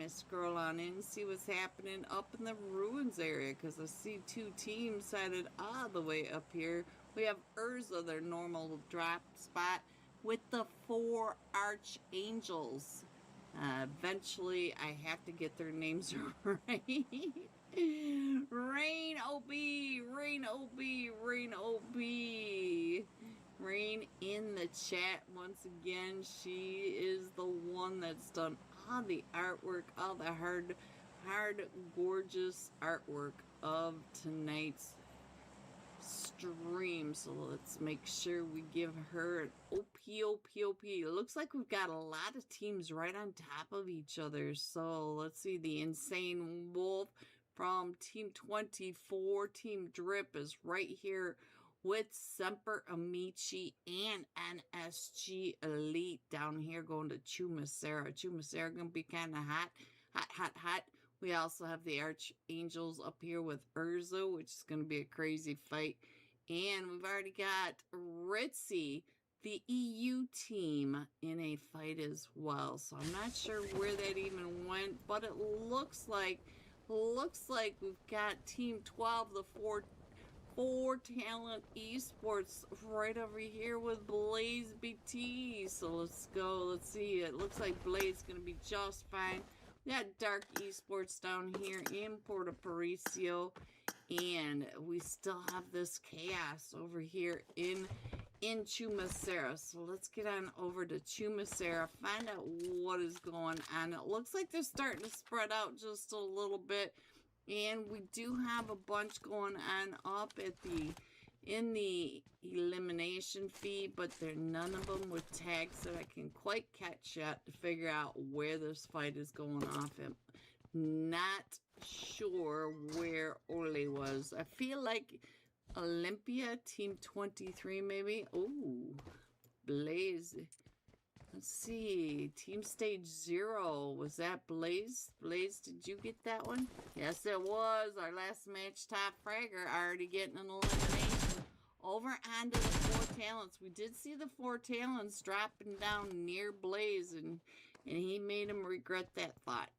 of scroll on in and see what's happening up in the ruins area, because I see two teams sighted all the way up here. We have Urza, their normal drop spot, with the 4 archangels. Eventually, I have to get their names right. Rain OB, Rain OB, Rain OB. Rain in the chat once again. She is the one that's done all the artwork, all the hard, gorgeous artwork of tonight's stream. So let's make sure we give her an OP. It looks like we've got a lot of teams right on top of each other. So let's see, the Insane Wolf from Team 24, Team Drip is right here with Semper Amici and NSG Elite down here going to Chumacera. Chumacera gonna be kind of hot. We also have the Archangels up here with Urza, which is going to be a crazy fight. And we've already got Ritzy, the EU team, in a fight as well. So I'm not sure where that even went, but it looks like we've got Team 12, the four talent esports right over here with Blaze BT. So let's go. Let's see. It looks like Blaze is going to be just fine. We got Dark Esports down here in Puerto Paraiso, and we still have this chaos over here in Chumacera. So let's get on over to Chumacera, find out what is going on. It looks like they're starting to spread out just a little bit, and we do have a bunch going on up at in the elimination feed, but there are none of them with tags that I can quite catch yet to figure out where this fight is going off. I'm not sure where Ole was. I feel like Olympia, Team 23 maybe. Oh, Blaze. Let's see. Team Stage 0. Was that Blaze? Blaze, did you get that one? Yes, it was. Our last match, top fragger, already getting an elimination. Over onto the 4 talents. We did see the 4 talents dropping down near Blaze, and he made him regret that thought.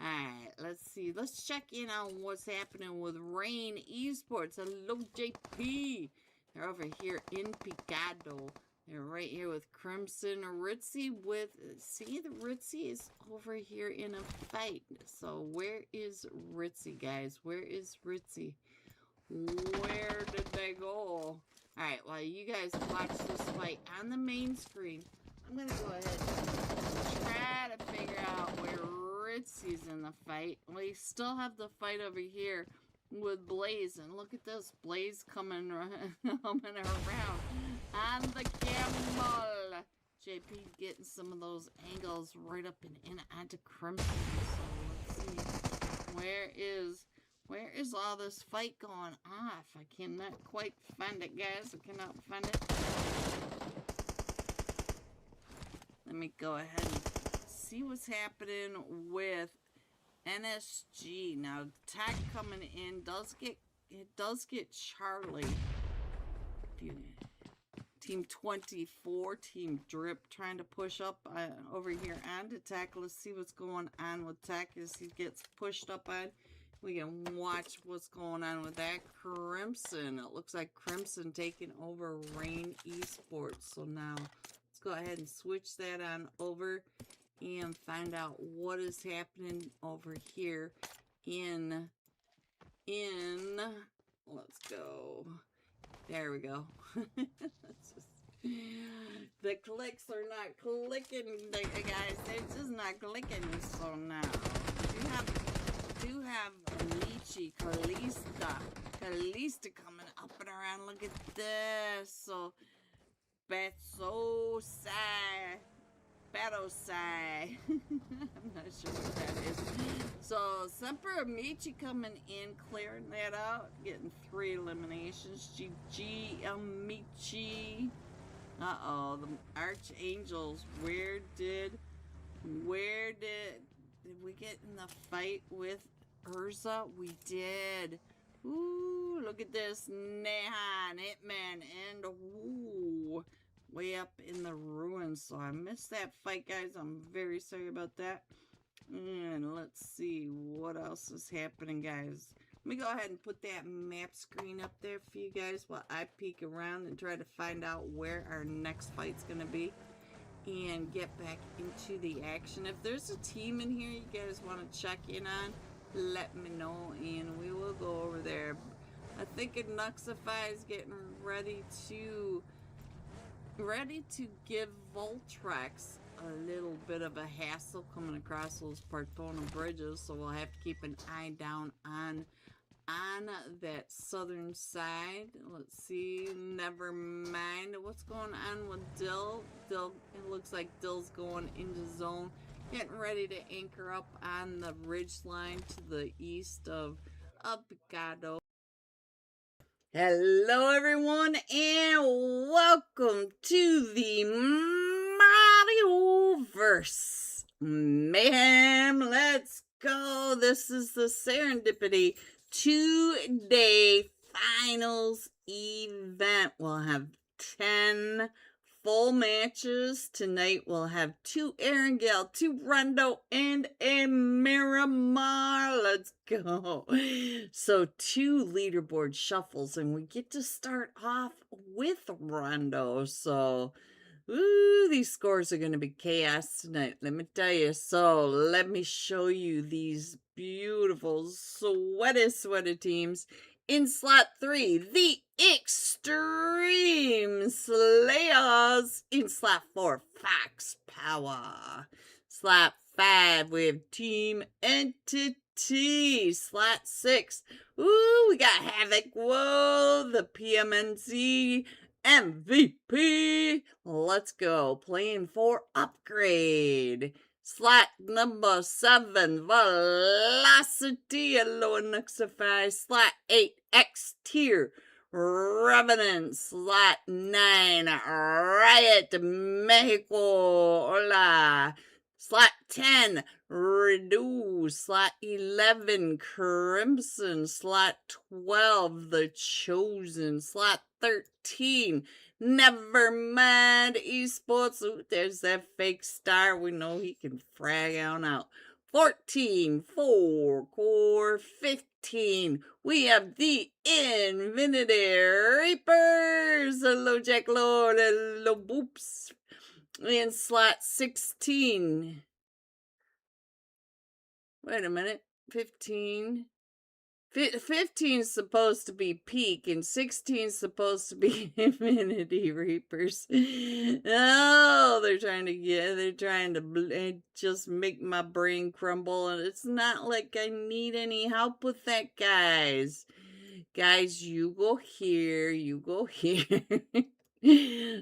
Alright, let's see. Let's check in on what's happening with Rain Esports. Hello, JP. They're over here in Picado. They're right here with Crimson. Ritzy with... See, the Ritzy is over here in a fight. So where is Ritzy, guys? Where is Ritzy? Where did they go? Alright, while you guys watch this fight on the main screen, I'm going to go ahead and try to figure out where Ritzy's in the fight. We still have the fight over here with Blaze. And look at this. Blaze coming around on the camel. JP getting some of those angles right up and in onto Crimson. So let's see. Where is all this fight going off? I cannot quite find it, guys. I cannot find it. Let me go ahead and see what's happening with NSG. Now, tag coming in does get Charlie. Team 24, Team Drip, trying to push up over here onto Tech. Let's see what's going on with Tech as he gets pushed up on. We can watch what's going on with that. Crimson. It looks like Crimson taking over Rain Esports. So now let's go ahead and switch that on over and find out what is happening over here in let's go. There we go. The clicks are not clicking, guys. They're just not clicking. So now do have Amici, Kalista coming up and around. Look at this. So Batosai. I'm not sure what that is. So Semper Amici coming in, clearing that out, getting 3 eliminations. GG Amici. Uh-oh, the Archangels. Where did we get in the fight with Urza? We did. Ooh, look at this. Nehan, Hitman, and ooh, way up in the ruins. So I missed that fight, guys. I'm very sorry about that. And let's see what else is happening, guys. Let me go ahead and put that map screen up there for you guys while I peek around and try to find out where our next fight's going to be and get back into the action. If there's a team in here you guys want to check in on, let me know and we will go over there. I think Nuxify is getting ready to give Voltrex a little bit of a hassle coming across those Partona bridges, so we'll have to keep an eye down on that southern side. Let's see. Never mind. What's going on with Dill? It looks like Dill's going into zone, getting ready to anchor up on the ridge line to the east of Picado. Hello everyone and welcome to the Marioverse Mayhem. Let's go. This is the Serendipity 2-day finals event. We'll have 10 full matches. Tonight we'll have 2 Erangel, 2 Rondo, and a Miramar. Let's go. So 2 leaderboard shuffles, and we get to start off with Rondo. So, ooh, these scores are going to be chaos tonight, let me tell you. So let me show you these beautiful, sweaty teams. In slot 3, the Extreme Slayers. In slot 4, Fox Power. Slot 5, we have Team Entity. Slot 6, ooh, we got Havoc. Whoa, the PMNC MVP. Let's go. Playing for Upgrade. Slot number 7, Velocity. Hello, Nuxify. Slot 8, X Tier Revenant. Slot 9, Riot Mexico. Hola. Slot 10, Redo. Slot 11, Crimson. Slot 12, The Chosen. Slot 13, Nevermind Esports. Ooh, there's that fake star. We know he can frag on out. 14, 4 Core. 15, we have the Infinity Reapers. Hello, Jack Lord. Hello, Boops. In slot 16, wait a minute, 15 is supposed to be Peak, and 16 is supposed to be Infinity Reapers. Oh, they're trying to just make my brain crumble, and it's not like I need any help with that, guys. Guys, you go here, you go here.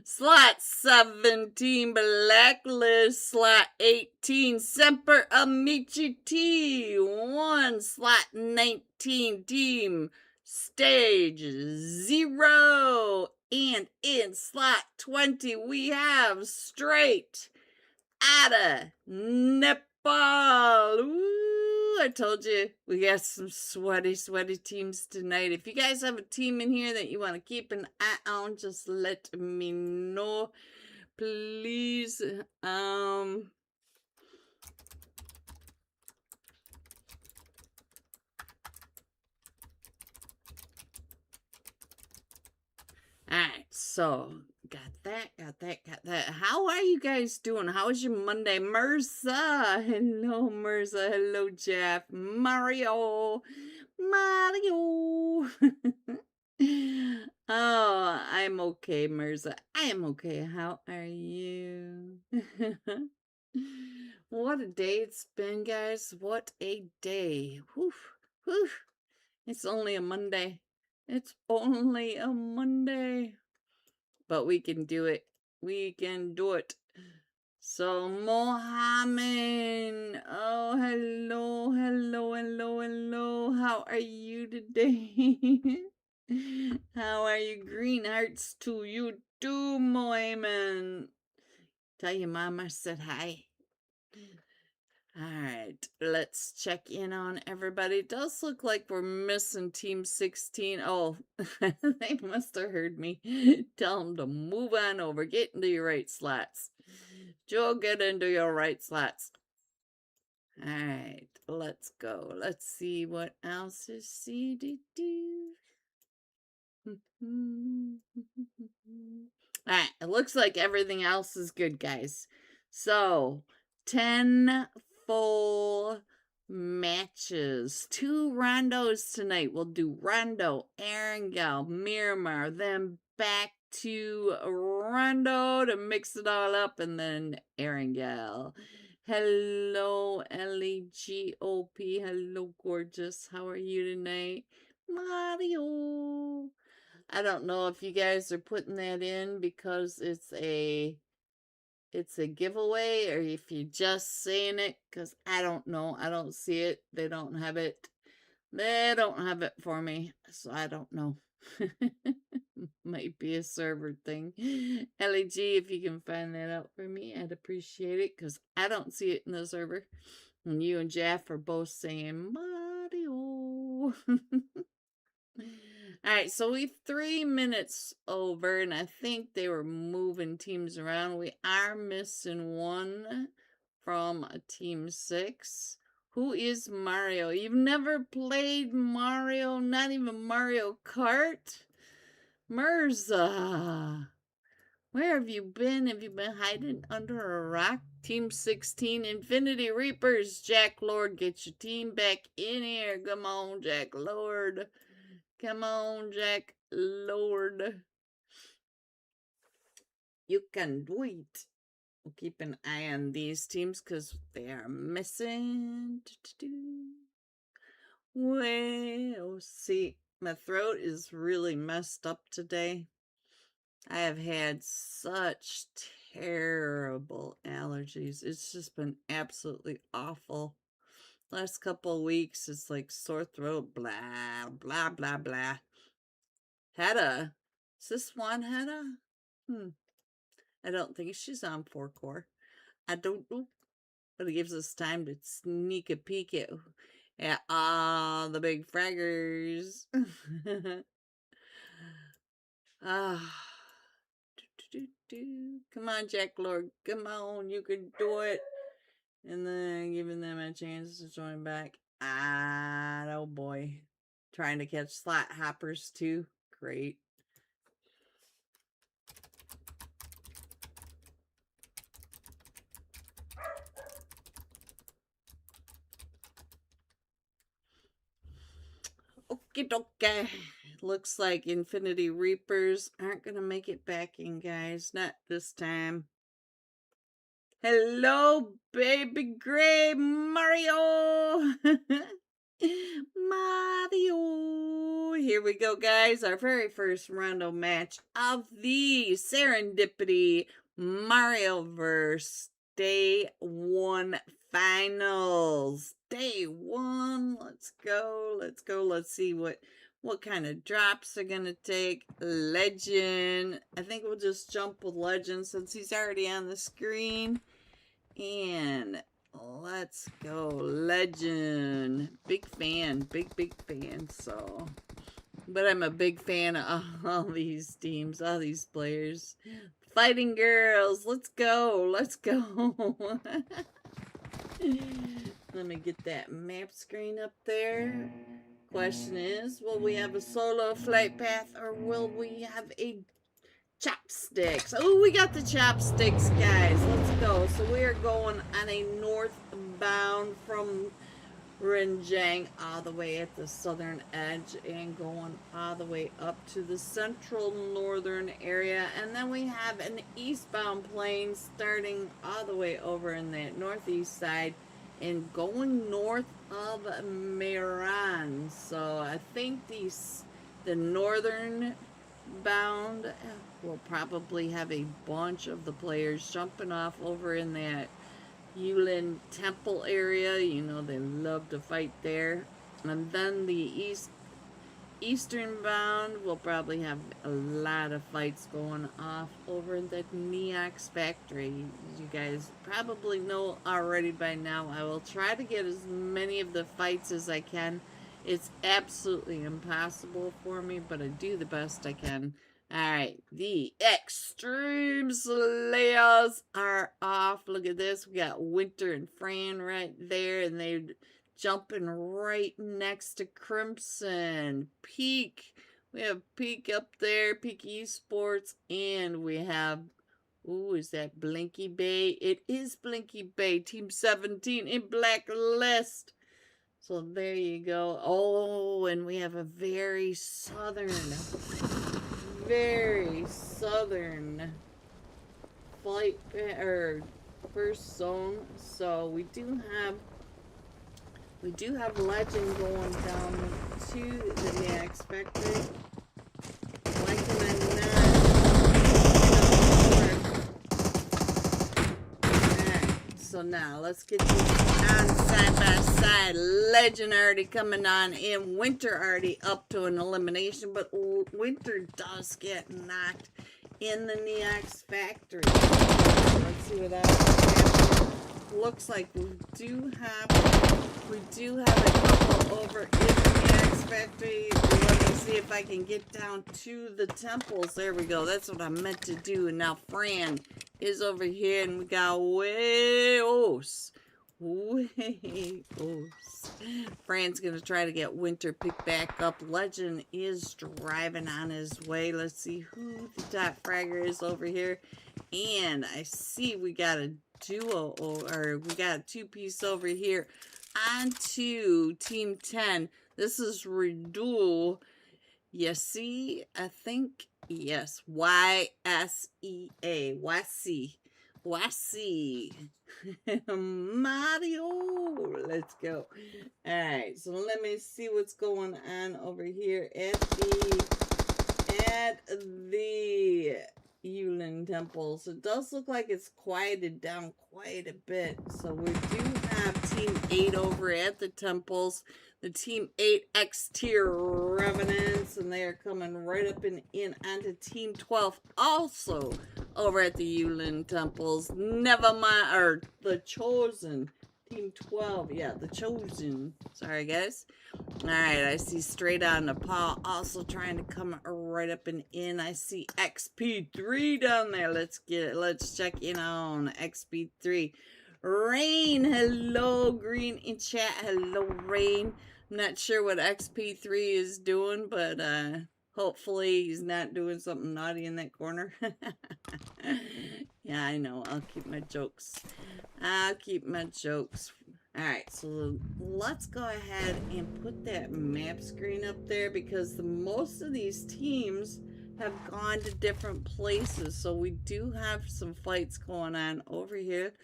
Slot 17, Blacklist. Slot 18, Semper Amici T1. Slot 19, Team Stage 0. And in slot 20, we have Straight Outta Nepal. Ooh, I told you we got some sweaty teams tonight. If you guys have a team in here that you want to keep an eye on, just let me know, please. Alright, so got that. How are you guys doing? How was your Monday? Mirza. Hello, Mirza. Hello, Jeff. Mario. Oh, I'm okay, Mirza. I am okay. How are you? What a day it's been, guys. What a day. Whew. Whew. It's only a Monday. It's only a Monday. But we can do it. We can do it. So, Mohammed. Oh, hello. How are you today? How are you? Green hearts to you too, Mohammed. Tell your mama said hi. Alright, let's check in on everybody. It does look like we're missing Team 16. Oh, they must have heard me. Tell them to move on over. Get into your right slots. Joe, get into your right slots. Alright, let's go. Let's see what else is CDD. Alright, it looks like everything else is good, guys. So, 10 full matches. 2 rondos tonight. We'll do rondo, Erangel, Miramar, then back to rondo to mix it all up, and then Erangel. Hello, LEGOP. Hello, gorgeous. How are you tonight? Mario. I don't know if you guys are putting that in because it's a giveaway, or if you're just saying it, because I don't know. I don't see it. They don't have it. They don't have it for me, so I don't know. Might be a server thing. LEG, if you can find that out for me, I'd appreciate it, because I don't see it in the server. And you and Jeff are both saying Mario. Alright, so we've 3 minutes over, and I think they were moving teams around. We are missing one from a team 6. Who is Mario? You've never played Mario, not even Mario Kart? Mirza, where have you been? Have you been hiding under a rock? Team 16, Infinity Reapers. Jack Lord, get your team back in here. Come on, Jack Lord. Come on, Jack Lord. You can do it. We'll keep an eye on these teams because they are missing. Well, see, my throat is really messed up today. I have had such terrible allergies. It's just been absolutely awful. Last couple of weeks, it's like sore throat, blah, blah, blah, blah. Hedda. Is this one Hedda? I don't think she's on 4-core. I don't know. But it gives us time to sneak a peek at all the big fraggers. Come on, Jack Lord. Come on, you can do it. And then giving them a chance to join back. Oh boy. Trying to catch slot hoppers too. Great. Okie dokie. Looks like Infinity Reapers aren't going to make it back in, guys. Not this time. Hello, baby gray Mario. Mario. Here we go, guys. Our very first rondo match of the Serendipity Marioverse Day 1 Finals. Day 1. Let's go. Let's go. Let's see what kind of drops are going to take. Legend. I think we'll just jump with Legend since he's already on the screen. And let's go. Legend. Big fan. Big fan. So, but I'm a big fan of all these teams, all these players. Fighting girls. Let's go. Let's go. Let me get that map screen up there. Question is, will we have a solo flight path or will we have a chopsticks? Oh, we got the chopsticks, guys. Let's go. So we are going on a northbound from Renjang all the way at the southern edge and going all the way up to the central northern area. And then we have an eastbound plane starting all the way over in the northeast side and going north of Meran. So I think the northern bound will probably have a bunch of the players jumping off over in that Yulin Temple area. You know, they love to fight there. And then the eastern bound will probably have a lot of fights going off over in the Neox factory. You guys probably know already by now. I will try to get as many of the fights as I can. It's absolutely impossible for me, but I do the best I can Alright, the Extreme Slayers are off. Look at this. We got Winter and Fran right there, and they're jumping right next to Crimson. Peak. We have Peak up there, Peak Esports, and we have, ooh, is that Blinky Bay? It is Blinky Bay, Team 17 in Blacklist. So there you go. Oh, and we have a very southern flight or first zone. So we do have Legend going down to the X Factory. Why can I not? Alright, so now let's get these on side by side. Legend already coming on in. Winter already up to an elimination, but Winter does get knocked in the Neox Factory. Let's see what that happens. Looks like we do have a couple over in the Neox Factory. Let me see if I can get down to the temples. There we go. That's what I meant to do. And now Fran is over here, and we got Weos. Fran's gonna try to get Winter picked back up. Legend is driving on his way. Let's see who the top fragger is over here. And I see we got a duo, or we got a two-piece over here onto Team 10. This is Redul. You see, I think, yes, Y-S-E-A. Wassy. Mario. Let's go. Alright, so let me see what's going on over here at the Yulin Temples. It does look like it's quieted down quite a bit. So we do have Team 8 over at the temples. The Team 8 X-Tier Revenants, and they are coming right up and in onto Team 12 also over at the Yulin Temples. Never mind, or the Chosen. Team 12, yeah, the Chosen. Sorry, guys. Alright, I see straight on Nepal also trying to come right up and in. I see XP3 down there. Let's check in on XP3. Rain, hello, Green in chat. Hello, Rain. I'm not sure what XP3 is doing, but hopefully he's not doing something naughty in that corner. Yeah, I know. I'll keep my jokes. Alright, so let's go ahead and put that map screen up there, because most of these teams have gone to different places. So we do have some fights going on over here.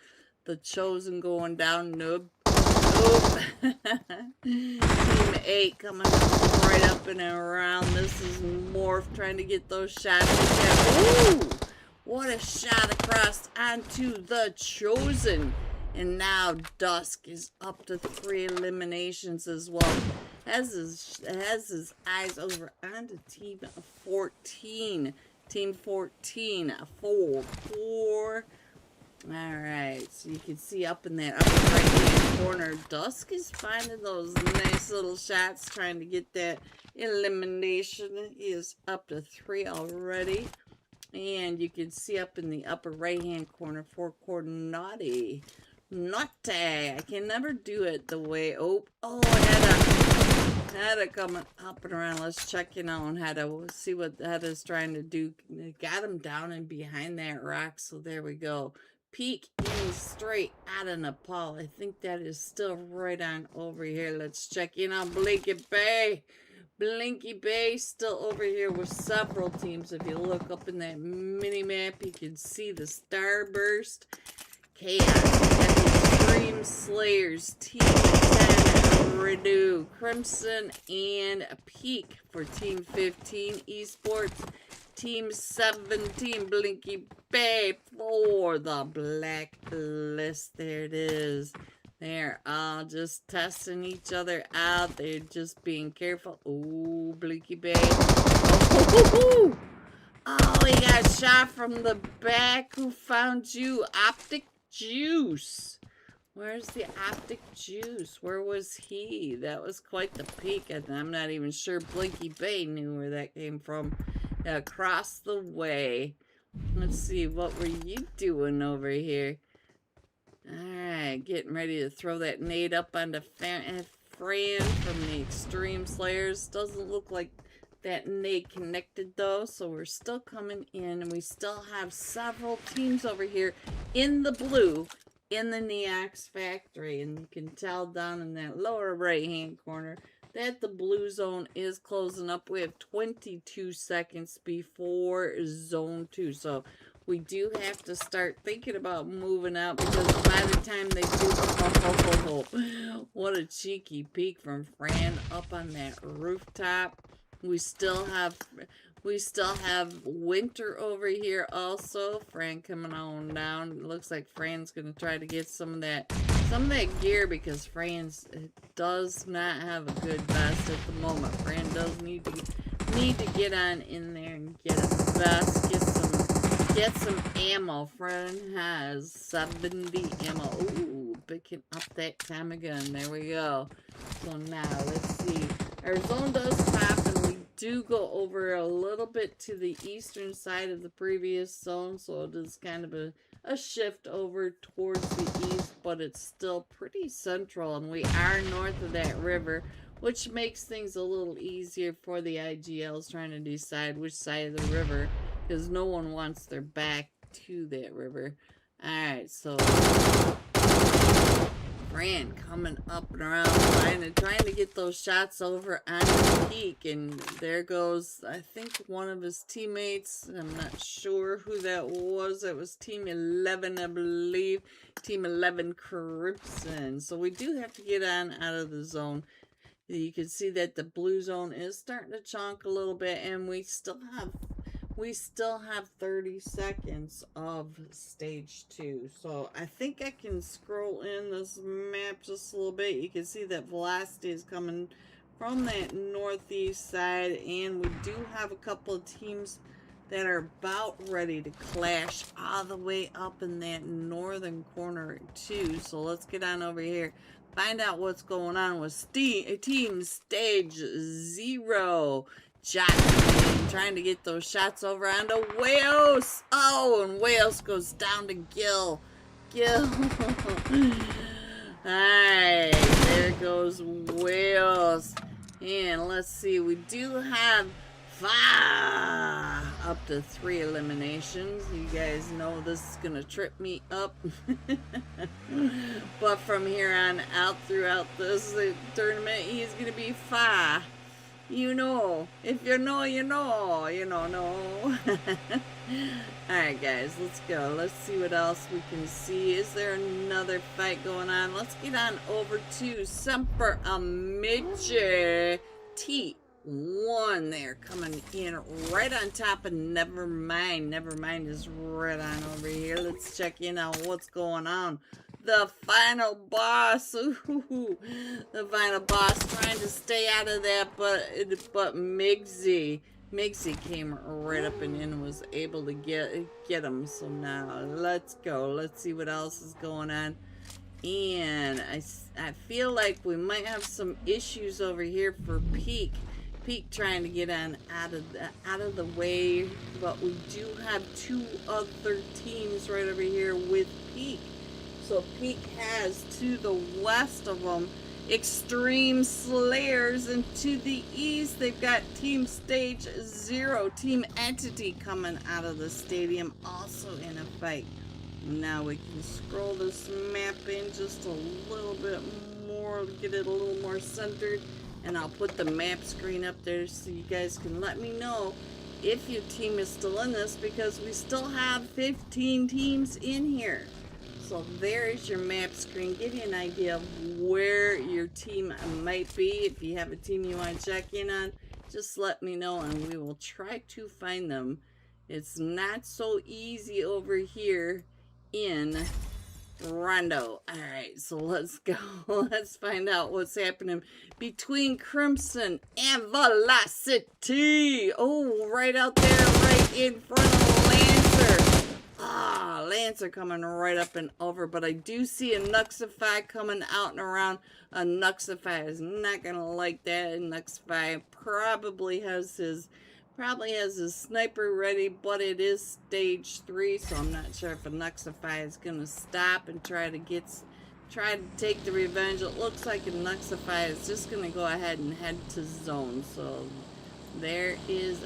The Chosen going down. Nope. Team 8 coming right up and around. This is Morph trying to get those shots. Ooh! What a shot across onto the Chosen. And now Dusk is up to 3 eliminations as well. Has his eyes over onto Team 14. Team 14, 4-4. Alright, so you can see up in that upper right hand corner, Dusk is finding those nice little shots, trying to get that elimination. He is up to 3 already. And you can see up in the upper right hand corner, 4-core Naughty. I can never do it the way, had to come up and around. Let's check in on how to see what Hedda's trying to do. Got him down and behind that rock, so there we go. Peek in straight out of Nepal. I think that is still right on over here. Let's check in on Blinky Bay. Blinky Bay still over here with several teams. If you look up in that mini map, you can see the Starburst, Chaos, Extreme Slayers, Team 10, Renew, Crimson, and Peak for Team 15 Esports. Team 17, Blinky Bay for the Blacklist. There it is. They're all just testing each other out. They're just being careful. Ooh, Blinky Bay. Oh, he got shot from the back. Who found you? Optic Juice. Where's the Optic Juice? Where was he? That was quite the peak. I'm not even sure Blinky Bay knew where that came from. across the way. Let's see, what were you doing over here? Alright, getting ready to throw that nade up onto Fran from the Extreme Slayers. Doesn't look like that nade connected though, so we're still coming in, and we still have several teams over here in the blue in the Neox factory, and you can tell down in that lower right hand corner that the blue zone is closing up. We have 22 seconds before zone 2, so we do have to start thinking about moving out, because by the time they do, what a cheeky peek from Fran up on that rooftop. We still have winter over here also. Fran coming on down. It looks like Fran's gonna try to get some of that gear, because Fran does not have a good vest at the moment. Fran does need to get on in there and get a vest, get some ammo. Fran has 70 ammo. Ooh, picking up that Tommy gun. There we go. So now let's see. Our zone does pop, and we do go over a little bit to the eastern side of the previous zone, so it is kind of a shift over towards the east, but it's still pretty central, and we are north of that river, which makes things a little easier for the IGLs trying to decide which side of the river, because no one wants their back to that river. Alright, so Fran coming up and around, trying to get those shots over on the peak, and there goes, I think, one of his teammates. I'm not sure who that was. It was Team 11, I believe. Team 11 Crimson. So we do have to get on out of the zone. You can see that the blue zone is starting to chonk a little bit, and we still have 30 seconds of stage 2. So I think I can scroll in this map just a little bit. You can see that velocity is coming from that northeast side, and we do have a couple of teams that are about ready to clash all the way up in that northern corner too. So let's get on over here, find out what's going on with team stage 0. Jockeying, trying to get those shots over onto Wales. Oh, and Wales goes down to Gil. Alright, there goes Wales. And let's see, we do have up to 3 eliminations. You guys know this is gonna trip me up. But from here on out, throughout this tournament, he's gonna be far. You know, if you know, you know, no. Alright guys, let's go. Let's see what else we can see. Is there another fight going on? Let's get on over to Semper Amici T1 there, coming in right on top of Nevermind. Nevermind is right on over here. Let's check in on what's going on. The final boss. Ooh, the final boss trying to stay out of that, but Migsy came right up and was able to get him. So now let's go. Let's see what else is going on. And I feel like we might have some issues over here for Peak. Peak trying to get on out of the way, but we do have 2 other teams right over here with Peak. So Peak has to the west of them Extreme Slayers, and to the east they've got Team Stage 0, Team Entity coming out of the stadium, also in a fight. Now we can scroll this map in just a little bit more, get it a little more centered, and I'll put the map screen up there so you guys can let me know if your team is still in this, because we still have 15 teams in here. So there is your map screen. Give you an idea of where your team might be. If you have a team you want to check in on, just let me know and we will try to find them. It's not so easy over here in Rondo. Alright, so let's go. Let's find out what's happening between Crimson and Velocity. Oh, right out there, right in front of Lancer. Lancer coming right up and over, but I do see a Nuxify coming out and around. A Nuxify is not gonna like that. Nuxify probably has his Probably has his sniper ready, but it is stage 3, so I'm not sure if Anuxify is gonna stop and try to take the revenge. It looks like Anuxify is just gonna go ahead and head to zone. So there is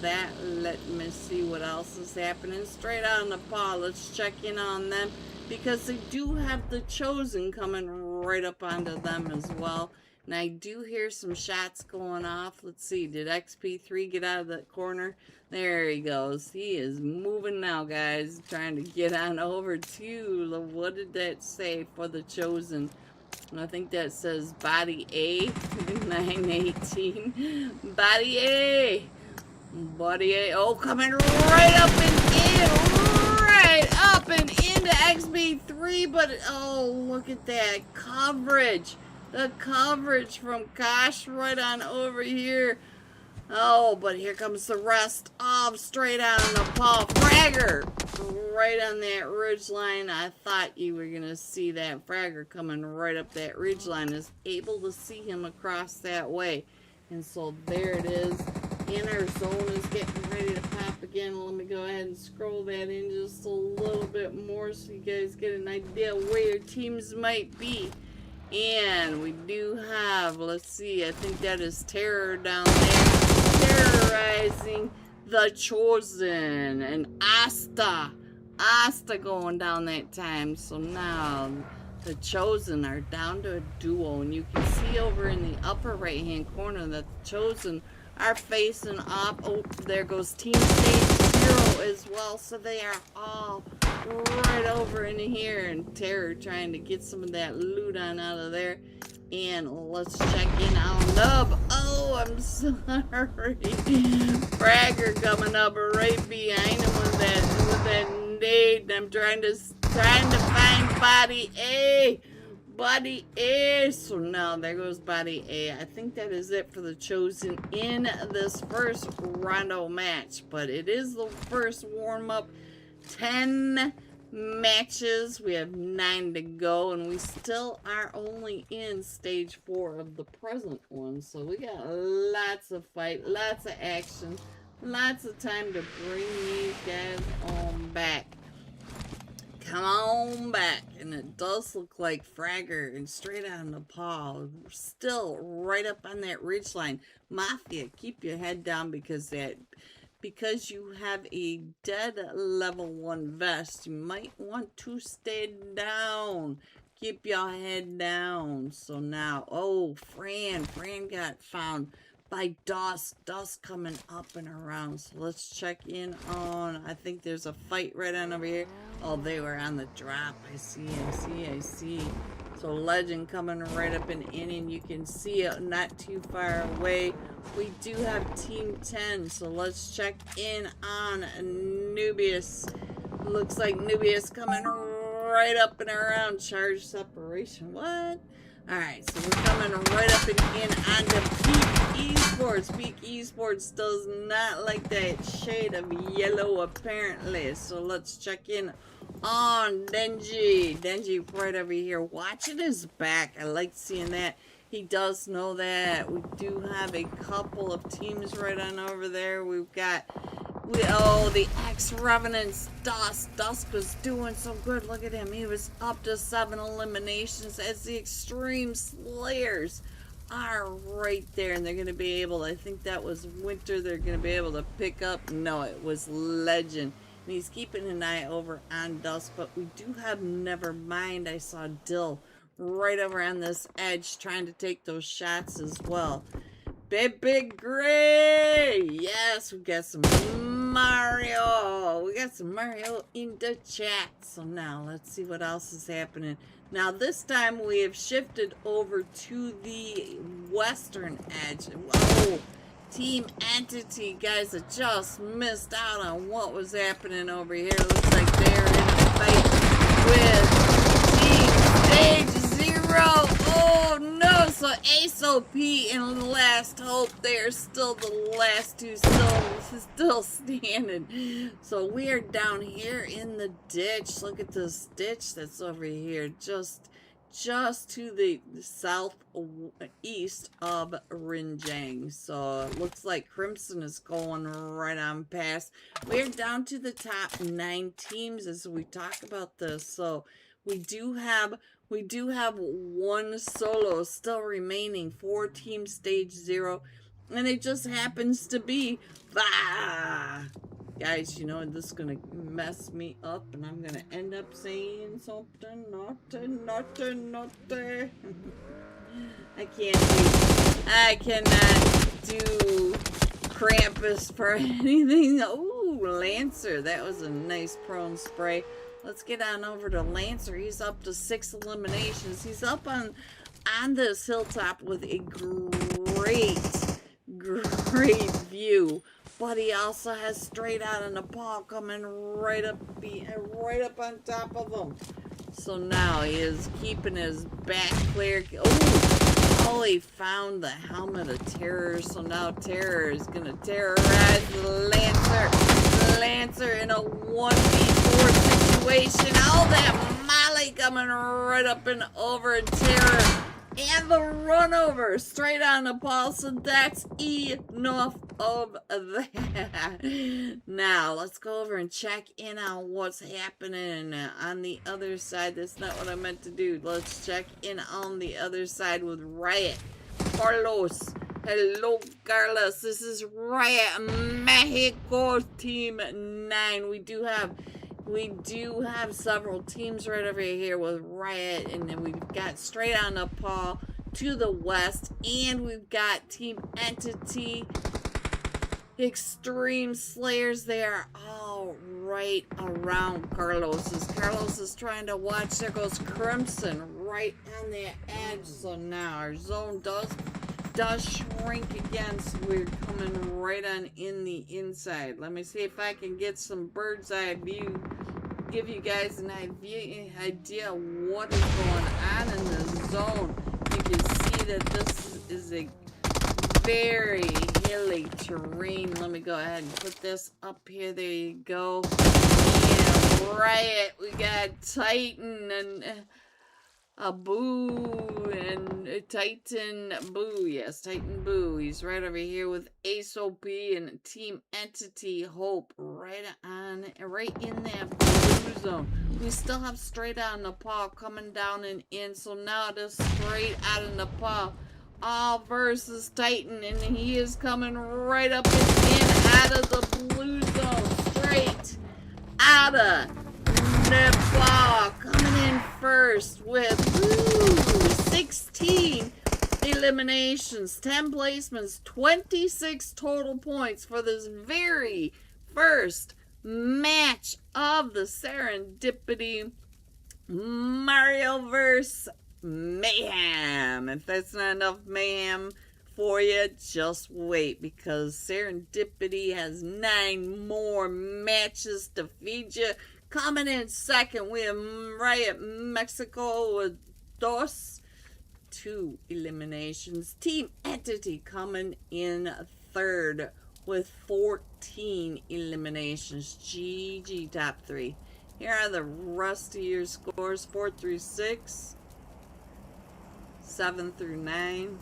that. Let me see what else is happening. Straight out on the paw. Let's check in on them because they do have the Chosen coming right up onto them as well. And I do hear some shots going off. Let's see. Did XP3 get out of that corner? There he goes. He is moving now, guys. Trying to get on over to, what did that say for the Chosen? I think that says body A, 918. Body A. Body A. Oh, coming right up and in. Right up and into XP3. But, oh, look at that coverage. The coverage from Kosh right on over here. Oh, but here comes the rest of straight out on the Paul Fragger. Right on that ridge line. I thought you were going to see that Fragger coming right up that ridge line. Is able to see him across that way. And so there it is. And our zone is getting ready to pop again. Let me go ahead and scroll that in just a little bit more so you guys get an idea where your teams might be. And we do have, let's see, I think that is Terror down there, terrorizing the Chosen, and Asta going down that time. So now the Chosen are down to a duo, and you can see over in the upper right hand corner that the Chosen are facing off. Oh, there goes Team Stage 0 as well, so they are all right over in here, and Terror trying to get some of that loot on out of there. And let's check in on Nub. Oh, I'm sorry. Fragger coming up right behind him with that nade. I'm trying to find Body A. Body A. So now there goes Body A. I think that is it for the Chosen in this first rondo match. But it is the first warm-up. 10 matches. We have 9 to go, and we still are only in stage 4 of the present one. So we got lots of fight, lots of action, lots of time to bring these guys on back. Come on back. And it does look like Fragger and straight out of Nepal still right up on that ridge line. Mafia, keep your head down because you have a dead level 1 vest, you might want to stay down. Keep your head down. So now, oh, Fran got found by Dust coming up and around. So let's check in on, I think there's a fight right on over here. Oh, they were on the drop. I see. So Legend coming right up and in, and you can see it not too far away. We do have Team 10, so let's check in on Nubius. Looks like Nubius coming right up and around. Charge separation. What? Alright, so we're coming right up and in onto Peak Esports. Peak Esports does not like that shade of yellow, apparently. So let's check in on Denji. Denji right over here watching his back. I like seeing that. He does know that. We do have a couple of teams right on over there. We've got, the ex-Revenants, Dusk was doing so good. Look at him. He was up to 7 eliminations as the Extreme Slayers are right there. And they're going to be able, I think that was Winter, they're going to be able to pick up. No, it was Legend. And he's keeping an eye over on Dusk. But we do have Nevermind. I saw Dill right over on this edge trying to take those shots as well. Big Gray! Yes, we got some Mario. We got some Mario in the chat. So now let's see what else is happening. Now this time we have shifted over to the western edge. Whoa! Team Entity, guys, I just missed out on what was happening over here. Looks like they're in a fight with Team Stage 0. Oh no! So ASOP and Last Hope, they are still the last two still standing. So we are down here in the ditch. Look at this ditch that's over here. Just just to the southeast of Rinjang. So it looks like Crimson is going right on past. We're down to the top 9 teams as we talk about this. So we do have one solo still remaining for Team Stage 0. And it just happens to be guys, you know, this is gonna mess me up, and I'm gonna end up saying something naughty. I cannot do Krampus for anything. Ooh, Lancer, that was a nice prone spray. Let's get on over to Lancer. He's up to 6 eliminations. He's up on this hilltop with a great view. But he also has straight out of Nepal coming right up on top of him. So now he is keeping his back clear. Oh, he found the helmet of Terror. So now Terror is going to terrorize the Lancer in a 1v4 situation. All that Molly coming right up and over Terror. And the run over straight on Nepal. So that's enough of that. Now let's go over and check in on what's happening on the other side. That's not what I meant to do. Let's check in on the other side with Riot. Carlos. Hello, Carlos. This is Riot Mexico Team 9. We do have several teams right over here with Riot, and then we've got straight on Nepal to the west, and we've got Team Entity, Extreme Slayers. They are all right around Carlos. Carlos is trying to watch. There goes Crimson right on the edge. So now our zone does shrink again, so we're coming right on in the inside. Let me see if I can get some bird's eye view, give you guys an idea what is going on in the zone. You can see that this is a very hilly terrain. Let me go ahead and put this up here. There you go. And Riot, we got Titan and Boo and Titan Boo. Yes, Titan Boo. He's right over here with Ace OP and Team Entity Hope right in that blue zone. We still have straight out of Nepal coming down and in. So now it is straight out of Nepal. All versus Titan, and he is coming right up and in out of the blue zone. Straight out of Nepal, coming in first with 16 eliminations, 10 placements, 26 total points for this very first match of the Serendipity Marioverse Mayhem. If that's not enough mayhem for you, just wait, because Serendipity has 9 more matches to feed you. Coming in second, we have Riot Mexico with 2 eliminations. Team Entity coming in third with 14 eliminations. GG top 3. Here are the rest of your scores: 4 through 6, 7 through 9,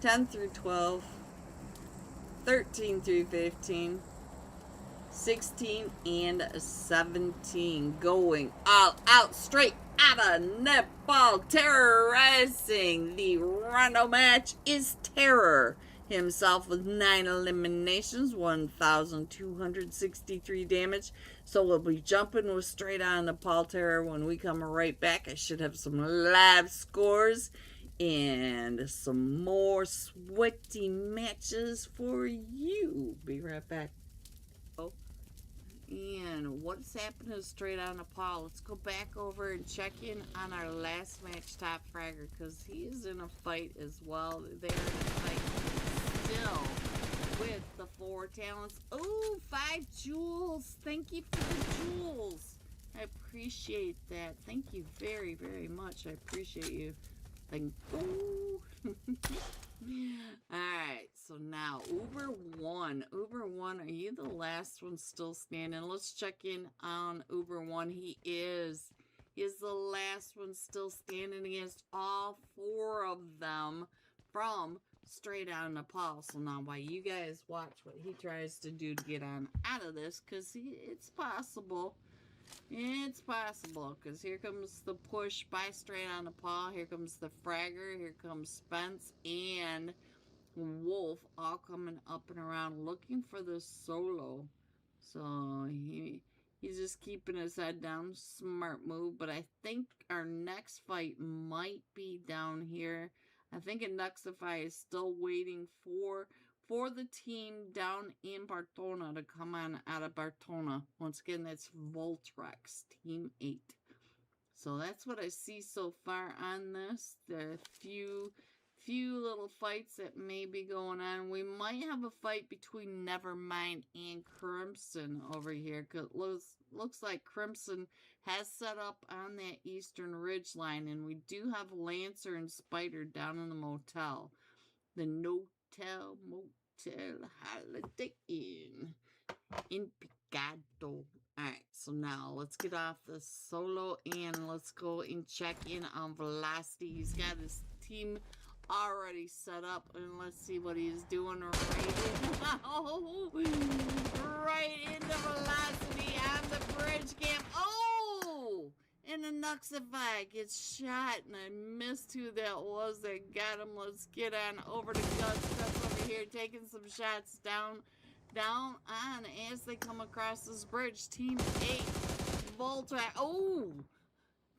10 through 12, 13 through 15, 16 and 17, going all out straight out of Nepal, terrorizing the Rondo match is Terror himself with 9 eliminations, 1,263 damage. So we'll be jumping with straight on Nepal Terror when we come right back. I should have some live scores and some more sweaty matches for you. Be right back. And what's happening straight on Nepal? Let's go back over and check in on our last match top fragger, because he is in a fight as well. They're in a fight still with the 4 talents. Oh, 5 jewels. Thank you for the jewels. I appreciate that. Thank you very, very much. I appreciate you. Thank you. Alright, so now Uber 1. Uber 1, are you the last one still standing? Let's check in on Uber 1. He is is the last one still standing against all 4 of them from Straight Out Nepal. So now while you guys watch what he tries to do to get on out of this, because it's possible. It's possible, because here comes the push by Straight Out Nepal. Here comes the Fragger. Here comes Spence and Wolf all coming up and around looking for the solo. So he's just keeping his head down. Smart move. But I think our next fight might be down here. I think Anuxify is still waiting for the team down in Bartona to come on out of Bartona. Once again, that's Voltrex, Team 8. So that's what I see so far on this. There are a few little fights that may be going on. We might have a fight between Nevermind and Crimson over here. Cause it looks like Crimson has set up on that eastern ridge line. And we do have Lancer and Spider down in the motel. The Notel Motel Holiday Inn in Picado. Alright, so now let's get off the solo and let's go and check in on Velocity. He's got his team already set up, and let's see what he's doing right into Velocity on the bridge camp. Oh! And the Nuxify gets shot, and I missed who that was that got him. Let's get on over to Guts. That's over here taking some shots down on as they come across this bridge. Team 8, Voltrex. Oh!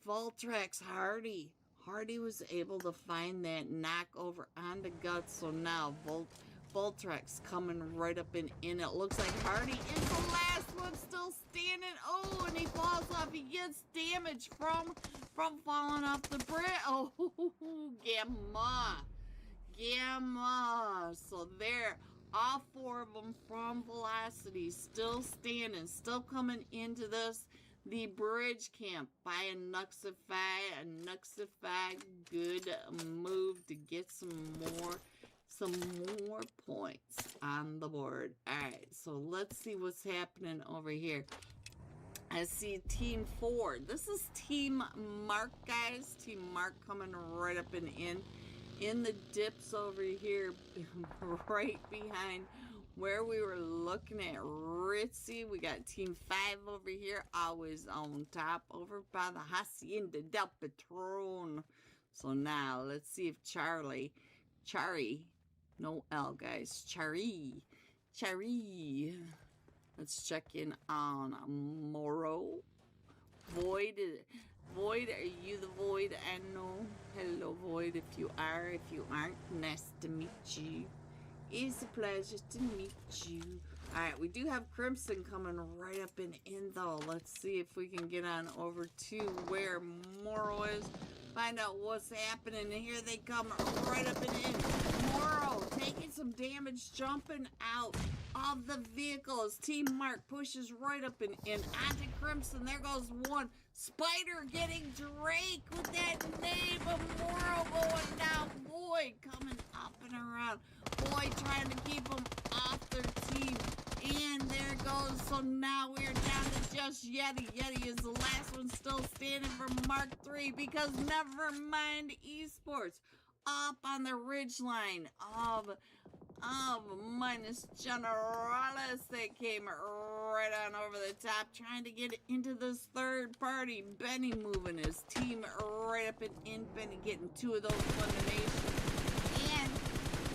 Voltrex Hardy. Hardy was able to find that knock over onto Guts, so now Voltrex coming right up and in. It looks like Hardy is the last one still standing. Oh, and he falls off. He gets damage from falling off the bridge. Oh, Gamma. So there, all 4 of them from Velocity still standing, still coming into the bridge camp by Anuxify. Good move to get some more points on the board. Alright, so let's see what's happening over here. I see Team 4. This is Team Mark, guys. Team Mark coming right up and in the dips over here, right behind where we were looking at Ritzy. We got Team 5 over here, always on top, over by the Hacienda del Patron. So now, let's see if Chari, no L, guys, Chari. Let's check in on Moro. Void, are you the Void? I know. Hello, Void, if you are. If you aren't, nice to meet you. It's a pleasure to meet you. Alright, we do have Crimson coming right up and in, though. Let's see if we can get on over to where Moro is. Find out what's happening. And here they come right up and in. Moro taking some damage, jumping out of the vehicles. Team Mark pushes right up and in. Onto Crimson. There goes one. Spider getting Drake with that name of Moro going down. Boy coming up and around. Boy trying to keep them off their team. And there goes. So now we're down to just Yeti. Yeti is the last one still standing for Mark 3 because Nevermind Esports up on the ridge line of Minus Generalis. They came right on over the top trying to get into this third party. Benny moving his team right up and in. Benny getting 2 of those eliminations. And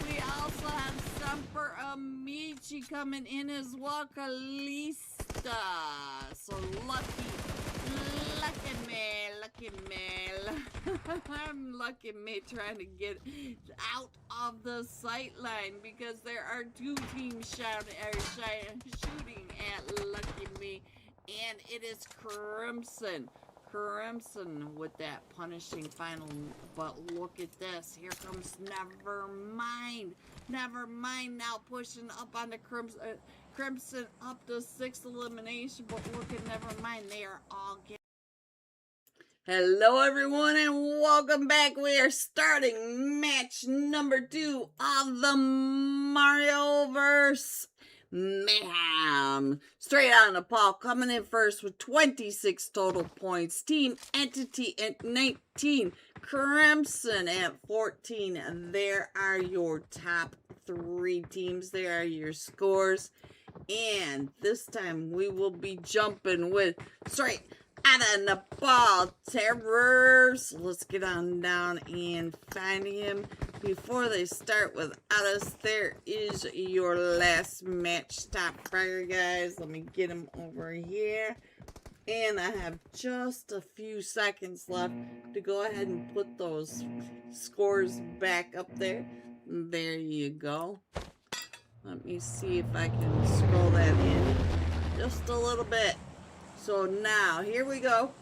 we also have Semper Amici coming in as well. Kalista. So lucky me. I'm lucky me trying to get out of the sight line because there are 2 teams shooting at Lucky Me, and it is Crimson with that punishing final. But look at this. Here comes Nevermind now pushing up on the Crimson up to 6th elimination. But look at Nevermind. They are all getting... Hello everyone and welcome back. We are starting match number 2 of the Marioverse. Mayhem. Straight out of Nepal, coming in first with 26 total points. Team Entity at 19. Crimson at 14. And there are your top 3 teams. There are your scores. And this time we will be jumping with straight out of Nepal terrors. Let's get on down and find him. Before they start without us, there is your last match top fragger, guys. Let me get him over here. And I have just a few seconds left to go ahead and put those scores back up there. There you go. Let me see if I can scroll that in just a little bit. So now, here we go.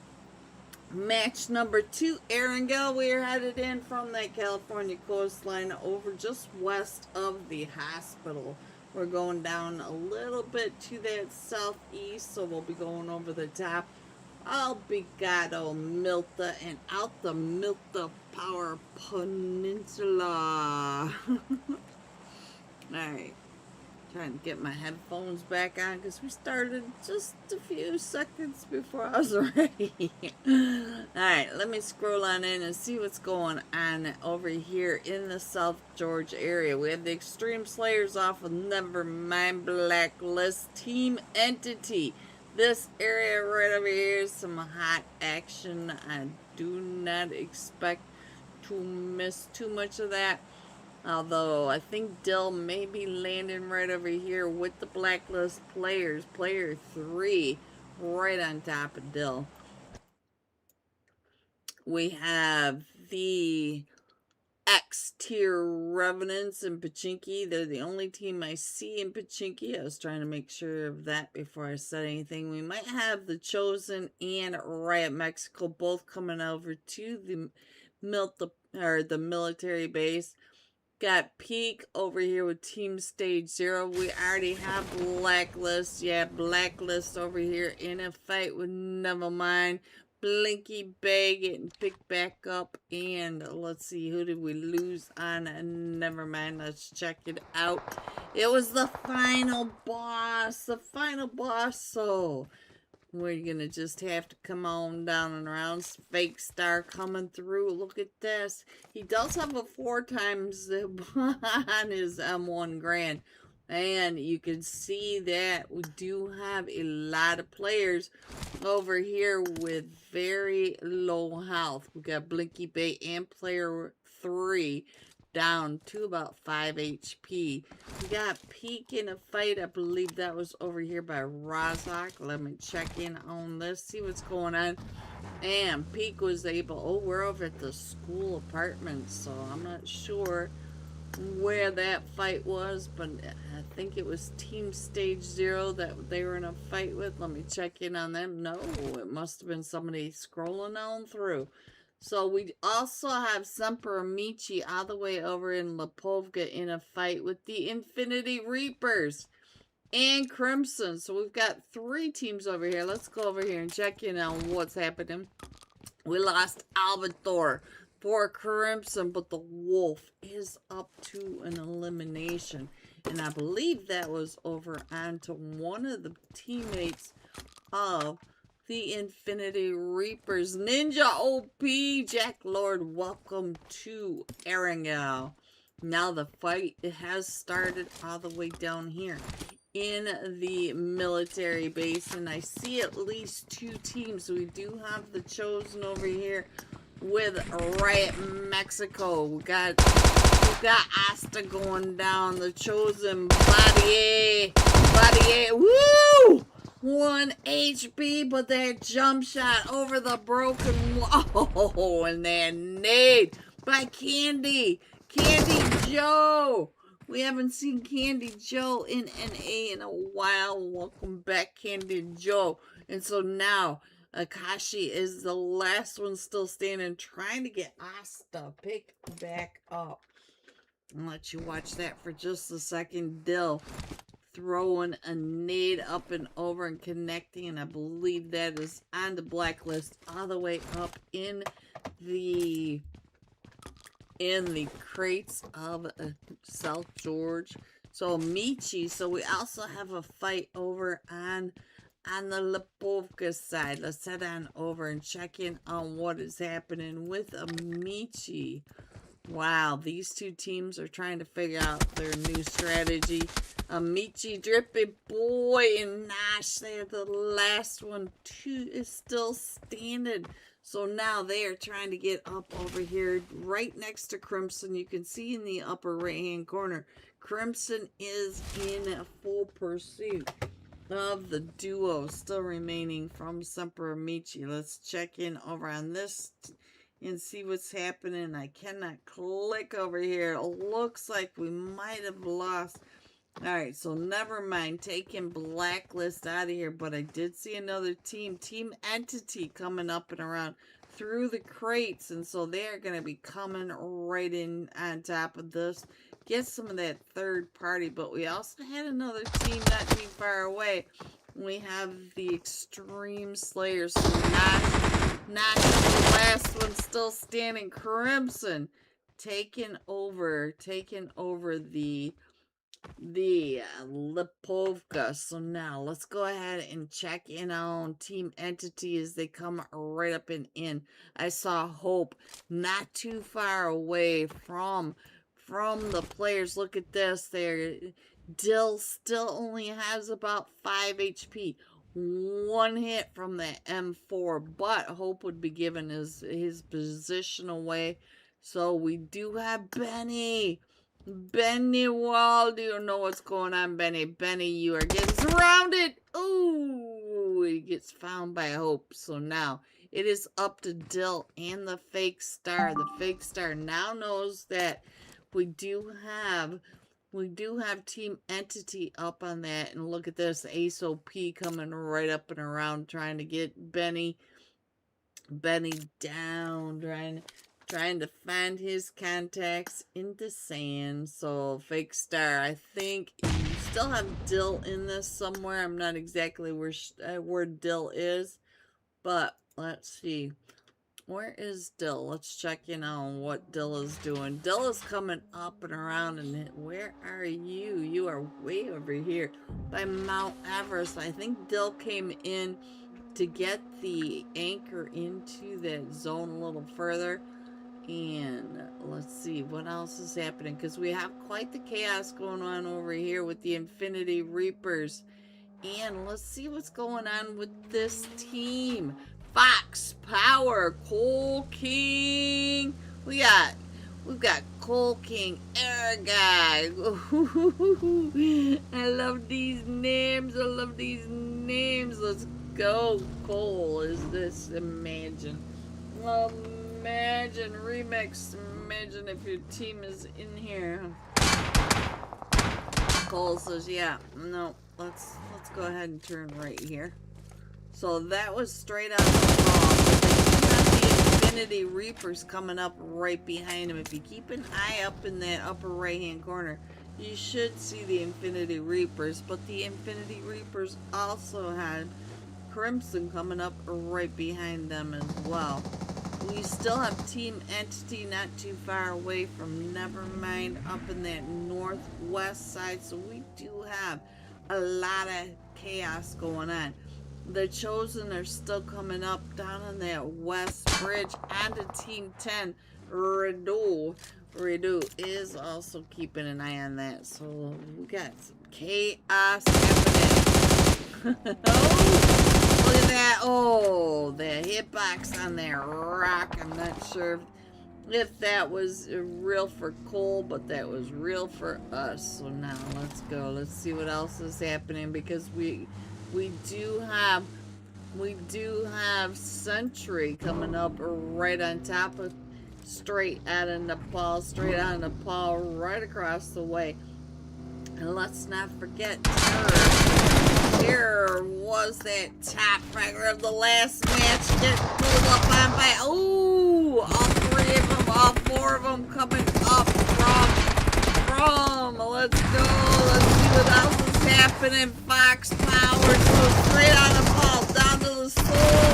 Match number 2, Erangel. We are headed in from that California coastline over just west of the hospital. We're going down a little bit to that southeast, so we'll be going over the top. Obrigado, Milta, and out the Milta Power Peninsula. Alright. Trying to get my headphones back on because we started just a few seconds before I was ready. Alright, let me scroll on in and see what's going on over here in the South Georgia area. We have the Extreme Slayers off of Nevermind Blacklist Team Entity. This area right over here is some hot action. I do not expect to miss too much of that. Although, I think Dill may be landing right over here with the Blacklist players. Player 3, right on top of Dill. We have the X-tier Revenants in Pachinki. They're the only team I see in Pachinki. I was trying to make sure of that before I said anything. We might have the Chosen and Riot Mexico both coming over to the military base. Got Peak over here with Team Stage 0. We already have Blacklist. Yeah, Blacklist over here in a fight with Nevermind. Blinky Bay getting picked back up. And let's see, who did we lose on Nevermind? Let's check it out. It was the final boss. The final boss. So we're going to just have to come on down and around. Fake Star coming through. Look at this. He does have a 4x zip on his M1 Grand. And you can see that we do have a lot of players over here with very low health. We got Blinky Bay and Player 3 down to about 5 HP. We got Peak in a fight. I believe that was over here by Razak. Let me check in on this, see what's going on. And Peak was able... Oh, we're over at the school apartment, so I'm not sure where that fight was, but I think it was Team Stage 0 that they were in a fight with. Let me check in on them. No, it must have been somebody scrolling on through. So we also have Semper Amici all the way over in Lipovka in a fight with the Infinity Reapers and Crimson. So we've got 3 teams over here. Let's go over here and check in on what's happening. We lost Albator for Crimson, but the Wolf is up to an elimination. And I believe that was over onto one of the teammates of the Infinity Reapers. Ninja OP, Jack Lord, welcome to Erangel. Now the fight has started all the way down here in the military base. And I see at least 2 teams. We do have the Chosen over here with Riot Mexico. We got Asta going down. The Chosen Body. Woo! 1 HP, but that jump shot over the broken wall. And that nade by Candy Joe. We haven't seen Candy Joe in NA in a while. Welcome back, Candy Joe. And so now Akashi is the last one still standing, trying to get Asta picked back up. I'll let you watch that for just a second. Dill throwing a nade up and over and connecting, and I believe that is on the Blacklist all the way up in the crates of South George. So Michi. So we also have a fight over on the Lipovka side. Let's head on over and check in on what is happening with Michi. Wow, these two teams are trying to figure out their new strategy. Michi, Drippy Boy, and Nash, they're the last one. Two is still standing. So now they are trying to get up over here right next to Crimson. You can see in the upper right-hand corner, Crimson is in full pursuit of the duo still remaining from Semper Amici. Let's check in over on this and see what's happening. I cannot click over here. It looks like we might have lost. Alright, so never mind. Taking Blacklist out of here. But I did see another team. Team Entity coming up and around through the crates. And so they're going to be coming right in on top of this. Get some of that third party. But we also had another team not too far away. We have the Extreme Slayers. So not the last one still standing. Crimson taking over the Lipovka. So now let's go ahead and check in on Team Entity as they come right up and in. I saw Hope not too far away from the players. Look at this there. Dill still only has about 5 HP. One hit from the M4, but Hope would be giving his position away. So we do have Benny. Benny Wall, do you know what's going on, Benny? Benny, you are getting surrounded. Ooh, he gets found by Hope. So now it is up to Dill and the Fake Star. The Fake Star now knows that we do have Team Entity up on that. And look at this, Ace OP coming right up and around trying to get Benny down, trying to find his contacts in the sand. So Fake Star, I think you still have Dill in this somewhere. I'm not exactly where Dill is, but let's see. Where is Dill? Let's check in on what Dill is doing. Dill is coming up and around, and where are you? You are way over here by Mount Everest. I think Dill came in to get the anchor into that zone a little further. And let's see what else is happening, because we have quite the chaos going on over here with the Infinity Reapers. And let's see what's going on with this team. Fox Power, Coal King. We've got Coal King, Air Guy. I love these names. Let's go. Cole, is this Imagine? Imagine remix. Imagine if your team is in here. Cole says, yeah, no. Let's go ahead and turn right here. So that was straight out of the ball. The Infinity Reapers coming up right behind him. If you keep an eye up in that upper right hand corner, you should see the Infinity Reapers. But the Infinity Reapers also had Crimson coming up right behind them as well. We still have Team Entity not too far away from Nevermind up in that northwest side. So we do have a lot of chaos going on. The Chosen are still coming up down on that west bridge. And to Team 10, Redo is also keeping an eye on that. So we got some chaos happening. Oh, look at that. Oh, the hitbox on that rock. I'm not sure if that was real for Cole, but that was real for us. So now let's go. Let's see what else is happening, because we do have Sentry coming up right on top of straight out of Nepal, right across the way. And let's not forget Terror was that top fragger of the last match. Get pulled up on by, oh, all 4 of them coming up from, let's go, let's see what else is happening. Fox Power, so straight out of the ball, down to the Soul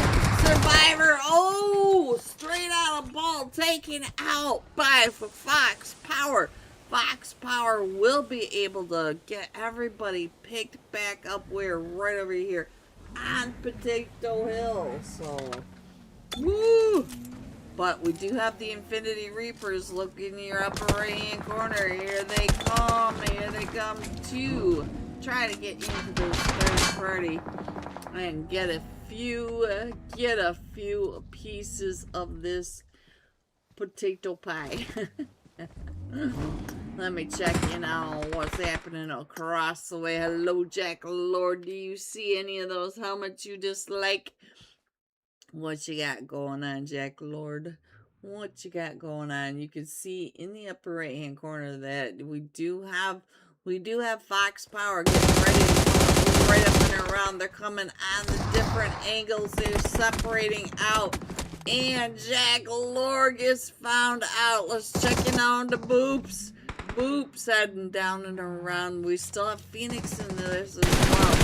Survivor, oh, straight out of the ball, taken out by Fox Power. Fox Power will be able to get everybody picked back up. We're right over here on Potato Hill. So, woo! But we do have the Infinity Reapers. Look in your upper right hand corner. Here they come. Here they come to try to get into this third party and get a few pieces of this potato pie. Let me check in on what's happening across the way. Hello, Jack Lord. Do you see any of those helmets you dislike? What you got going on, Jack Lord? What you got going on? You can see in the upper right hand corner that we do have Fox Power getting ready to come right up and around. They're coming on the different angles. They're separating out. And Jack Lord gets found out. Let's check in on the Boops. Boops heading down and around. We still have Phoenix in this as well.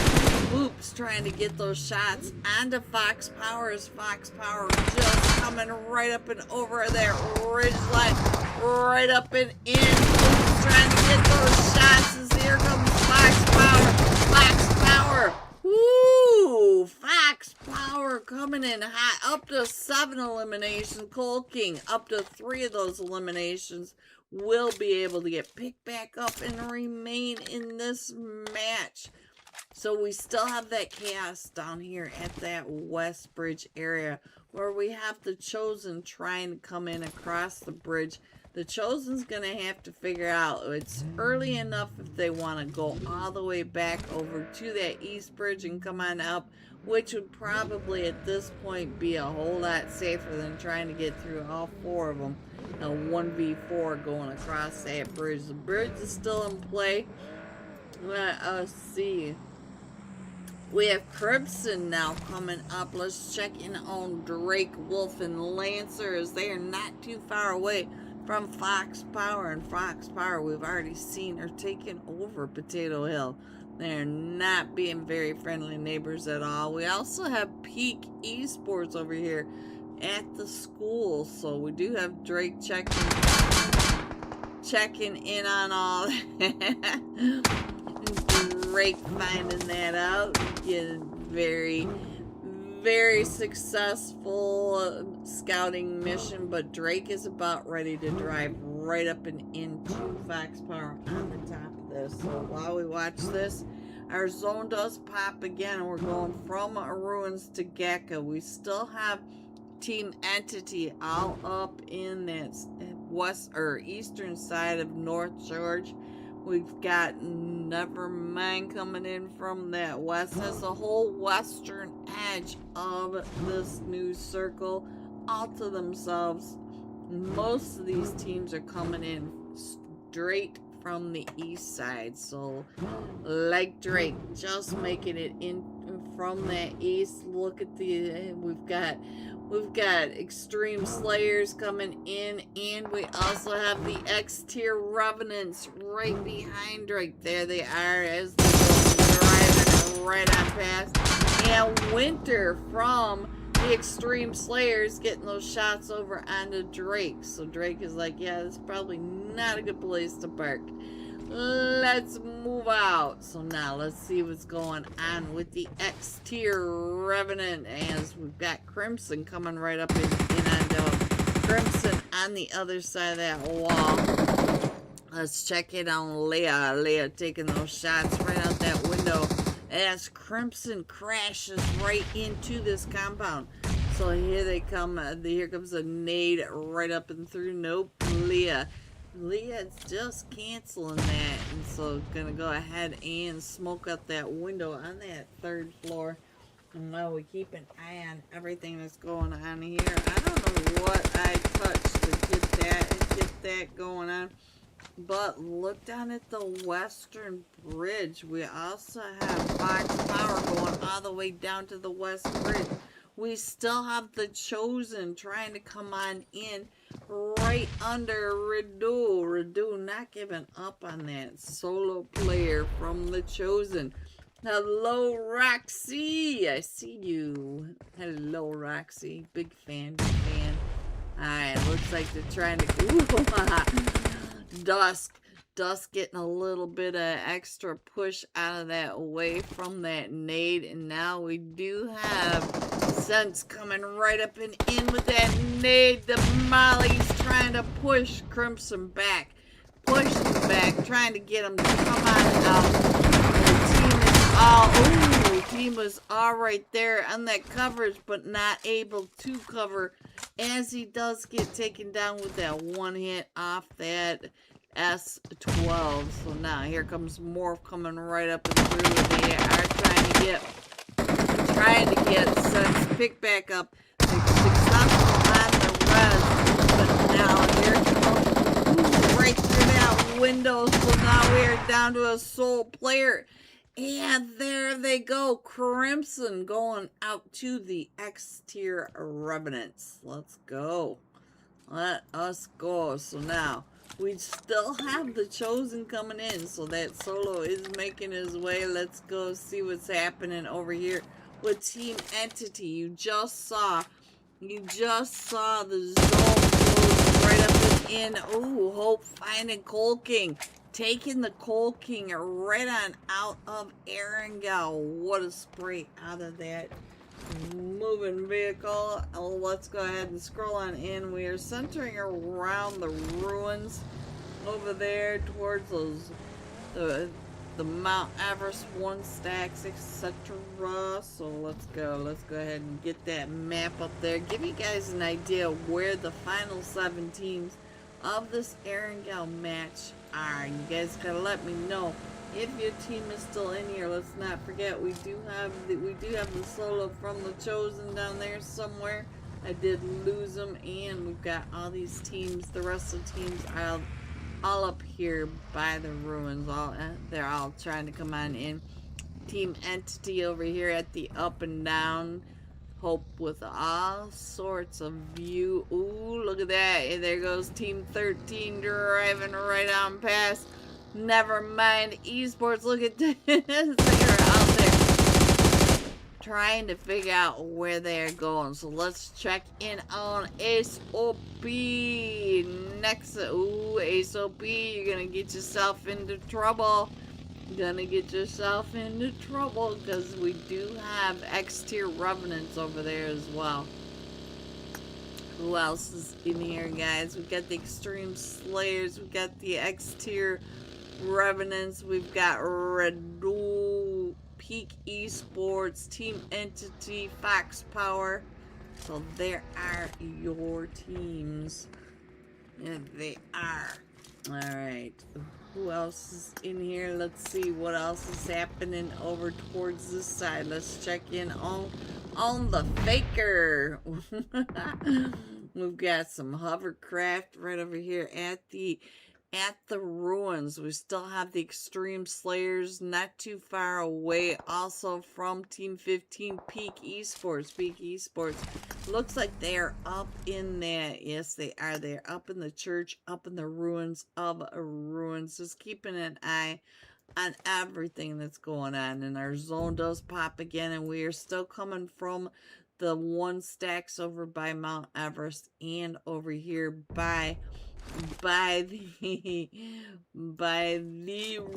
Boops trying to get those shots onto Fox Power. As Fox Power just coming right up and over that ridge line. Right up and in. Boops trying to get those shots as here comes Fox Power. Fox Power. Woo! Fox Power coming in hot. Up to 7 eliminations. Cold King up to 3 of those eliminations. Will be able to get picked back up and remain in this match. So we still have that chaos down here at that West Bridge area where we have the Chosen trying to come in across the bridge. The Chosen's going to have to figure out it's early enough if they want to go all the way back over to that East Bridge and come on up, which would probably at this point be a whole lot safer than trying to get through all 4 of them. A 1v4 going across that bridge. The bridge is still in play. Let's see. We have Crimson now coming up. Let's check in on Drake, Wolf, and Lancer as they are not too far away from Fox Power. And Fox Power, we've already seen, are taking over Potato Hill. They're not being very friendly neighbors at all. We also have Peak Esports over here at the school. So we do have Drake checking in on all that. Drake finding that out. Getting very, very successful scouting mission. But Drake is about ready to drive right up and into Fox Power on the top of this. So while we watch this, our zone does pop again. We're going from Ruins to Gecko. We still have Team Entity all up in that west or eastern side of North George. We've got Nevermind coming in from that west. That's the whole western edge of this new circle all to themselves. Most of these teams are coming in straight from the east side. So like Drake, just making it in from that east. Look at we've got Extreme Slayers coming in, and we also have the X-Tier Revenants right behind Drake. There they are as they go driving right on past. And Winter from the Extreme Slayers getting those shots over onto Drake. So Drake is like, yeah, this is probably not a good place to park. Let's move out. So now let's see what's going on with the X-Tier Revenant as we've got Crimson coming right up in onto Crimson on the other side of that wall. Let's check in on Leah. Leah taking those shots right out that window as Crimson crashes right into this compound. So here they come. Here comes a nade right up and through. Nope, Leah's just canceling that, and so gonna go ahead and smoke up that window on that 3rd floor. And now we keep an eye on everything that's going on here. I don't know what I touched to get that going on, but look down at the western bridge. We also have Fox Power going all the way down to the west bridge. We still have the Chosen trying to come on in right under Redu. Redu not giving up on that solo player from the Chosen. Hello, Roxy. I see you. Hello, Roxy. Big fan, big fan. Alright, looks like they're trying to... Ooh, Dusk. Dust getting a little bit of extra push out of that away from that nade. And now we do have Sense coming right up and in with that nade. The Molly's trying to push Crimson back. Push him back, trying to get him to come on out. The team was all right there on that coverage, but not able to cover as he does get taken down with that one hit off that S12. So now here comes Morph coming right up and through. They are trying to get Sense picked back up. They're successful on the res, but now here comes right through that window. So now we're down to a sole player. And there they go. Crimson going out to the X tier Revenants. Let's go. Let us go. So now we still have the Chosen coming in. So that Solo is making his way. Let's go see what's happening over here with Team Entity. You just saw the zone close right up and in. Ooh, Hope finding Coal King. Taking the Coal King right on out of Erangel. What a spray out of that moving vehicle. Oh, let's go ahead and scroll on in. We are centering around the ruins over there towards those the Mount Everest 1 stacks, etc. So let's go ahead and get that map up there. Give you guys an idea where the final 7 teams of this Erangel match are. You guys gotta let me know if your team is still in here. Let's not forget we do have the Solo from the Chosen down there somewhere. I did lose them, and we've got all these teams. The rest of the teams are all up here by the ruins. They're all trying to come on in. Team Entity over here at the up and down. Hope with all sorts of view. Ooh, look at that. And there goes Team 13 driving right on past. Never mind. Esports, look at this. They're out there trying to figure out where they're going. So let's check in on SOP. Next, ooh, SOP, you're gonna get yourself into trouble. Because we do have X tier Revenants over there as well. Who else is in here, guys? We've got the Extreme Slayers. We've got the X tier Revenants. We've got Red Bull, Peak Esports, Team Entity, Fox Power. So there are your teams. And they are. Alright. Who else is in here? Let's see what else is happening over towards this side. Let's check in on the Faker. We've got some hovercraft right over here at the ruins. We still have the Extreme Slayers not too far away. Also from Team 15, Peak Esports. Looks like they are up in that. Yes, they are. They're up in the church, up in the ruins of ruins. Just keeping an eye on everything that's going on. And our zone does pop again, and we are still coming from the 1 stacks over by Mount Everest and over here by the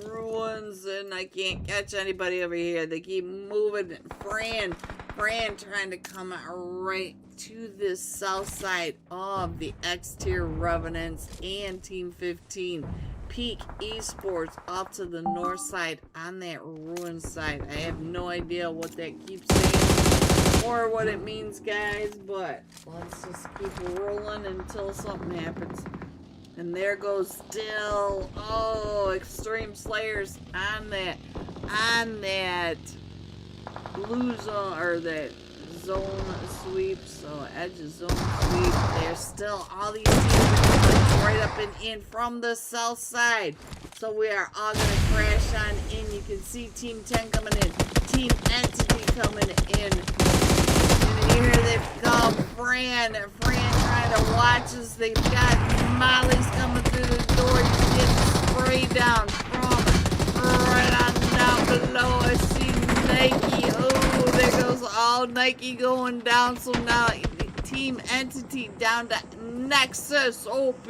ruins, and I can't catch anybody over here. They keep moving. Fran trying to come right to this south side of the X tier Revenants and Team 15 Peak Esports off to the north side on that ruin side. I have no idea what that keeps saying or what it means, guys, but let's just keep rolling until something happens. And there goes still, Extreme Slayers on that blue zone, or that zone sweep. So edge of zone sweep. There's still all these teams right up and in from the south side. So we are all going to crash on in. You can see Team 10 coming in. Team Entity coming in. And here they've come. Fran trying to watch us. They've got Molly's coming through the door. You get sprayed down from right on down below. I see Nike. Oh, there goes all Nike going down. So now Team Entity down to Nexus OP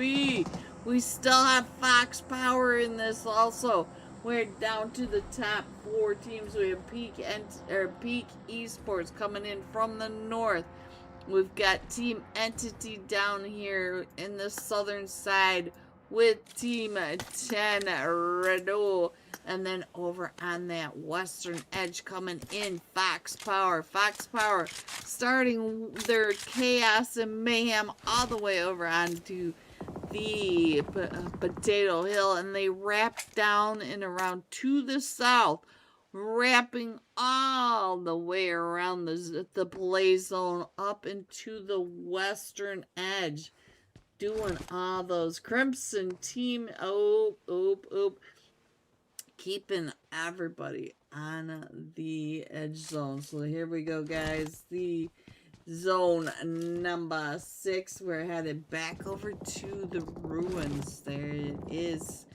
We still have Fox Power in this also. We're down to the top 4 teams. We have Peak Esports coming in from the north. We've got Team Entity down here in the southern side with Team 10 Redo. And then over on that western edge coming in, Fox Power. Fox Power starting their chaos and mayhem all the way over onto the Potato Hill. And they wrap down and around to the south, wrapping all the way around the play zone up into the western edge, doing all those Crimson team, keeping everybody on the edge zone. So here we go, guys. The zone number 6. We're headed back over to the ruins. There it is.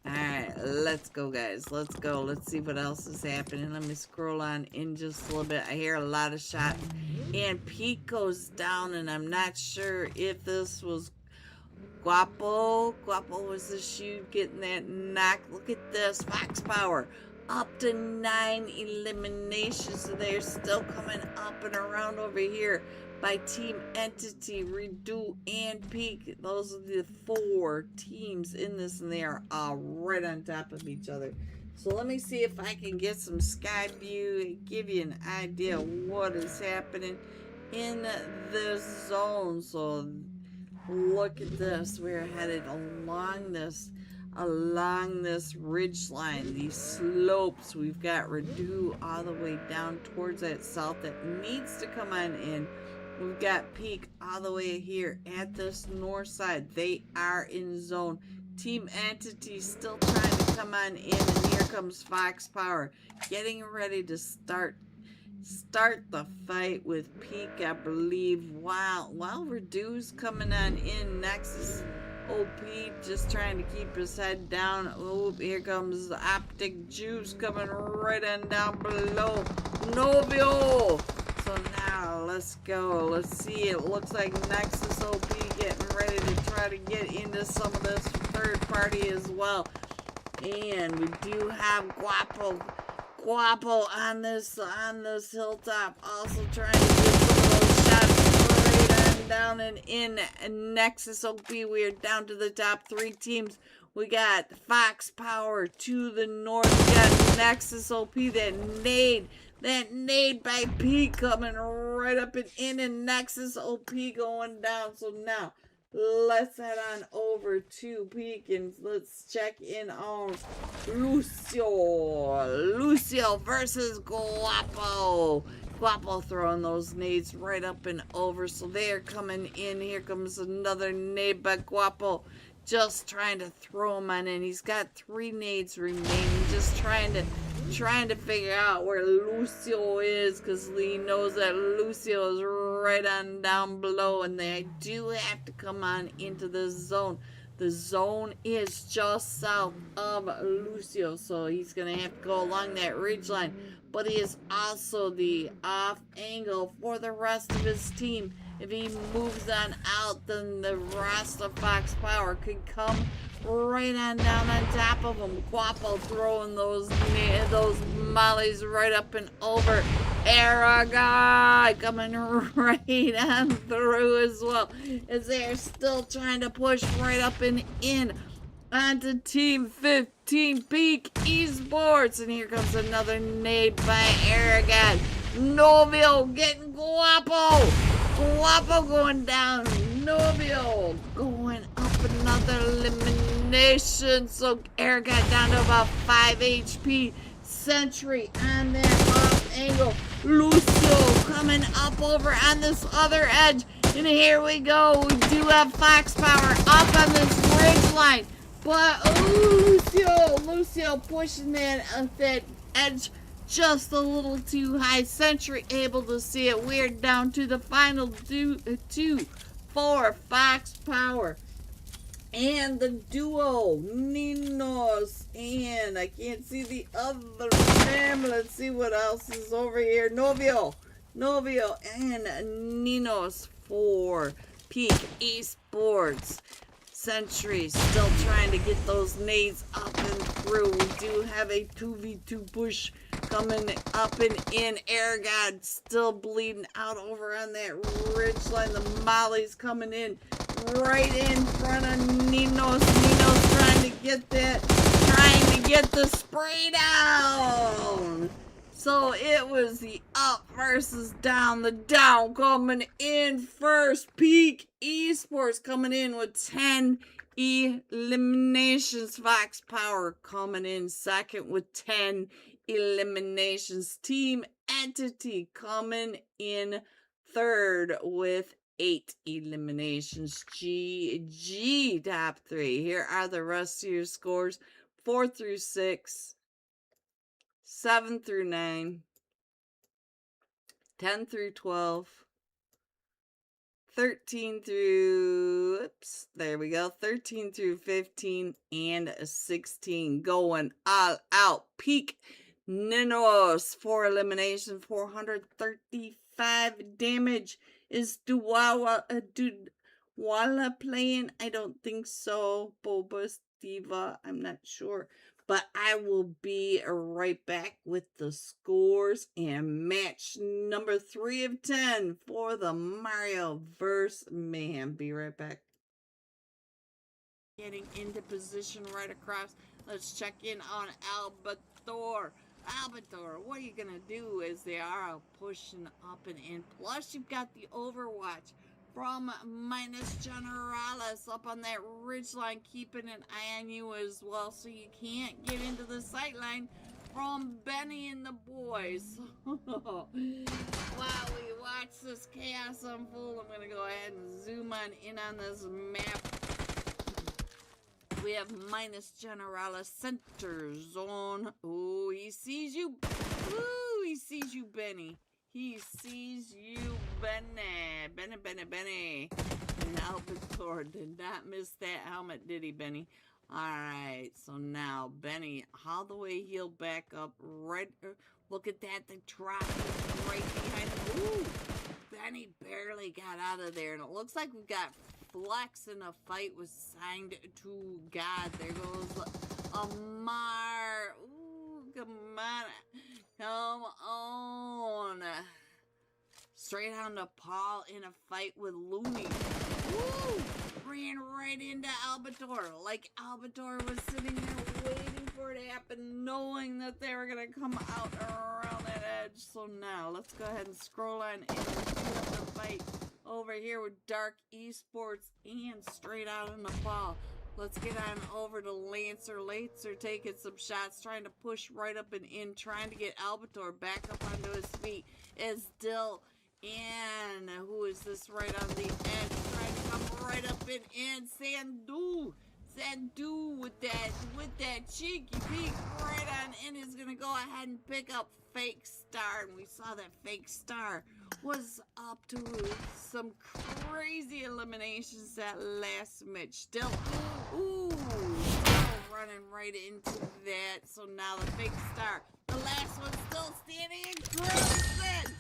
Alright, let's go, guys. Let's go. Let's see what else is happening. Let me scroll on in just a little bit. I hear a lot of shots. And Pete goes down, and I'm not sure if this was Guapo. Guapo was the shoot getting that knock. Look at this. Fox Power. Up to 9 eliminations. So they're still coming up and around over here by Team Entity, Redo, and Peak. Those are the 4 teams in this, and they are all right on top of each other. So let me see if I can get some sky view and give you an idea of what is happening in the zone. So look at this. We're headed along this ridge line, these slopes. We've got Redo all the way down towards that south that needs to come on in. We've got Peak all the way here at this north side. They are in zone. Team Entity still trying to come on in, and here comes Fox Power getting ready to start the fight with Peak, I believe. While Redu's coming on in next is OP, just trying to keep his head down. Oh, here comes the Optic Juice coming right on down below. Novio! So now, let's go. Let's see. It looks like Nexus OP getting ready to try to get into some of this third party as well. And we do have Guapo on this hilltop, also trying to get some of those shots right on down and in. And Nexus OP, we are down to the top 3 teams. We got Fox Power to the north. We got Nexus OP, that nade by P coming right up and in, and Nexus OP going down. So now, let's head on over to Peak and let's check in on Lucio versus Guapo. Guapo throwing those nades right up and over. So they're coming in. Here comes another nade by Guapo. Just trying to throw him on in. He's got 3 nades remaining. Just trying to figure out where Lucio is, because he knows that Lucio is right on down below, and they do have to come on into the zone. The zone is just south of Lucio, so he's going to have to go along that ridge line, but he is also the off angle for the rest of his team. If he moves on out, then the rest of Fox Power could come right on down on top of him. Guapo throwing those mollies right up and over. Aragon coming right on through as well, as they are still trying to push right up and in onto Team 15 Peak Esports. And here comes another nade by Aragon. Novio getting Guapo. Guapo going down. Novio going up, another elimination. So Aragon down to about 5 HP. Sentry on that off angle. Lucio coming up over on this other edge. And here we go. We do have Fox Power up on this ridge line. But Lucio pushing that edge just a little too high. Sentry able to see it. We're down to the final 2 for Fox Power. And the duo, Ninos, and I can't see the other name. Let's see what else is over here. Novio and Ninos for Peak Esports. Sentry still trying to get those nades up and through. We do have a 2v2 push coming up and in. Air God still bleeding out over on that ridge line. The Molly's coming in right in front of Ninos. Ninos trying to get that, trying to get the spray down. So it was the up versus down. The down coming in first. Peak Esports coming in with 10 eliminations. Fox Power coming in second with 10 eliminations. Team Entity coming in third with 8 eliminations. GG top 3. Here are the rest of your scores. 4 through 6. 7 through 9, 10 through 12, 13 through, oops, there we go, 13 through 15, and 16. Going all out. Peak Ninos, 4 elimination, 435 damage. Is Duwala playing? I don't think so. Boba Diva, I'm not sure. But I will be right back with the scores and match number 3 of 10 for the Marioverse Mayhem. Be right back. Getting into position right across. Let's check in on Albator. Albator, what are you going to do as they are pushing up and in? Plus, you've got the Overwatch from Minus Generalis up on that ridgeline, keeping an eye on you as well, so you can't get into the sightline from Benny and the boys. While we watch this chaos unfold, I'm going to go ahead and zoom on in on this map. We have Minus Generalis center zone. Oh, he sees you. Ooh, he sees you, Benny. He sees you, Benny. Benny. And Albator did not miss that helmet, did he, Benny? Alright, so now Benny all the way healed back up. Right, look at that, the drop is right behind him. Ooh, Benny barely got out of there. And it looks like we've got Flex in a fight was signed to God. There goes Amar. Ooh, come on. Come on. Straight on to Paul in a fight with Looney. Woo! Ran right into Albator. Like Albator was sitting there waiting for it to happen, knowing that they were going to come out around that edge. So now, let's go ahead and scroll on in and see the fight over here with Dark Esports and straight out in the Paul. Let's get on over to Lancer. Lancer taking some shots, trying to push right up and in, trying to get Albator back up onto his feet. Is Dill and who is this right on the edge, trying to come right up and in? Sandu with that cheeky peek right on in is gonna go ahead and pick up Fake Star, and we saw that Fake Star was up to some crazy eliminations that last match. Still, ooh, still running right into that. So now the Fake Star, the last one still standing, Crimson.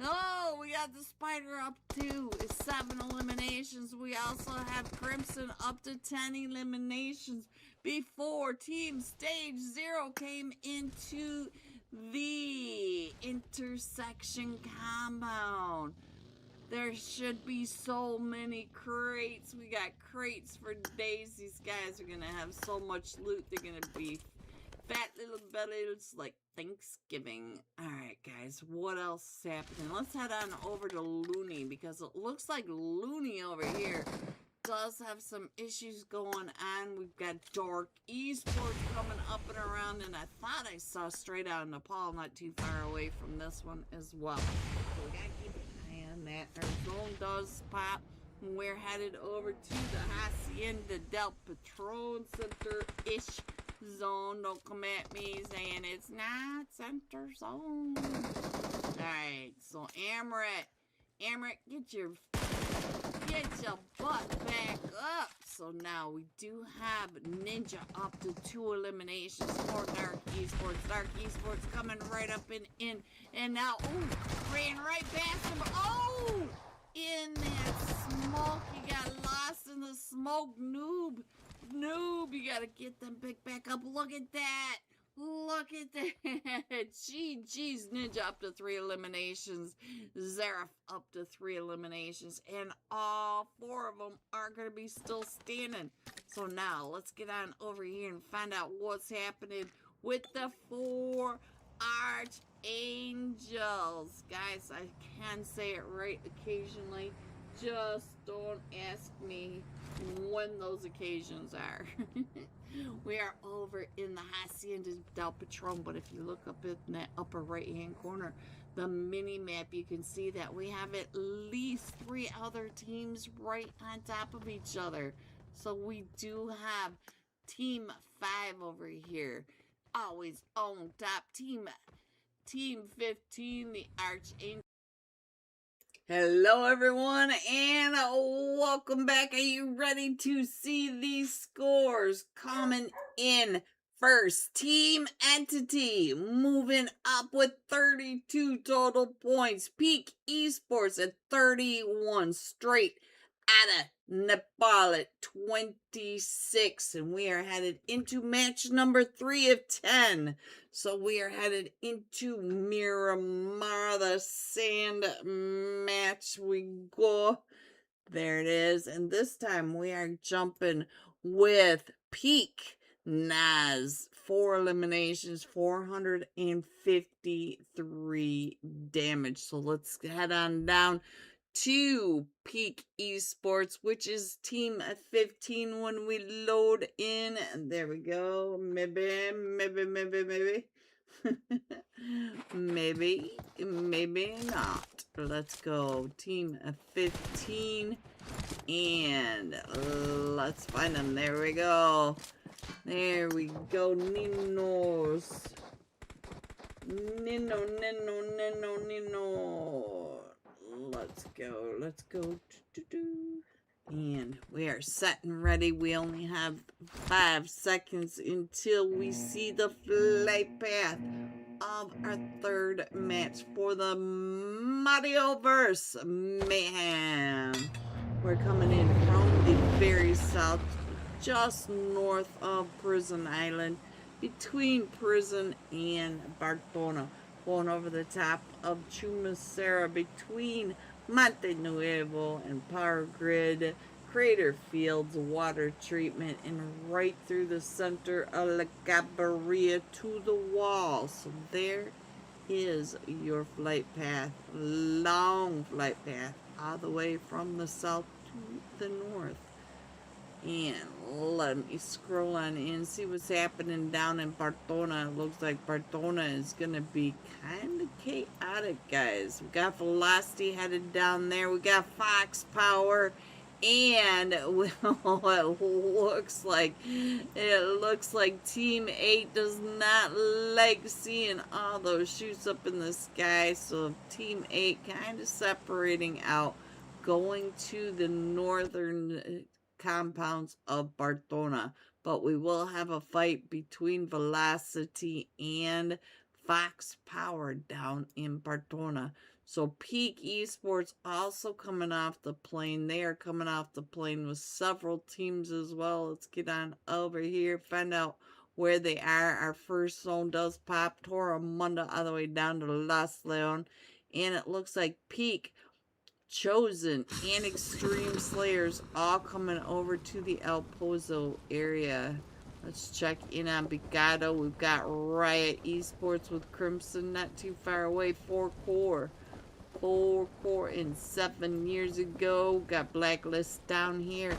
Oh, we got the Spider up to 7 eliminations. We also have Crimson up to 10 eliminations before Team Stage 0 came into the intersection compound. There should be so many crates. We got crates for days. These guys are gonna have so much loot. They're gonna be fat little bellies like Thanksgiving. Alright guys, what else is happening? Let's head on over to Looney, because it looks like Looney over here does have some issues going on. We've got Dark Esports coming up and around, and I thought I saw straight out in Nepal, not too far away from this one as well. So we gotta keep an eye on that. Our zone does pop, and we're headed over to the Hacienda del Patron Center-ish zone. Don't come at me saying it's not center zone. Alright, so Amrit, get your butt back up. So now we do have Ninja up to 2 eliminations for Dark Esports. Dark Esports coming right up and in. And now, ooh, ran right past him. Oh! in that smoke. You got lost in the smoke, noob. Noob, you gotta get them picked back up. Look at that. Look at that. GG's Ninja up to 3 eliminations. Zareth up to 3 eliminations. And all 4 of them are going to be still standing. So now let's get on over here and find out what's happening with the 4 Archangels. Guys, I can say it right occasionally. Just don't ask me when those occasions are. We are over in the Hacienda del Patron, but if you look up in that upper right hand corner, the mini map, you can see that we have at least 3 other teams right on top of each other. So we do have Team 5 over here, always on top. Team 15, the Archangel. Hello everyone and welcome back. Are you ready to see these scores coming in? First, Team Entity moving up with 32 total points. Peak Esports at 31 straight out of Nepal at 26. And we are headed into match number 3 of 10. So we are headed into Miramar, the sand match. We go. There it is. And this time we are jumping with Peak Naz. 4 eliminations, 453 damage. So let's head on down to Peak Esports, which is Team 15 when we load in. And there we go. Maybe. maybe not. Let's go. Team 15. And let's find them. There we go. There we go. Ninos. Nino. Let's go. And we are set and ready. We only have 5 seconds until we see the flight path of our 3rd match for the Marioverse Mayhem. We're coming in from the very south, just north of Prison Island, between Prison and Bartona. Going over the top of Chumacera, between Monte Nuevo and Power Grid, Crater Fields, water treatment, and right through the center of La Cabarilla to the wall. So there is your flight path, long flight path, all the way from the south to the north. And let me scroll on in, see what's happening down in Bartona. It looks like Bartona is going to be kind of chaotic, guys. We got Velocity headed down there. We got Fox Power. And well, it looks like Team 8 does not like seeing all those shoots up in the sky. So Team 8 kind of separating out, going to the northern compounds of Bartona. But we will have a fight between Velocity and Fox Power down in Bartona. So Peak Esports also coming off the plane. They are coming off the plane with several teams as well. Let's get on over here, find out where they are. Our first zone does pop. Torremunda all the way down to Los Leon. And it looks like Peak, Chosen, and Extreme Slayers all coming over to the El Pozo area. Let's check in on Bigado. We've got Riot Esports with Crimson not too far away. 4 core and 7 years ago. Got Blacklist down here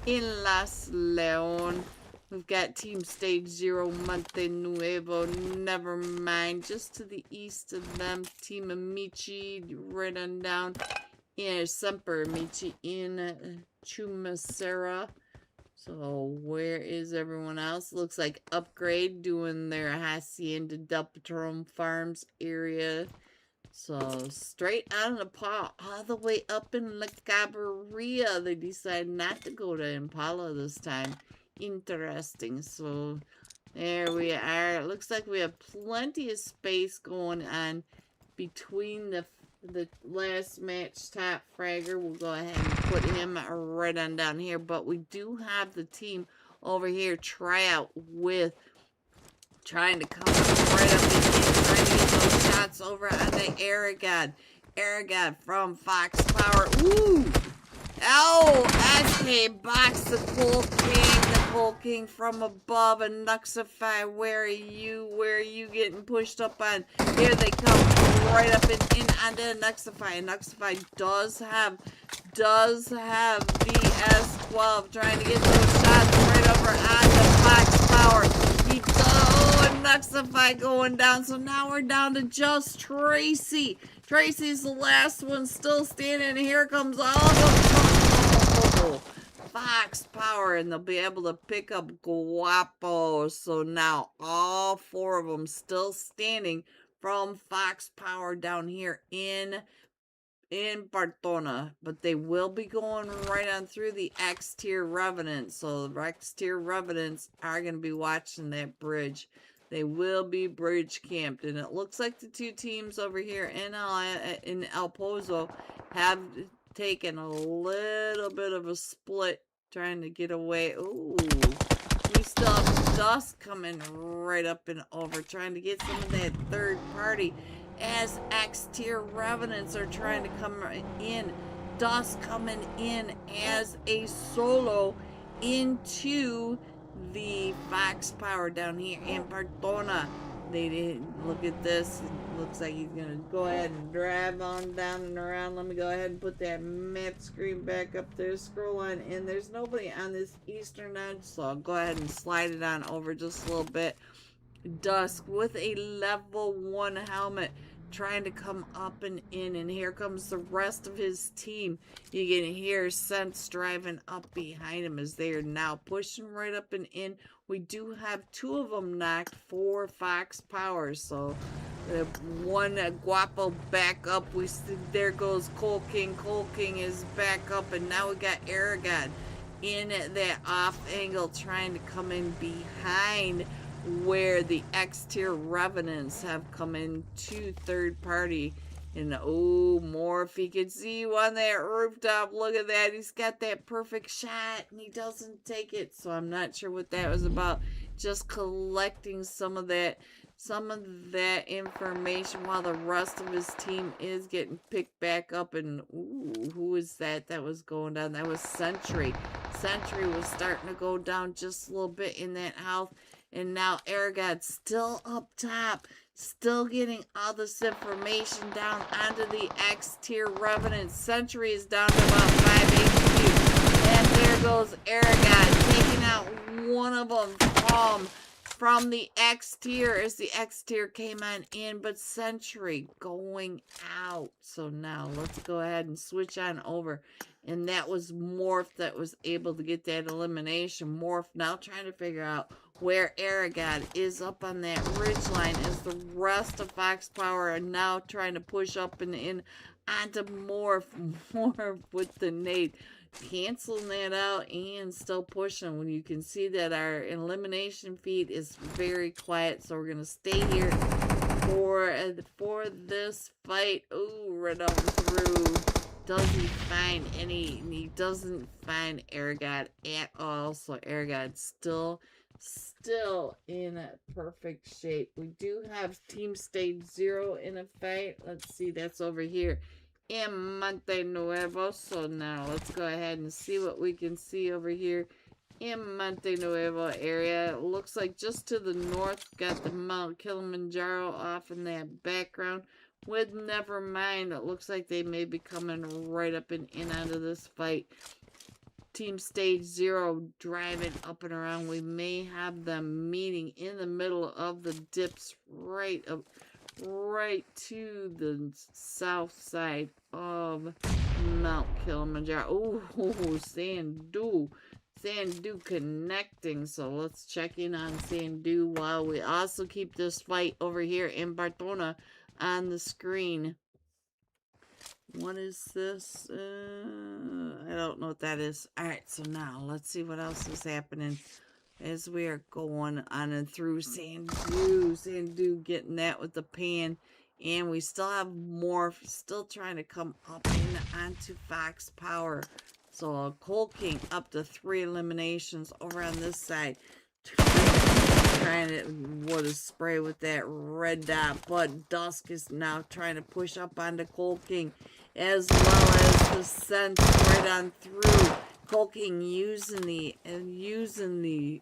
in Los Leon. We've got Team Stage 0, Monte Nuevo, never mind. Just to the east of them, Team Amici, right on down. Yeah, Semper Amici in Chumacera. So where is everyone else? Looks like Upgrade doing their Hacienda del Patron Farms area. So straight out of Nepal, all the way up in La Cabarilla. They decided not to go to Impala this time. Interesting. So there we are. It looks like we have plenty of space going on between the the last match top fragger. We'll go ahead and put him right on down here. But we do have the team over here tryout with trying to come right up and in, trying to get those shots over on the Aragon. Aragon from Fox Power. Ooh! Oh, SK box the Coal King from above, and Nuxify, where are you? Where are you getting pushed up on? Here they come, right up and in onto Nuxify. Nuxify does have the S12, trying to get those shots right over onto Fox Power. He does, oh, and Nuxify going down, so now we're down to just Tracy. Tracy's the last one still standing. Here comes all the Fox Power, and they'll be able to pick up Guapo. So now all four of them still standing from Fox Power down here in Bartona, but they will be going right on through the X tier Revenants. So the X tier Revenants are going to be watching that bridge. They will be bridge camped, and it looks like the two teams over here in El Pozo have taken a little bit of a split, trying to get away. Ooh, we still have Dust coming right up and over, trying to get some of that third party as X tier Revenants are trying to come in. Dust coming in as a solo into the Fox Power down here in Bartona. They didn't look at this. It looks like he's gonna go ahead and drive on down and around. Let me go ahead and put that map screen back up there. Scroll on in. There's nobody on this eastern edge, so I'll go ahead and slide it on over just a little bit. Dusk with a level 1 helmet, trying to come up and in, and here comes the rest of his team. You can hear Sense driving up behind him as they are now pushing right up and in. We do have 2 of them knocked for Fox Power, so one Guapo back up. We see, there goes Coal King. Coal King is back up, and now we got Aragon in that off angle, trying to come in behind where the X tier Revenants have come in to third party. And oh, more if he could see you on that rooftop. Look at that. He's got that perfect shot and he doesn't take it. So I'm not sure what that was about. Just collecting some of that information while the rest of his team is getting picked back up. And ooh, who is that was going down? That was Sentry. Sentry was starting to go down just a little bit in that health. And now Aragon's still up top, still getting all this information down onto the X tier Revenant. Sentry is down to about 5 HP. And there goes Aragon, taking out one of them from the X tier as the X tier came on in, but Sentry going out. So now let's go ahead and switch on over. And that was Morph that was able to get that elimination. Morph now trying to figure out where Aragon is up on that ridge line as the rest of Fox Power are now trying to push up and in onto Morph. Morph with the nade. Canceling that out and still pushing when you can see that our elimination feed is very quiet. So we're going to stay here for this fight. Ooh, right on through. Doesn't find any, he doesn't find Aragon at all. So Aragon's still in perfect shape. We do have Team Stage 0 in a fight. Let's see, that's over here in Monte Nuevo. So now let's go ahead and see what we can see over here in Monte Nuevo area. It looks like just to the north, got the Mount Kilimanjaro off in that background. With Nevermind, it looks like they may be coming right up and in onto this fight. Team Stage 0 driving up and around. We may have them meeting in the middle of the dips right to the south side of Mount Kilimanjaro. Oh, Sandu connecting. So let's check in on Sandu while we also keep this fight over here in Bartona on the screen. What is this? I don't know what that is. Alright, so now let's see what else is happening as we are going on and through Sandu. Sandu getting that with the pan And we still have more, still trying to come up in onto Fox Power. So Cold King up to 3 eliminations over on this side. Trying to what a spray with that red dot, but Dusk is now trying to push up onto Cold King, as well as the sense right on through. Cold King using the the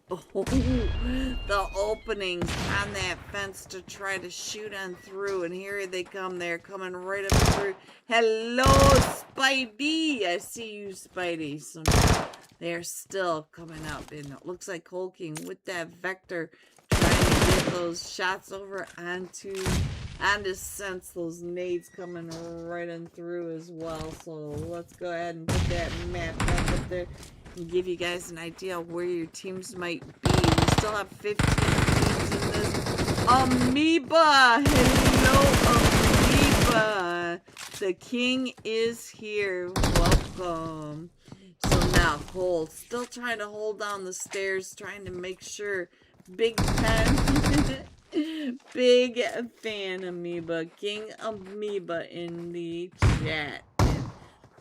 openings on that fence to try to shoot on through, and here they come. They're coming right up through. Hello, Spidey. I see you, Spidey. So now they're still coming up, and it looks like Cold King with that vector trying to get those shots over onto sense. Those nades coming right on through as well. So let's go ahead and put that map back up there and give you guys an idea of where your teams might be. We still have 15 teams in this Amoeba. Hello, Amoeba. The king is here. Welcome. So now Cole still trying to hold down the stairs, trying to make sure Big Pen Big fan Amoeba, King Amoeba in the chat.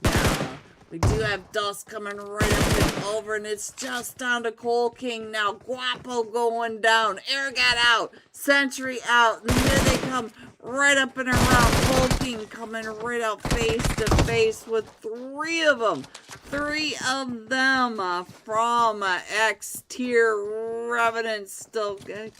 Now, we do have Dust coming right up and over, and it's just down to Cold King now. Guapo going down, Air got out, Sentry out, and here they come right up and around. Cold King coming right out face to face with 3 of them. 3 of them from X tier Revenant. Still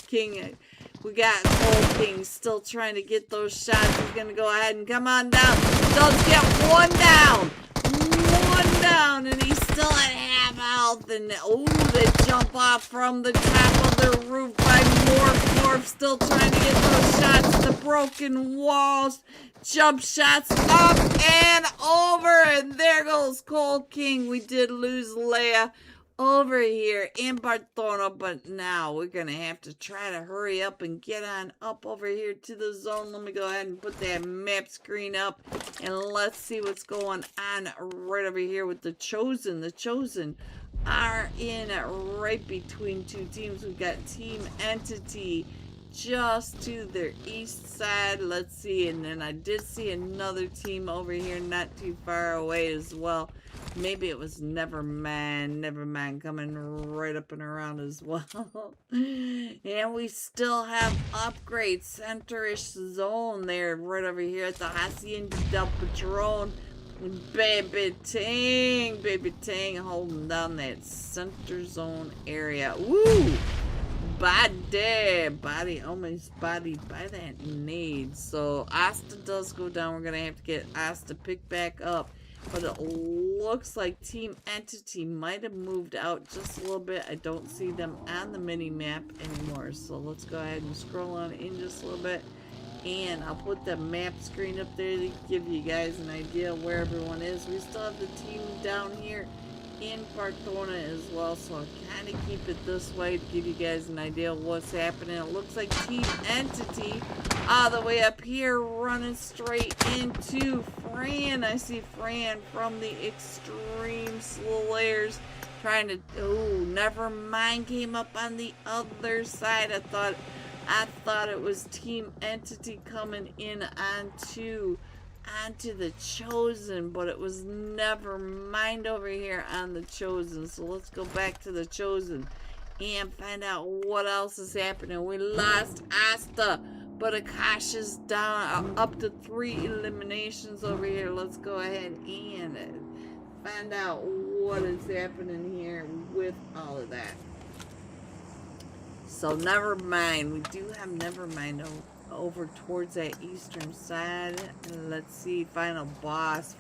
King. We got Cold King still trying to get those shots. He's going to go ahead and come on down. Does get 1 down. 1 down. And he's still at half health. And oh, they jump off from the top of the roof by Morph. Still trying to get those shots. The broken walls. Jump shots up and over. And there goes Cold King. We did lose Leia over here in Barcelona, but now we're gonna have to try to hurry up and get on up over here to the zone. Let me go ahead and put that map screen up, and let's see what's going on right over here with the Chosen. The Chosen are in right between 2 teams. We've got Team Entity just to their east side. Let's see, and then I did see another team over here not too far away as well. Maybe it was Nevermind coming right up and around as well. And we still have upgrades, center-ish zone there, right over here at the Hacienda del Patron. Baby Tang holding down that center zone area. Woo! Body almost bodied by that nade. So Asta does go down. We're gonna have to get Asta picked back up. But it looks like Team Entity might have moved out just a little bit. I don't see them on the mini map anymore. So let's go ahead and scroll on in just a little bit. And I'll put the map screen up there to give you guys an idea of where everyone is. We still have the team down here in Barcelona as well. So I'll kind of keep it this way to give you guys an idea of what's happening. It looks like Team Entity all the way up here running straight into Fran. I see Fran from the Extreme Slayers trying to, oh, Nevermind came up on the other side. I thought it was Team Entity coming in onto the Chosen, but it was Nevermind over here on the Chosen. So let's go back to the Chosen and find out what else is happening. We lost Asta, but Akash is down up to 3 eliminations over here. Let's go ahead and find out what is happening here with all of that. So Nevermind, we do have Nevermind over towards that eastern side. And let's see, final boss,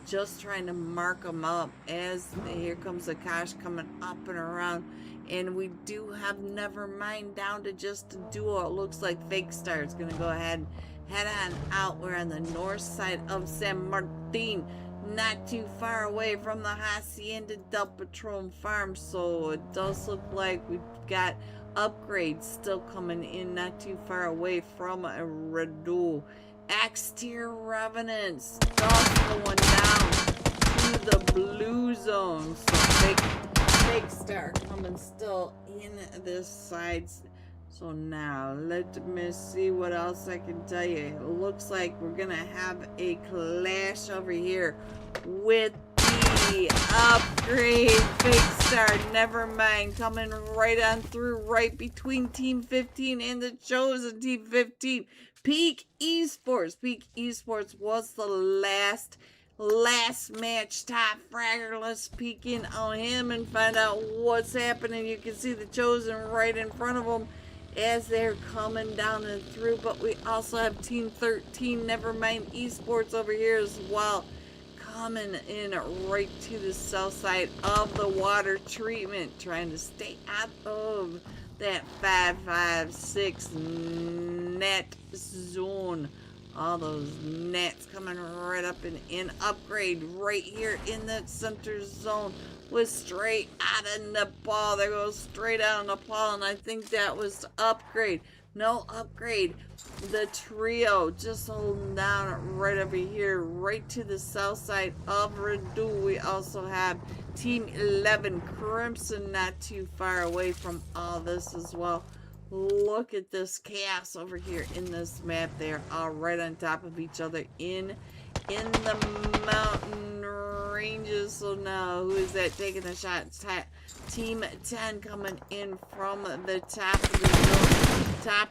just trying to mark them up as here comes Akash coming up and around. And we do have Nevermind down to just a duo. It looks like Fake Star is going to go ahead and head on out. We're on the north side of San Martin, not too far away from the Hacienda del Patron farm. So it does look like we've got upgrades still coming in not too far away from a Redu. X tier Revenants just going down to the blue zone. So Fake Star coming still in this side So now, let me see what else I can tell you. It looks like we're gonna have a clash over here with the upgrade Big Star. Never mind, coming right on through, right between Team 15 and the chosen Team 15. Peak Esports. Peak Esports was the last match. Top fragger. Let's peek in on him and find out what's happening. You can see the chosen right in front of him as they're coming down and through, but we also have Team 13, never mind Esports over here as well, coming in right to the south side of the water treatment, trying to stay out of that 556 net zone. All those nets coming right up and in. Upgrade right here in the center zone was straight out of Nepal. There goes straight out of Nepal, and I think that was upgrade. No upgrade. The trio just holding down right over here, right to the south side of Redu. We also have Team 11 Crimson not too far away from all this as well. Look at this chaos over here in this map. They're all right on top of each other in the mountain ranges. So now, who is that taking the shot? Team 10 coming in from the top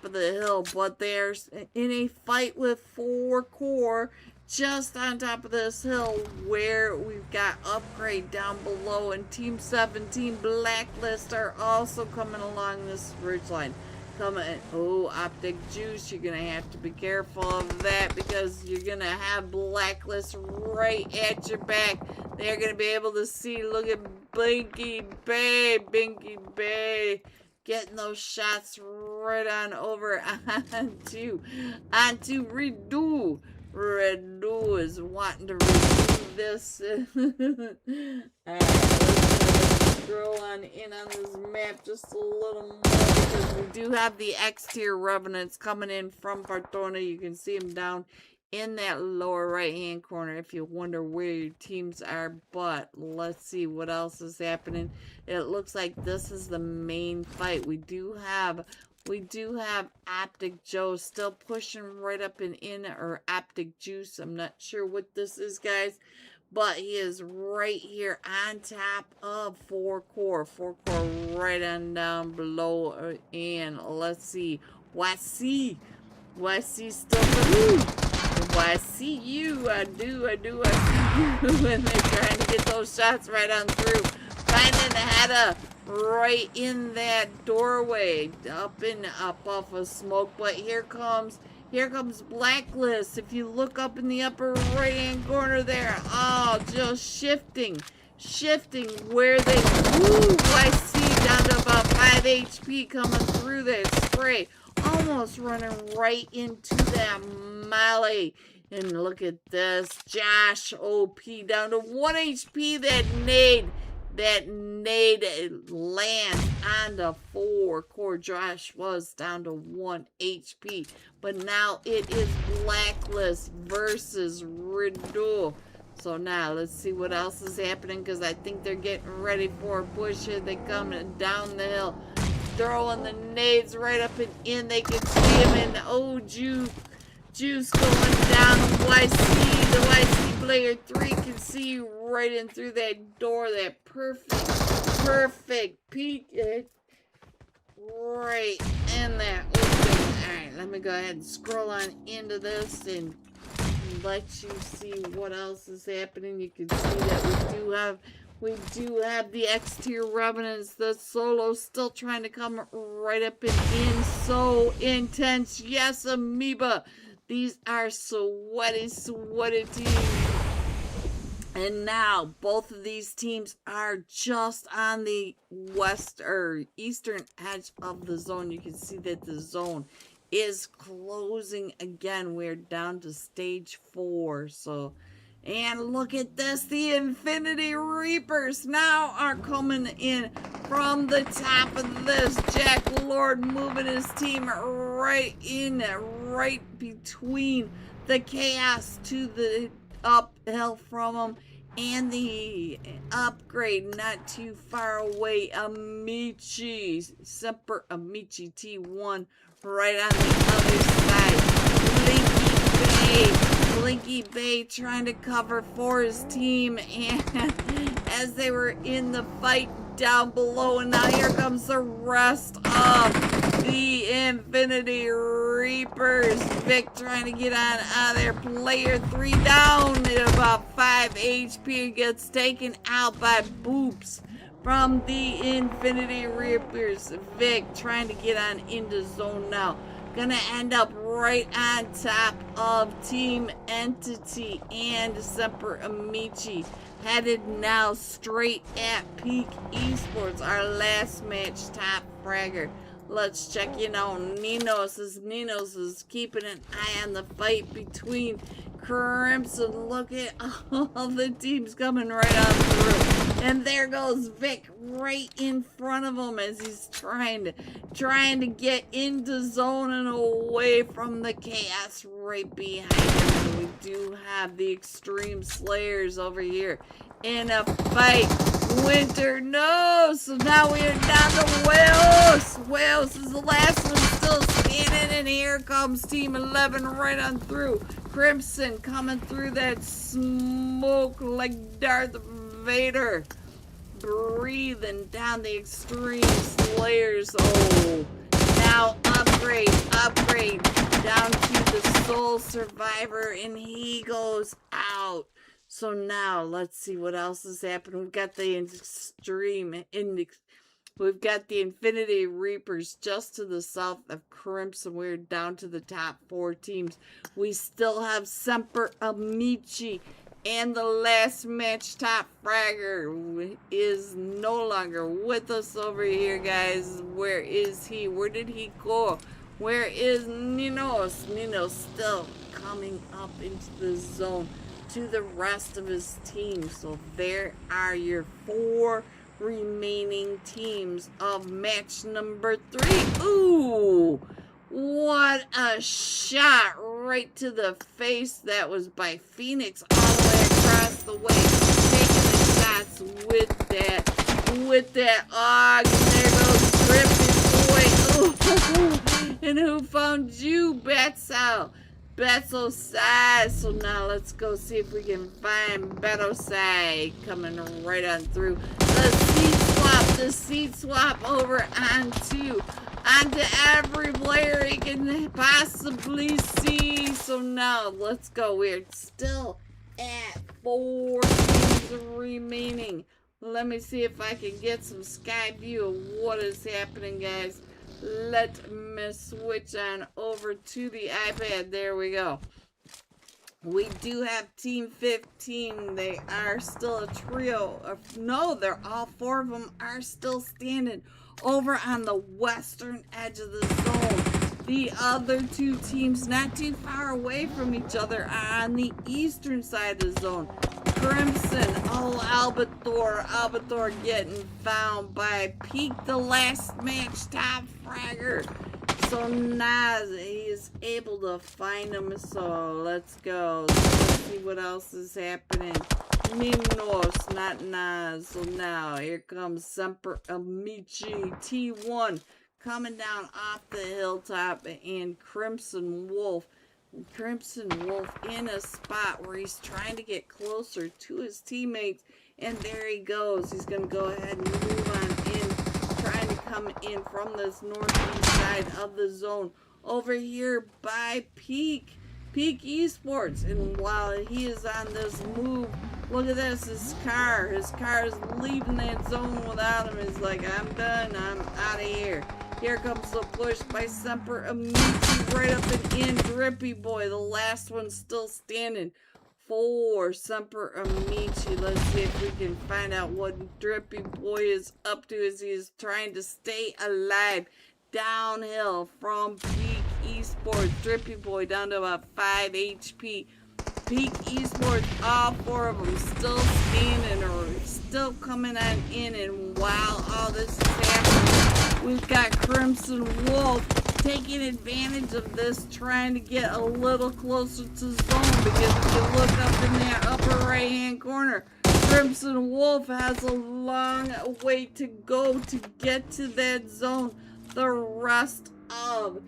of the hill, but they're in a fight with 4 core just on top of this hill, where we've got upgrade down below, and Team 17 Blacklist are also coming along this ridgeline. Coming, oh, Optic Juice, you're gonna have to be careful of that, because you're gonna have Blacklist right at your back. They're gonna be able to see. Look at Binky Bay getting those shots right on over onto Redu. Redu is wanting to redo this. Alright, let's scroll on in on this map just a little more, because we do have the X tier revenants coming in from Bartona. You can see them down in that lower right hand corner if you wonder where your teams are. But let's see what else is happening. It looks like this is the main fight. We do have Optic Joe still pushing right up and in, or Optic Juice. I'm not sure what this is, guys, but he is right here on top of 4 core. 4 core right on down below. And let's see. YC still. I see you. I do. I see you. And they're trying to get those shots right on through. Finding Hada right in that doorway, up off of smoke. But here comes Blacklist. If you look up in the upper right hand corner there, oh, just shifting where they, ooh, I see down to about 5 HP coming through that spray, almost running right into that Molly. And look at this, Josh OP down to 1 HP. That nade lands on the 4 core. Josh was down to 1 HP. But now it is Blacklist versus Riddle. So now let's see what else is happening, because I think they're getting ready for a push here. They come down the hill, throwing the nades right up and in. They can see him, and oh, Juice going down. The YC player 3 can see right in through that door. That perfect peek right in that open. Alright, let me go ahead and scroll on into this and let you see what else is happening. You can see that we do have the X tier revenants. The solo still trying to come right up and in. So intense. Yes, Amoeba. These are sweaty teams. And now both of these teams are just on the west or eastern edge of the zone. You can see that the zone is closing again. We're down to stage 4. So, and look at this, the Infinity Reapers now are coming in from the top of this. Jack Lord moving his team right between the chaos to the uphill from him. And the upgrade not too far away, Amici, Semper Amici T1, right on the other side. Blinky Bay trying to cover for his team, and as they were in the fight down below, and now here comes the rest of the Infinity Reapers. Vic trying to get on out of there. Player 3 down at about 5 HP, gets taken out by Boops from the Infinity Reapers. Vic trying to get on into zone now. Gonna end up right on top of Team Entity and Semper Amici. Headed now straight at Peak Esports, our last match top fragger. Let's check in on Ninos is keeping an eye on the fight between Crimson. Look at all the teams coming right on through. And there goes Vic right in front of him as he's trying to get into zone and away from the chaos right behind him. And we do have the Extreme Slayers over here in a fight. Winter, no! So now we are down to Wales. Wales is the last one still standing, and here comes Team 11 right on through. Crimson coming through that smoke like Darth Vader. Breathing down the Extreme Slayers. Oh, now upgrade down to the Soul Survivor, and he goes out. So now let's see what else is happening. We've got the we've got the Infinity Reapers just to the south of Crimson. We're down to the top 4 teams. We still have Semper Amici, and the last match top fragger is no longer with us over here, guys. Where is he? Where did he go? Where is Ninos? Ninos still coming up into the zone to the rest of his team. So there are your 4 remaining teams of match number 3. Ooh, what a shot right to the face. That was by Phoenix all the way across the way, taking the shots with that Og. And there goes Griffin Boy. Ooh, and who found you, Betso? Betosai. So now let's go see if we can find Betosai coming right on through. The seat swap over onto every player he can possibly see. So now let's go. We're still at 4 teams remaining. Let me see if I can get some sky view of what is happening, guys. Let me switch on over to the iPad. There we go. We do have Team 15. They are still a trio. No, they're all 4 of them are still standing over on the western edge of the zone. The other 2 teams not too far away from each other are on the eastern side of the zone. Crimson, oh, Albator getting found by Peak, the last match top fragger. So Naz, he is able to find him. So let's go. Let's see what else is happening. Ninos, not Naz. So now here comes Semper Amici T1 coming down off the hilltop, and Crimson Wolf in a spot where he's trying to get closer to his teammates, and there he goes. He's going to go ahead and move on in, trying to come in from this northeast side of the zone over here by Peak Esports. And while he is on this move, look at this, his car is leaving that zone without him. He's like, I'm done, I'm out of here. Here comes the push by Semper Amici right up and in. Drippy Boy, the last one still standing for Semper Amici. Let's see if we can find out what Drippy Boy is up to as he is trying to stay alive downhill from Peak Esports. Drippy Boy down to about 5 HP. Peak Esports, all 4 of them still standing or still coming on in. And while all this is happening, we've got Crimson Wolf taking advantage of this, trying to get a little closer to zone, because if you look up in that upper right hand corner, Crimson Wolf has a long way to go to get to that zone. The rest of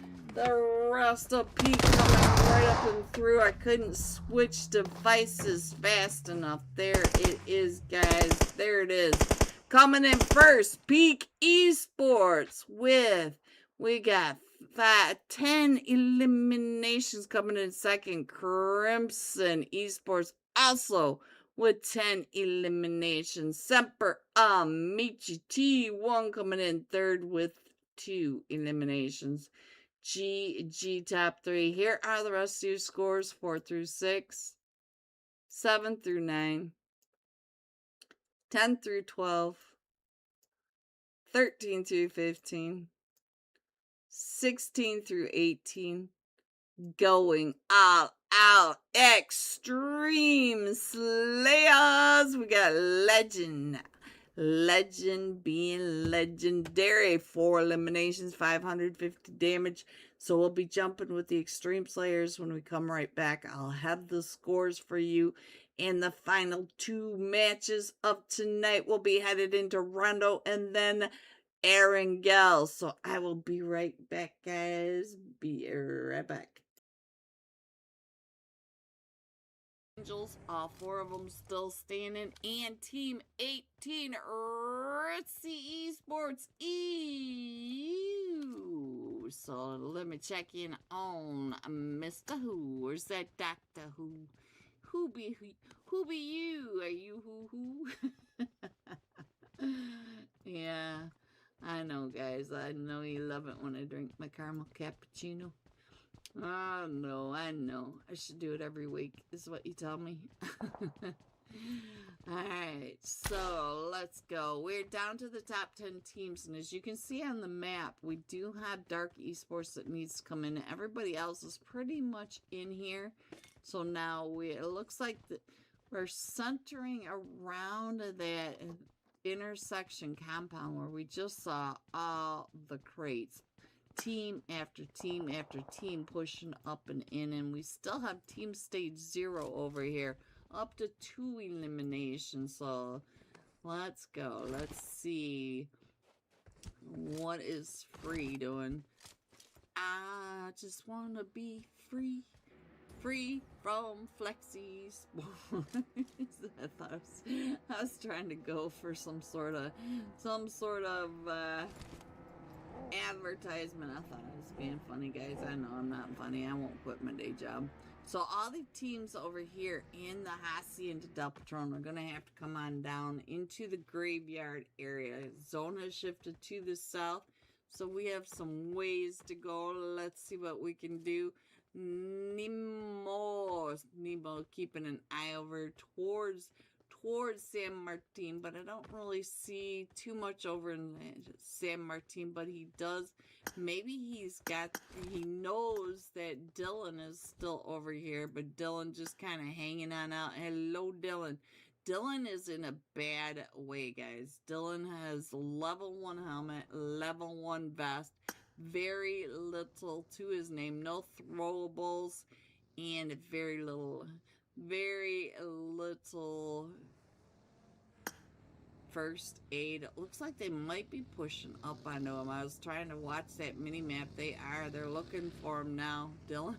Pete coming right up and through. I couldn't switch devices fast enough. There it is, guys. There it is. Coming in first, Peak Esports with, we got 10 eliminations. Coming in second, Crimson Esports also with 10 eliminations. Semper Amici T1 coming in third with 2 eliminations. G top 3. Here are the rest of your scores: 4 through 6, 7 through 9, 10 through 12, 13 through 15, 16 through 18, going all out extreme slayers. We got legend being legendary. 4 eliminations, 550 damage. So we'll be jumping with the extreme slayers when we come right back. I'll have the scores for you. And the final 2 matches of tonight will be headed into Rondo and then Erangel. So I will be right back, guys. Be right back. Angels, all 4 of them still standing, and Team 18, Ritzy Esports, So let me check in on Mr. Who. Where's that Dr. Who? Who be you? Are you who? Yeah, I know, guys. I know you love it when I drink my caramel cappuccino. Oh, no, I know. I should do it every week, is what you tell me. Alright, so let's go. We're down to the top 10 teams, and as you can see on the map, we do have Dark Esports that needs to come in. Everybody else is pretty much in here. So now it looks like we're centering around that intersection compound where we just saw all the crates. Team after team after team pushing up and in, and we still have team stage 0 over here, up to 2 eliminations. So let's go. Let's see what is free doing. I just want to be free from Flexies. I was trying to go for some sort of advertisement. I thought I was being funny, guys. I know I'm not funny. I won't quit my day job. So all the teams over here in the Hacienda del Patron are going to have to come on down into the graveyard area. Zone has shifted to the south, so we have some ways to go. Let's see what we can do. Nemo keeping an eye over towards San Martin, but I don't really see too much over in San Martin, but he does. Maybe he knows that Dylan is still over here, but Dylan just kind of hanging on out. Hello, Dylan. Dylan is in a bad way, guys. Dylan has level 1 helmet, level 1 vest, very little to his name, no throwables, and very little first aid. It looks like they might be pushing up onto him. I was trying to watch that mini map. They're looking for him now. Dylan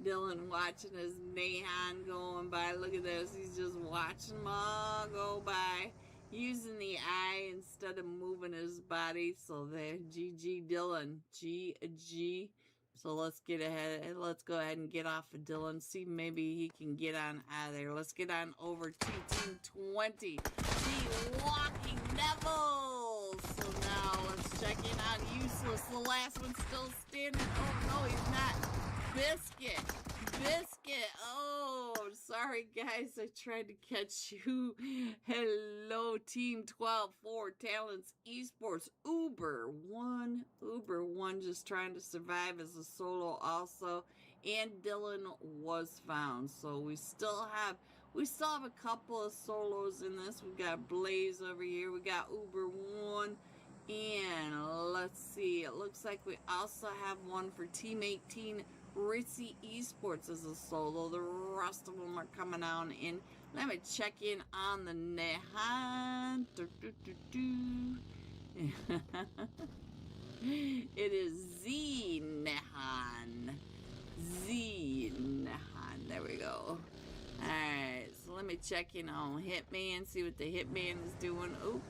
Dylan watching his Mayhem going by. Look at this. He's just watching them all go by, using the eye instead of moving his body. So there, GG Dylan. GG. So let's get ahead. Let's go ahead and get off of Dylan. See, maybe he can get on out of there. Let's get on over to Team 20. The Walking Devils. So now let's check in on Useless. The last one still standing. Oh, no, he's not. Biscuit. Oh, sorry, guys. I tried to catch you. Hello, Team 12, 4 Talents Esports. Uber one just trying to survive as a solo also. And Dylan was found. So we still have a couple of solos in this. We got Blaze over here. We got Uber 1. And let's see. It looks like we also have one for Team 18. Ritzy Esports as a solo. The rest of them are coming on in. Let me check in on the Nehan. It is Z Nehan. Z Nehan. There we go. Alright, so let me check in on Hitman, see what the Hitman is doing. Oh.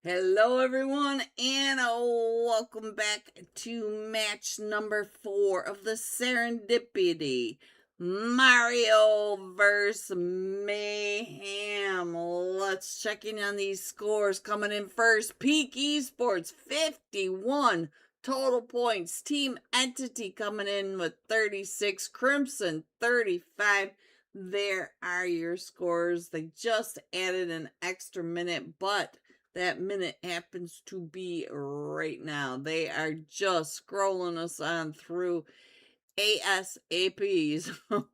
Hello everyone, and welcome back to match number 4 of the Serendipity Marioverse Mayhem. Let's check in on these scores. Coming in first, Peak Esports, 51 total points. Team Entity coming in with 36, Crimson 35. There are your scores. They just added an extra minute, but that minute happens to be right now. They are just scrolling us on through ASAPs. I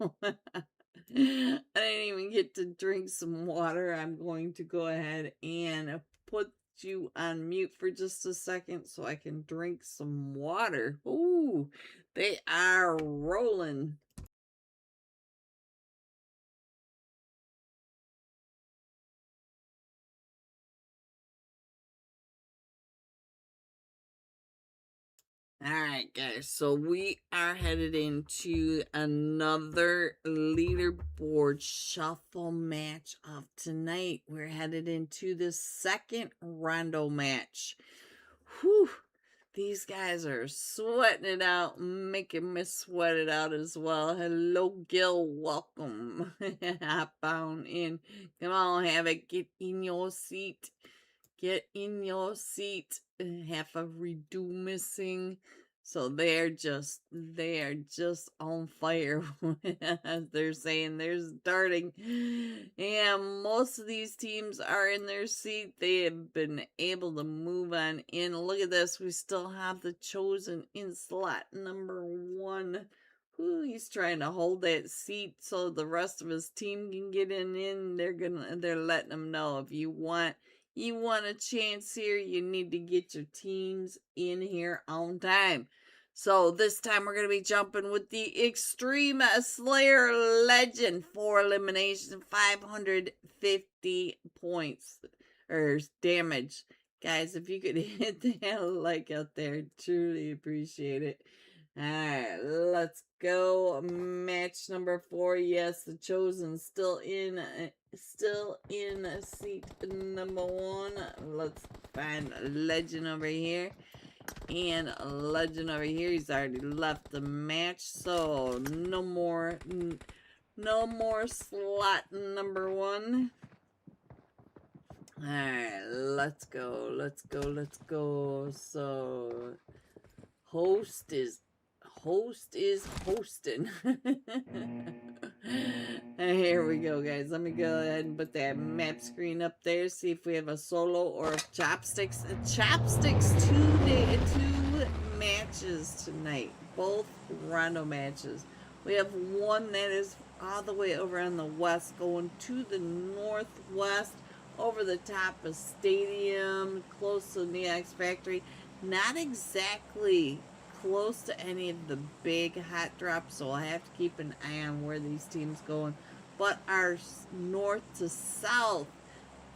didn't even get to drink some water. I'm going to go ahead and put you on mute for just a second so I can drink some water. Ooh, they are rolling. Alright guys, so we are headed into another leaderboard shuffle match of tonight. We're headed into the second rondo match. Whew, these guys are sweating it out, making me sweat it out as well. Hello Gil, welcome. Hop on in. Come on, have it, get in your seat. Get in your seat. Half of redo missing. So they are just on fire. They're saying they're starting. And most of these teams are in their seat. They have been able to move on in. Look at this. We still have the Chosen in slot number 1. Ooh, he's trying to hold that seat so the rest of his team can get in. They're letting him know, if you want a chance here, you need to get your teams in here on time. So this time we're going to be jumping with the Extreme Slayer Legend for elimination, 550 points or damage. Guys, if you could hit that like out there, truly appreciate it. Alright, let's go. Match number 4. Yes, the Chosen still in seat number 1. Let's find a Legend over here. And a Legend over here. He's already left the match, so no more slot number 1. Alright, let's go. So host is hosting. Here we go, guys. Let me go ahead and put that map screen up there. See if we have a solo or chopsticks. Chopsticks 2 matches tonight. Both rondo matches. We have one that is all the way over on the west, going to the northwest, over the top of Stadium, close to the X Factory. Not exactly close to any of the big hot drops, so I have to keep an eye on where these teams going. But our north to south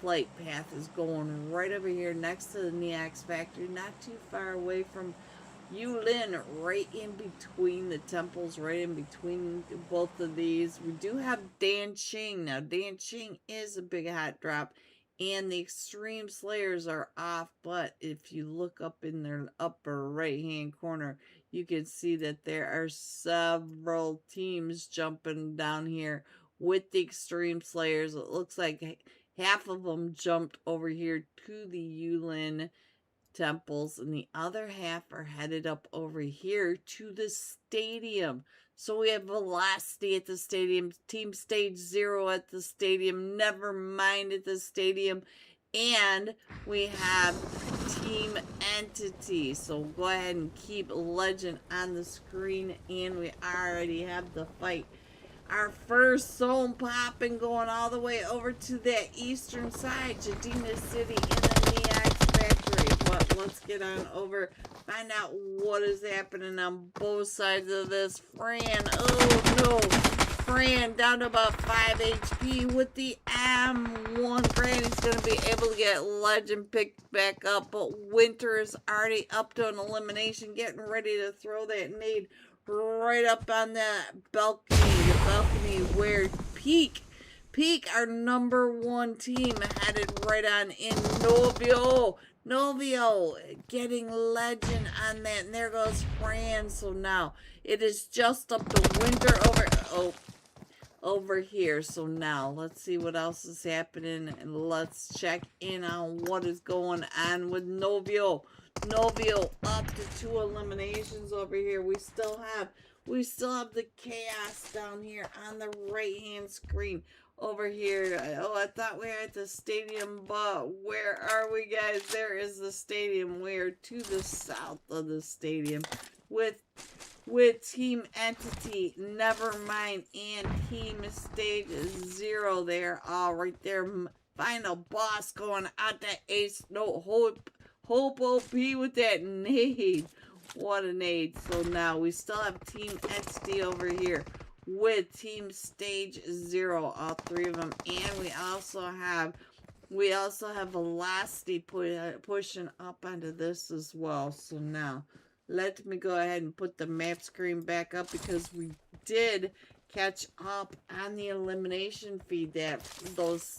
flight path is going right over here next to the Neox Factory, not too far away from Yulin, right in between the temples, right in between both of these. We do have Danqing. Now, Danqing is a big hot drop, and the Extreme Slayers are off, but if you look up in their upper right-hand corner, you can see that there are several teams jumping down here with the Extreme Slayers. It looks like half of them jumped over here to the Yulin temples, and the other half are headed up over here to the stadium. So we have Velocity at the stadium, Team Stage 0 at the stadium, Nevermind at the stadium, and we have Team Entity. So go ahead and keep Legend on the screen, and we already have the fight. Our first zone popping, going all the way over to that eastern side, Jadina City in the Neox Factory. But let's get on over, find out what is happening on both sides of this. Fran, oh no, Fran down to about 5 HP with the M1. Granny's going to be able to get Legend picked back up, but Winter is already up to an elimination, getting ready to throw that nade right up on that balcony. The balcony where Peak, our number 1 team, headed right on in. Novio getting Legend on that, and there goes Fran. So now it is just up to Winter over here. So now let's see what else is happening, and let's check in on what is going on with Novio up to 2 eliminations over here. We still have the chaos down here on the right hand screen over here. Oh, I thought we were at the stadium, but where are we, guys? There is the stadium. We're to the south of the stadium with Team Entity, Nevermind, and Team Stage 0 there. All right there. Final boss going out to Ace. No, Hope OP with that nade. What a nade. So now we still have Team Entity over here with Team Stage 0, all 3 of them. And we also have Velocity pushing up onto this as well. So now let me go ahead and put the map screen back up, because we did catch up on the elimination feed. That those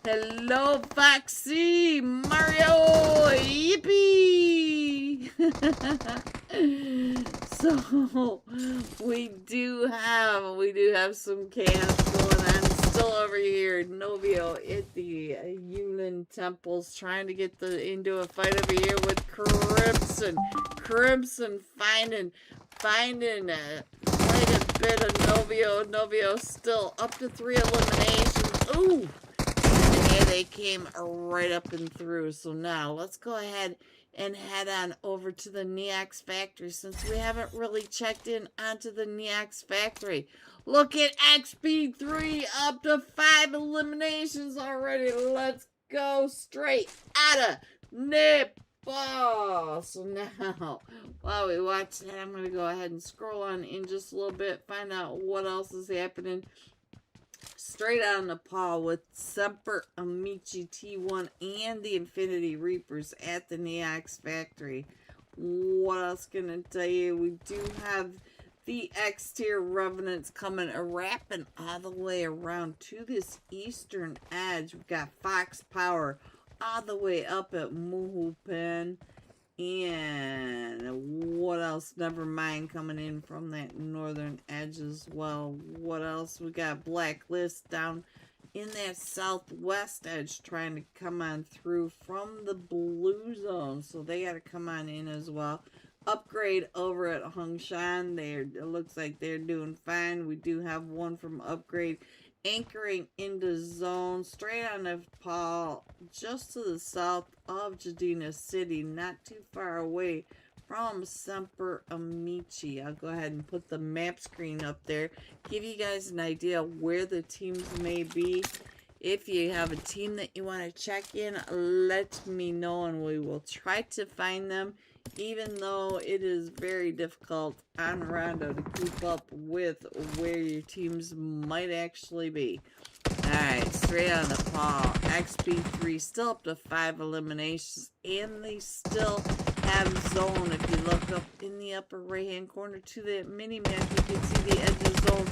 hello Foxy Mario, yippee! So we do have some chaos going on still over here. Novio at the Yulin temples, trying to get into a fight over here with Crimson. Crimson finding quite a bit of Novio. Novio still up to 3 eliminations. Ooh! Yeah, they came right up and through. So now let's go ahead and head on over to the Neox factory, since we haven't really checked in onto the Neox factory. Look at XP3 up to 5 eliminations already. Let's go straight out of Nepal. So now, while we watch that, I'm going to go ahead and scroll on in just a little bit, find out what else is happening. Straight out of Nepal with Semper Amici T1 and the Infinity Reapers at the Neox factory. What else can I tell you? We do have the X tier Revenants coming, wrapping all the way around to this eastern edge. We've got Fox Power all the way up at Muhupen. And what else? Nevermind coming in from that northern edge as well. What else? We got Blacklist down in that southwest edge, trying to come on through from the blue zone. So they got to come on in as well. Upgrade over at Hongshan. It looks like they're doing fine. We do have one from Upgrade anchoring into zone straight on Nepal, just to the south of Jadina City, not too far away from Semper Amici. I'll go ahead and put the map screen up there, give you guys an idea where the teams may be. If you have a team that you want to check in, let me know and we will try to find them, even though it is very difficult on Rondo to keep up with where your teams might actually be. Alright, straight on the Nepal. XP3 still up to 5 eliminations, and they still have zone. If you look up in the upper right hand corner to the mini map, you can see the edge of zone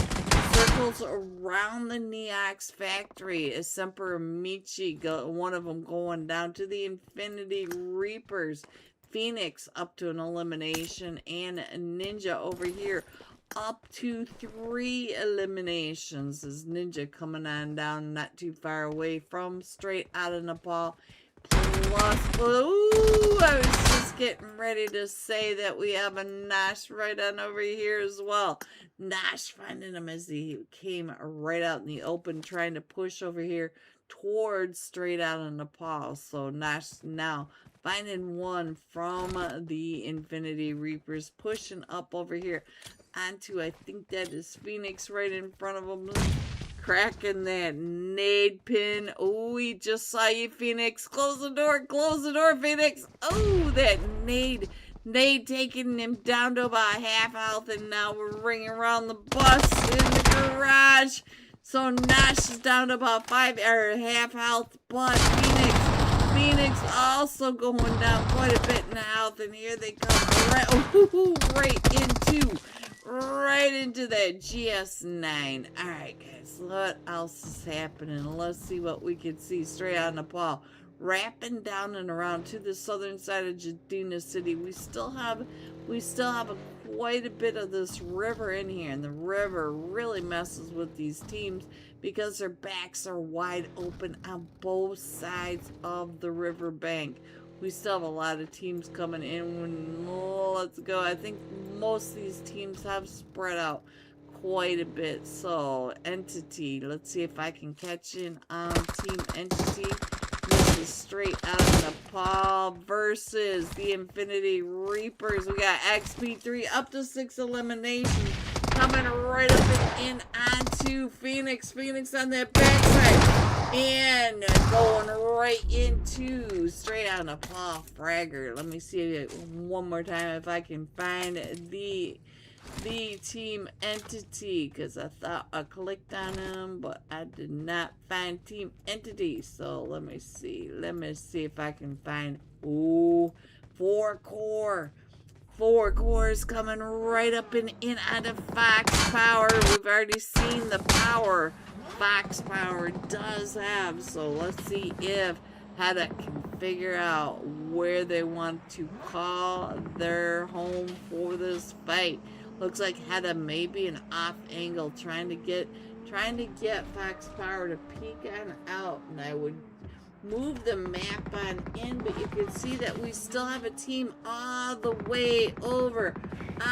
circles around the Neox factory. Is Semper Amici, one of them going down to the Infinity Reapers. Phoenix up to an elimination, and Ninja over here up to 3 eliminations. Is Ninja coming on down not too far away from straight out of Nepal. Plus, ooh, I was just getting ready to say that we have a Nash right on over here as well. Nash finding him as he came right out in the open, trying to push over here towards straight out of Nepal. So Nash now finding one from the Infinity Reapers, pushing up over here onto, I think that is Phoenix right in front of him, cracking that nade pin. Oh, we just saw you, Phoenix. Close the door, Phoenix. Oh, that nade They taking him down to about half health, and now we're ringing around the bus in the garage. So Nash is down to about half health, but Phoenix also going down quite a bit in health, and here they come right into that GS9. Alright guys, what else is happening? Let's see what we can see straight on the ball. Wrapping down and around to the southern side of Jadina City. We still have quite a bit of this river in here, and the river really messes with these teams because their backs are wide open on both sides of the river bank. We still have a lot of teams coming in. Let's go. I think most of these teams have spread out quite a bit. So Entity, let's see if I can catch in on Team Entity. This is straight out of Nepal versus the Infinity Reapers. We got XP3 up to 6 eliminations coming right up and in onto Phoenix. Phoenix on that backside and going right into straight out of Nepal Fragger. Let me see it one more time if I can find the Team Entity, because I thought I clicked on them, but I did not find Team Entity. So let me see if I can find 4 cores coming right up and in out of Fox Power. We've already seen the power Fox Power does have, so let's see if Hedda can figure out where they want to call their home for this fight. Looks like Hedda may be an off angle, trying to get Fox Power to peek on out, and I would move the map on in, but you can see that we still have a team all the way over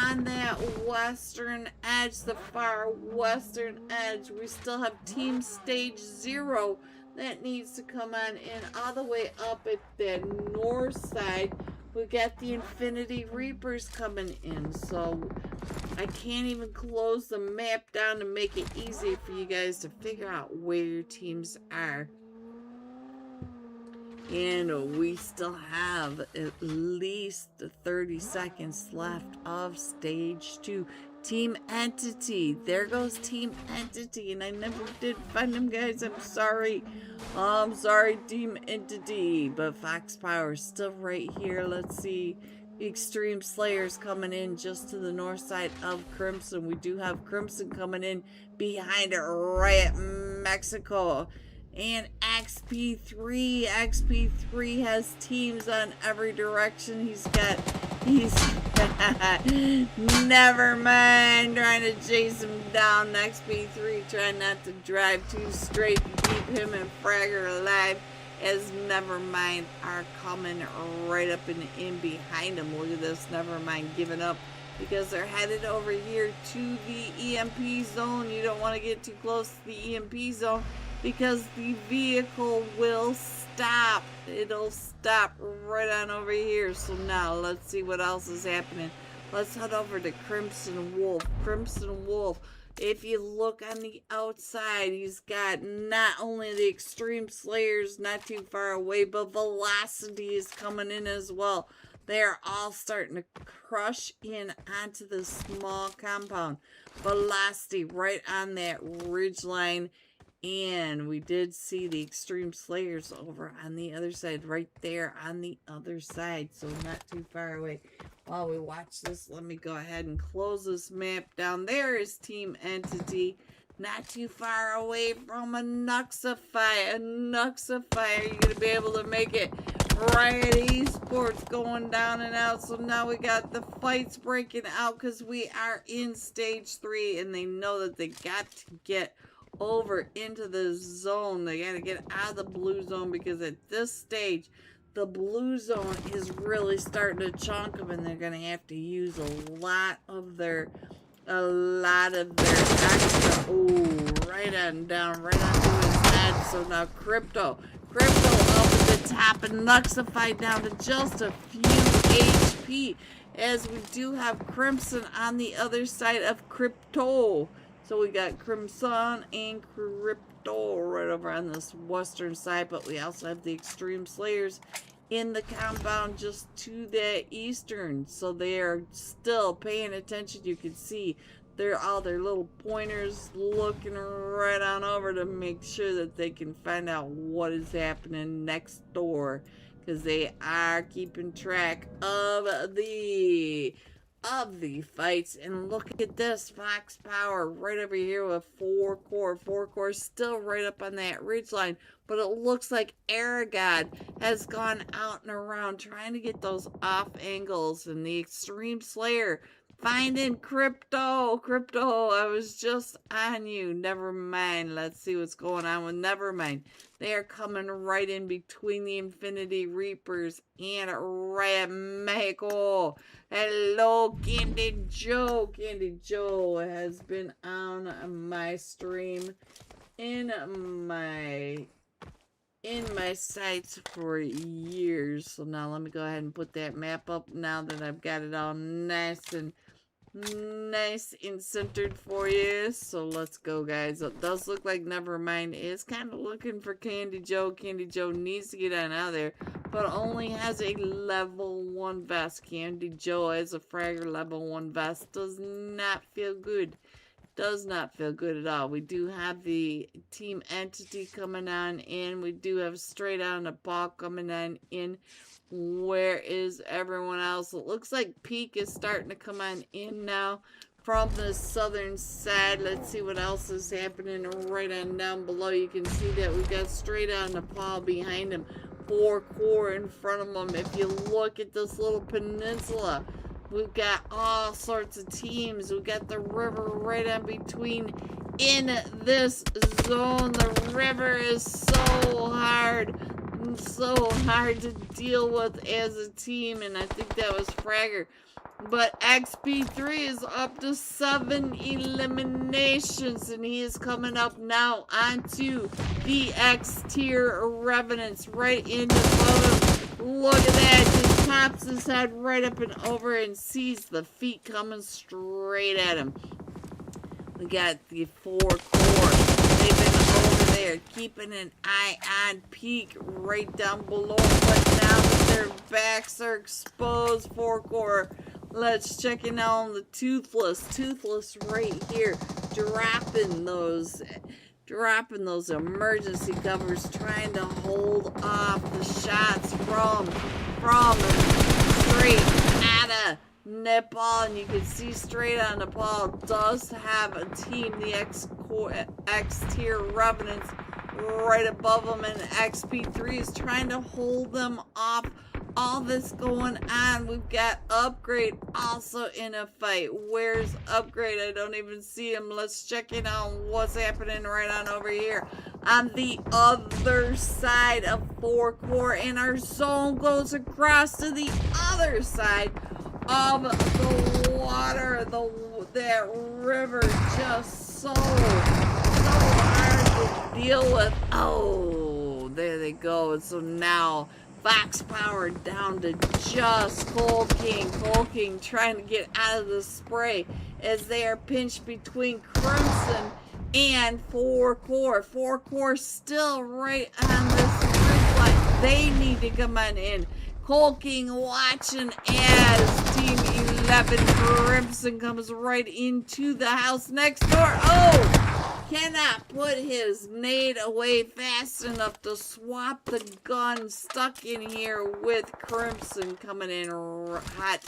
on that western edge, the far western edge. We still have Team Stage 0 that needs to come on in all the way up at the north side. We got the Infinity Reapers coming in, so I can't even close the map down to make it easy for you guys to figure out where your teams are. And we still have at least 30 seconds left of stage 2. Team Entity. There goes Team Entity. And I never did find them, guys. I'm sorry. I'm sorry, Team Entity. But Fox Power is still right here. Let's see. Extreme Slayers coming in just to the north side of Crimson. We do have Crimson coming in behind it right at Mexico. And XP3 has teams on every direction. He's never mind, trying to chase him down. XP3 trying not to drive too straight to keep him and Fragger alive, as Nevermind are coming right up and in behind him. Look at this, Nevermind giving up because they're headed over here to the EMP zone. You don't want to get too close to the EMP zone because the vehicle will stop. It'll stop right on over here. So now let's see what else is happening. Let's head over to Crimson Wolf. Crimson Wolf, if you look on the outside, he's got not only the Extreme Slayers not too far away, but Velocity is coming in as well. They're all starting to crush in onto the small compound. Velocity right on that ridge line. And we did see the Extreme Slayers over on the other side, right there on the other side, so not too far away. While we watch this, let me go ahead and close this map down. There is Team Entity, not too far away from a Nuxify. A Nuxify, you're going to be able to make it. Riot Esports going down and out, so now we got the fights breaking out because we are in stage 3, and they know that they got to get over into the zone. They gotta get out of the blue zone because at this stage the blue zone is really starting to chunk them, and they're gonna have to use a lot of their extra. Right on down, right onto his head. So now Crypto up at the top, and Nuxify down to just a few HP, as we do have Crimson on the other side of Crypto. So we got Crimson and Crypto right over on this western side, but we also have the Extreme Slayers in the compound just to the eastern. So they are still paying attention. You can see all their little pointers looking right on over to make sure that they can find out what is happening next door, because they are keeping track of the fights. And look at this, Fox Power right over here with 4 core. 4 core still right up on that ridge line, but it looks like Aragod has gone out and around trying to get those off angles. And the Extreme Slayer finding Crypto. Crypto, I was just on you. Never mind. Let's see what's going on with Nevermind. They are coming right in between the Infinity Reapers and Red Mexico. Hello, Candy Joe. Candy Joe has been on my stream in my sites for years. So now let me go ahead and put that map up now that I've got it all nice and centered for you. So let's go, guys. It does look like Nevermind is kind of looking for Candy Joe. Candy Joe needs to get on out of there, but only has a level 1 vest. Candy Joe has a Fragger level 1 vest. Does not feel good. Does not feel good at all. We do have the Team Entity coming on in. We do have Straight On the Ball coming on in. Where is everyone else? It looks like Peak is starting to come on in now from the southern side. Let's see what else is happening right on down below. You can see that we've got Straight On the Ball behind him. 4 core in front of them. If you look at this little peninsula, we've got all sorts of teams. We've got the river right in between in this zone. The river is so hard to deal with as a team, and I think that was Fragger. But XP3 is up to 7 eliminations, and he is coming up now onto the X tier Revenants right in above him. Look at that. Just pops his head right up and over and sees the feet coming straight at him. We got the 4 core. They've been over there keeping an eye on Peak right down below. But now that their backs are exposed, 4 core, let's check it out on the Toothless. Toothless right here, dropping those emergency covers, trying to hold off the shots from Straight Outta Nepal. And you can see Straight Outta Nepal does have a team, the X tier Revenants right above them, and XP3 is trying to hold them off. All this going on. We've got Upgrade also in a fight. Where's Upgrade? I don't even see him. Let's check in on what's happening right on over here on the other side of 4 core, and our zone goes across to the other side of the water. That river just so hard to deal with. Oh, there they go. And so now Fox Power down to just Cold King. Cold King trying to get out of the spray as they are pinched between Crimson and 4 core. 4 core still right on this ridge line. They need to come on in. Cold King watching as Team 11 Crimson comes right into the house next door. Oh! Cannot put his nade away fast enough to swap the gun. Stuck in here with Crimson coming in hot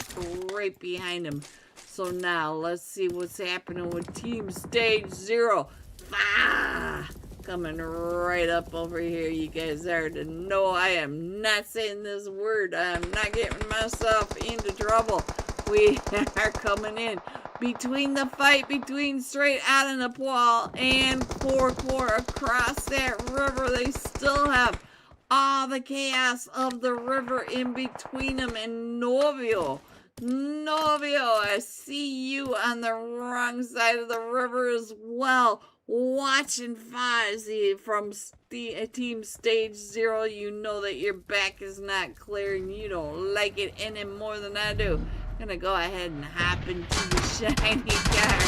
right behind him. So now let's see what's happening with Team Stage 0. Coming right up over here. You guys are to know I am not saying this word. I am not getting myself into trouble. We are coming in between the fight between Straight Outta Nepal and 4 core across that river. They still have all the chaos of the river in between them. And Novio, I see you on the wrong side of the river as well, watching Fozzie from Team Stage 0. You know that your back is not clear and you don't like it any more than I do. Gonna go ahead and hop into the shiny car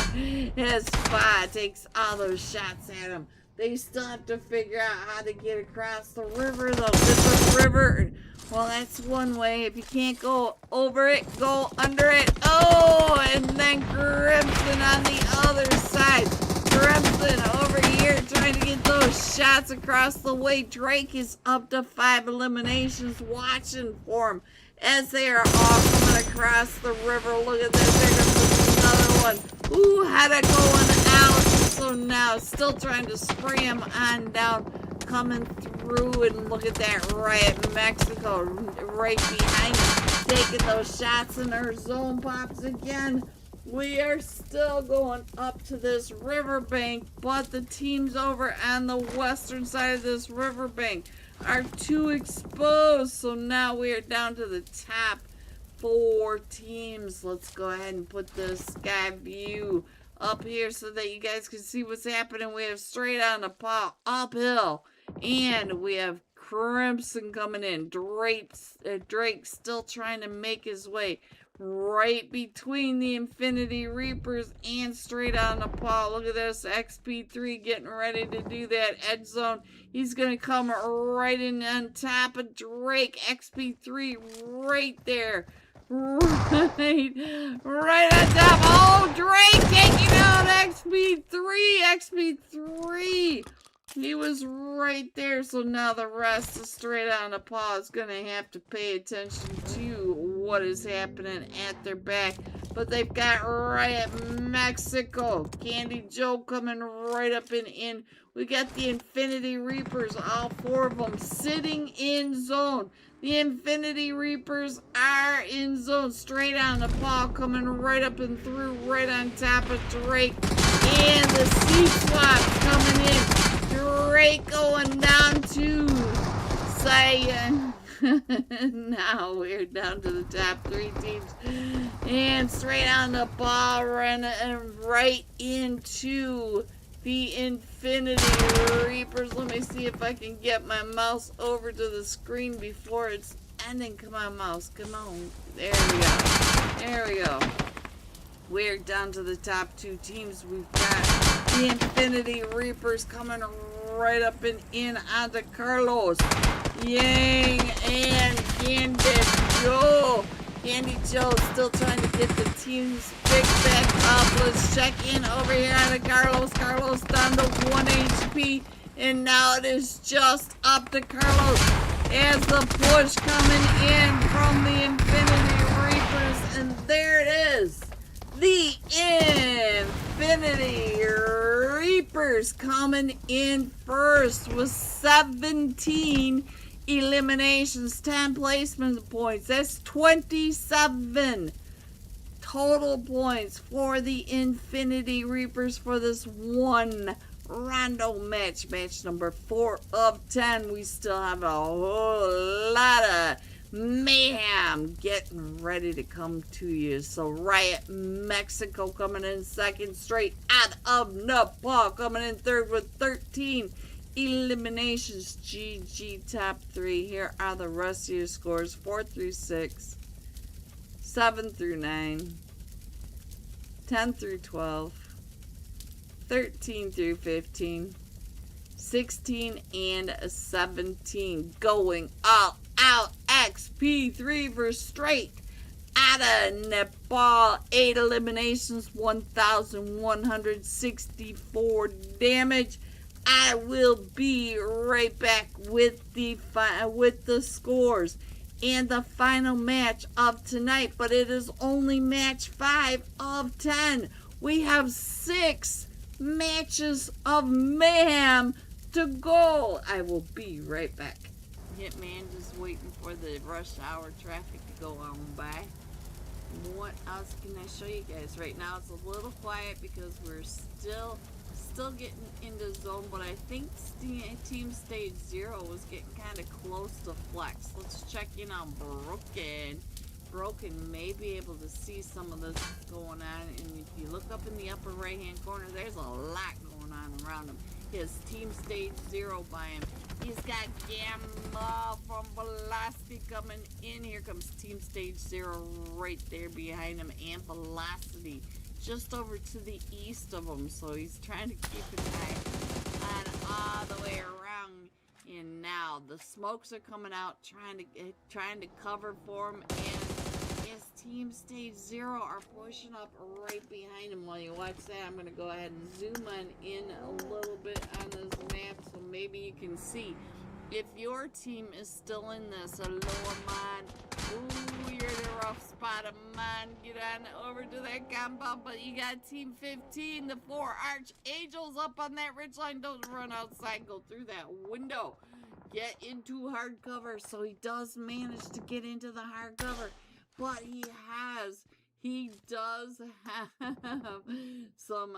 as Fa takes all those shots at him. They still have to figure out how to get across the river, though. This river, well, that's one way. If you can't go over it, go under it. Oh, and then Crimson on the other side. Crimson over here trying to get those shots across the way. Drake is up to 5 eliminations, watching for him as they are all coming across the river. Look at this. There comes another one. Ooh, had it going out. So now still trying to spray him on down, coming through, and look at that Riot Mexico right behind him, taking those shots, and our zone pops again. We are still going up to this riverbank, but the teams over on the western side of this riverbank are too exposed. So now we are down to the top 4 teams. Let's go ahead and put the sky view up here so that you guys can see what's happening. We have straight on the paw uphill, and we have Crimson coming in. Drake still trying to make his way right between the Infinity Reapers and straight on the paw. Look at this, XP3 getting ready to do that edge zone. He's gonna come right in on top of Drake. XP3 right there. Right on top. Oh, Drake taking out XP3. He was right there. So now the rest of straight on the paw is going to have to pay attention to what is happening at their back. But they've got Riot Mexico. Candy Joe coming right up and in. We got the Infinity Reapers, all 4 of them, sitting in zone. The Infinity Reapers are in zone. Straight on the paw, coming right up and through, right on top of Drake. And the C-Swap coming in. Drake going down to Cyan. Now we're down to the top 3 teams. And straight on the ball, running right into the Infinity Reapers. Let me see if I can get my mouse over to the screen before it's ending. Come on, mouse. Come on. There we go. There we go. We're down to the top 2 teams. We've got the Infinity Reapers coming right up and in onto Carlos, Yang, and Candy Joe. Candy Joe still trying to get the team's pick back up. Let's check in over here on Carlos. Carlos down to 1 HP. And now it is just up to Carlos as the push coming in from the Infinity Reapers. And there it is. The Infinity Reapers coming in first with 17 eliminations, 10 placement points. That's 27 total points for the Infinity Reapers for this one rondo match. Match number 4 of 10. We still have a whole lot of mayhem getting ready to come to you. So Riot Mexico coming in second, straight out of Nepal coming in third with 13 eliminations. GG top 3. Here are the rest of your scores: 4 through 6, 7 through 9, 10 through 12, 13 through 15, 16 and 17. Going all out. XP3 for straight out of Nepal. 8 eliminations, 1,164 damage. I will be right back with the scores and the final match of tonight, but it is only match 5 of 10. We have 6 matches of mayhem to go. I will be right back. Hitman just waiting for the rush hour traffic to go on by. What else can I show you guys? Right now it's a little quiet because we're still getting into zone, but I think Team Stage 0 was getting kind of close to Flex. Let's check in on Broken. Broken may be able to see some of this going on, and if you look up in the upper right hand corner, there's a lot going on around him. His Team Stage 0 by him. He's got Gamma from Velocity coming in. Here comes Team Stage 0 right there behind him, and Velocity just over to the east of him. So he's trying to keep an eye on all the way around. And now the smokes are coming out, trying to cover for him. And his team stage 0 are pushing up right behind him. While you watch that, I'm going to go ahead and zoom in a little bit on this map so maybe you can see. If your team is still in this, hello, man. Ooh, you're in a rough spot, man. Get on over to that compound, but you got Team 15, the 4 Archangels up on that ridgeline. Don't run outside, go through that window. Get into hard cover. So he does manage to get into the hard cover, but he does have some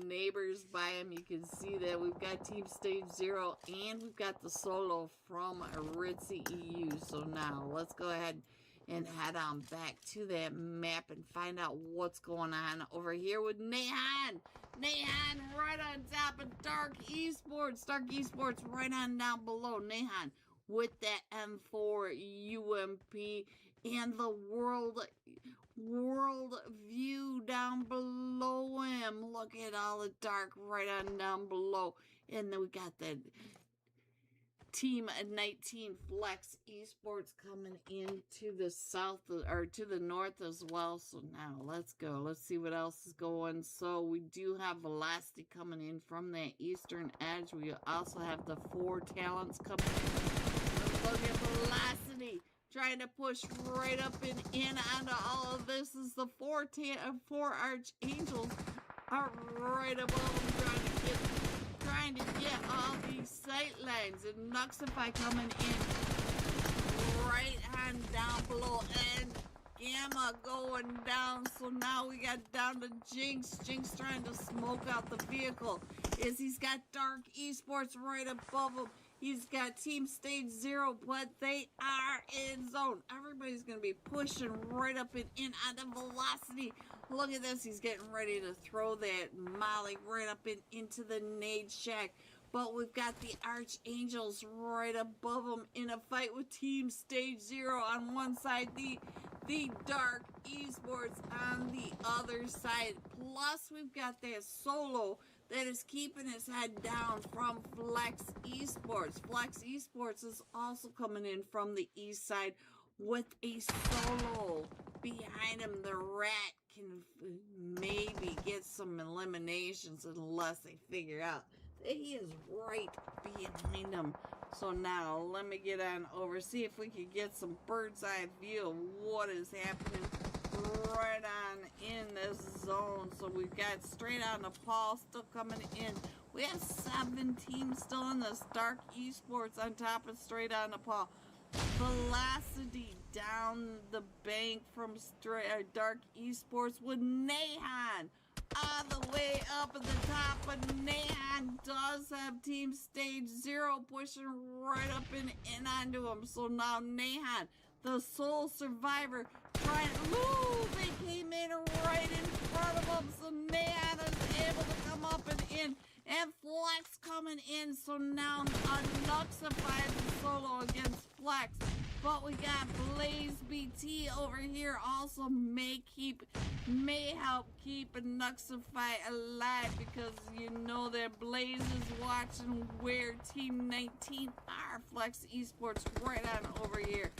neighbors by him. You can see that we've got Team Stage 0 and we've got the solo from Ritzy EU. So now let's go ahead and head on back to that map and find out what's going on over here with Mayhem. Mayhem right on top of Dark Esports. Dark Esports right on down below. Mayhem with that M4 UMP and the world view down below him. Look at all the dark right on down below. And then we got the Team 19 Flex Esports coming into the south, or to the north as well. So now let's go. Let's see what else is going. So we do have Velocity coming in from that eastern edge. We also have the 4 talents coming in. Look at Velocity trying to push right up and in onto all of this. Is the 4 Archangels are right above them, trying to get all these sight lines. And Nuxify coming in right on down below, and Gamma going down. So now we got down to Jinx. Jinx trying to smoke out the vehicle. He's got Dark Esports right above him. He's got Team Stage 0, but they are in zone. Everybody's going to be pushing right up and in onto Velocity. Look at this. He's getting ready to throw that molly right up and into the nade shack. But we've got the Archangels right above him in a fight with Team Stage 0 on one side. The Dark Esports on the other side. Plus, we've got that solo that is keeping his head down from Flex Esports. Flex Esports is also coming in from the east side with a solo behind him. The Rat can maybe get some eliminations unless they figure out that he is right behind him. So now let me get on over, see if we can get some bird's eye view of what is happening right on in this zone. So we've got straight on the Paul still coming in. We have 7 teams still in this. Dark Esports on top of straight on the Paul. Velocity down the bank from Dark Esports with Mayhem all the way up at the top. But Mayhem does have Team Stage 0 pushing right up and in onto him. So now Mayhem, the sole survivor, trying. Ooh, they came in right in front of him. So Mayhem is able to come up and in. And Flex coming in. So now Nuxify the solo against Flex. But we got Blaze BT over here also may help keep Nuxify alive, because you know that Blaze is watching where Team 19 are. Flex Esports right on over here.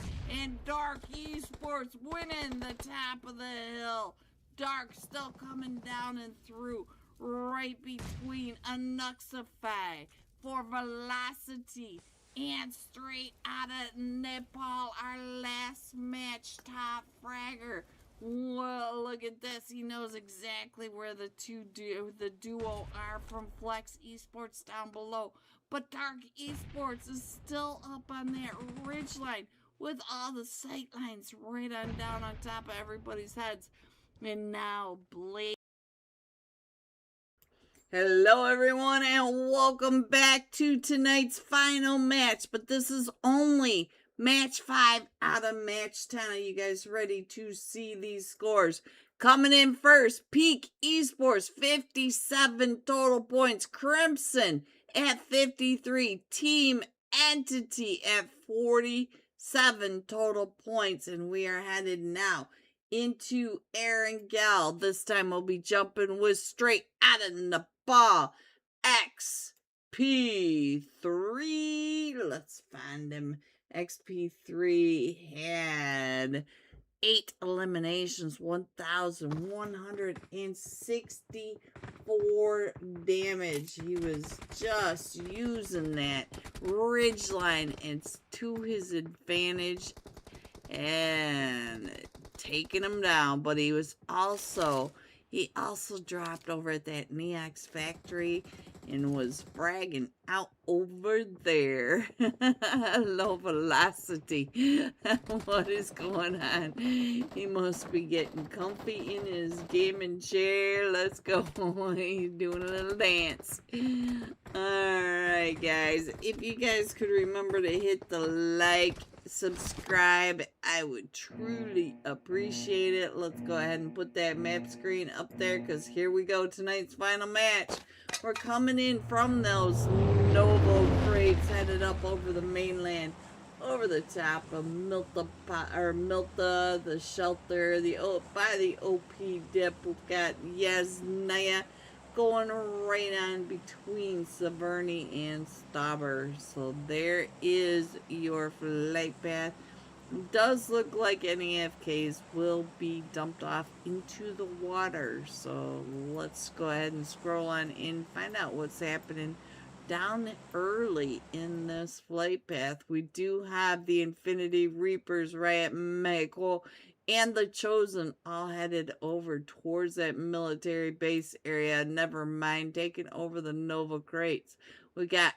And Dark Esports winning the top of the hill. Dark still coming down and through right between Nuxify for Velocity. And straight out of Nepal, our last match top fragger. Well, look at this. He knows exactly where the duo are from Flex Esports down below. But Dark Esports is still up on that ridgeline with all the sight lines right on down on top of everybody's heads. And now Blade. Hello everyone and welcome back to tonight's final match, but this is only match 5 out of match 10. Are you guys ready to see these scores? Coming in first, Peak Esports, 57 total points. Crimson at 53. Team Entity at 47 total points. And we are headed now into Aaron Gal. This time we'll be jumping with straight out of Nepal. X XP3. Let's find him. XP3 had 8 eliminations, 1,164 damage. He was just using that ridgeline and to his advantage and taking him down. But he also dropped over at that Neox factory and was bragging out over there. Low velocity. What is going on? He must be getting comfy in his gaming chair. Let's go. He's doing a little dance. Alright, guys. If you guys could remember to hit the like, subscribe, I would truly appreciate it. Let's go ahead and put that map screen up there, because here we go, tonight's final match. We're coming in from those Novo crates, headed up over the mainland, over the top of Milta, the shelter, by the OP dip. We've got Yasnaya going right on between Severny and Stauber. So there is your flight path. It does look like any AFKs will be dumped off into the water. So let's go ahead and scroll on in, find out what's happening down early in this flight path. We do have the Infinity Reapers right at Mexico and the Chosen all headed over towards that military base area. Never mind taking over the Nova crates. We got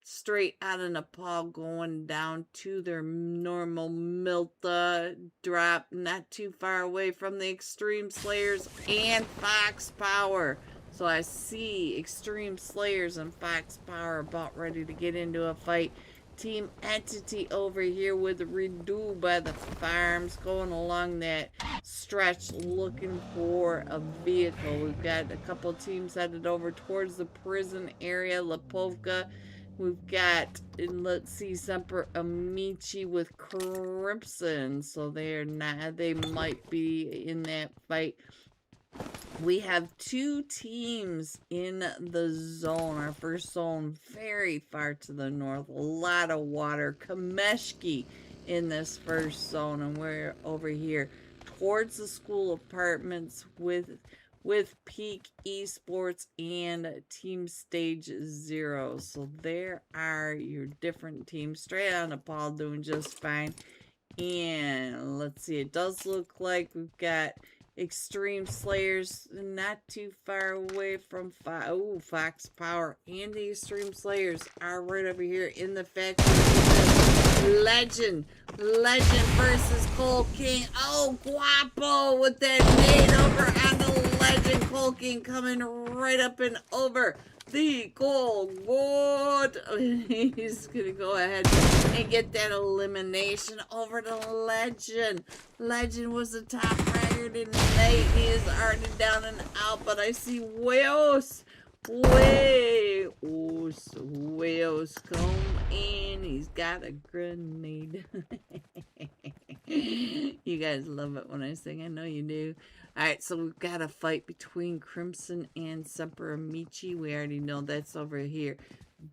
straight out of Nepal going down to their normal Milta drop, not too far away from the Extreme Slayers and Fox Power. So I see Extreme Slayers and Fox Power about ready to get into a fight. Team Entity over here with Redo by the farms, going along that stretch looking for a vehicle. We've got a couple teams headed over towards the prison area, Lipovka. We've got, let's see, Semper Amici with Crimson. So they might be in that fight. We have 2 teams in the zone. Our first zone very far to the north. A lot of water. Kameshki in this first zone. And we're over here towards the school apartments with Peak Esports and Team Stage 0. So there are your different teams. Straight out of Nepal doing just fine. And let's see. It does look like we've got Extreme Slayers not too far away from Fox Power, and the Extreme Slayers are right over here in the factory. Legend versus Cold King. Oh, Guapo with that nade over on the Legend. Cold King coming right up and over the gold wood. He's gonna go ahead and get that elimination over to Legend. Legend was the top fragger tonight. He is already down and out, but I see Wales come in. He's got a grenade. You guys love it when I sing. I know you do. Alright, so we've got a fight between Crimson and Semper Amici. We already know that's over here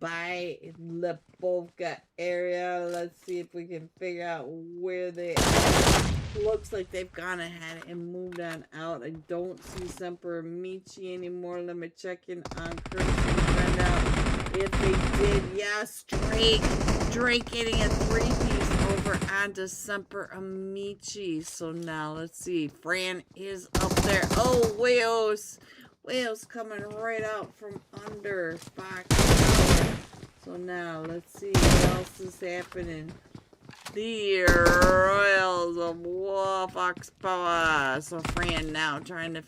by Lipovka area. Let's see if we can figure out where they are. Looks like they've gone ahead and moved on out. I don't see Semper Amici anymore. Let me check in on Crimson and find out if they did. Yes, Drake getting a 3-piece over onto Semper Amici. So now let's see. Fran is up there. Oh, Wales coming right out from under Fox. So now let's see what else is happening. The Royals of Fox Power. So Fran now trying to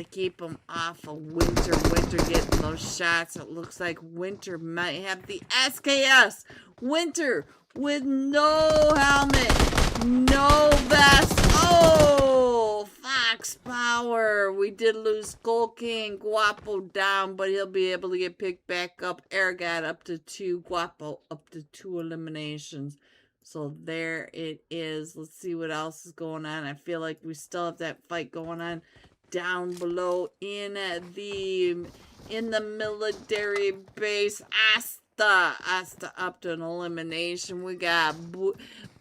keep them off of Winter. Winter getting those shots. It looks like Winter might have the SKS. Winter with no helmet, no vest. Oh, Fox Power. We did lose Skull King. Guapo down, but he'll be able to get picked back up. Aragat up to 2. Guapo up to 2 eliminations. So there it is. Let's see what else is going on. I feel like we still have that fight going on down below in the in the military base. Asta up to an elimination. We got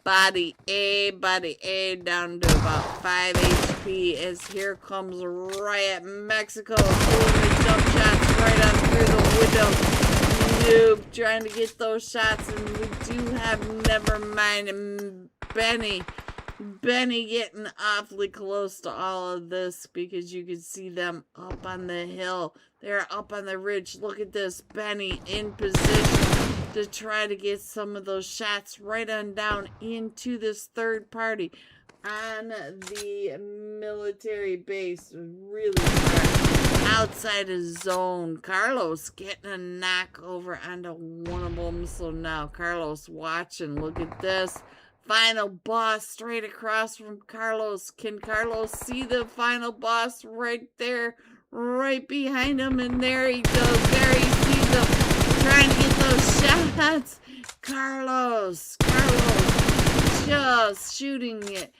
Body A down to about 5 HP as here comes Riot Mexico doing the jump shots right up through the window. Noob trying to get those shots, and we do have Nevermind and Benny getting awfully close to all of this because you can see them up on the hill. They're up on the ridge. Look at this. Benny in position to try to get some of those shots right on down into this third party on the military base. Really far outside his zone. Carlos getting a knock over onto one of them. So now Carlos watching. Look at this. Final boss straight across from Carlos. Can Carlos see the final boss right there? Right behind him. And there he goes. There he sees him. Trying to get those shots. Carlos just shooting it.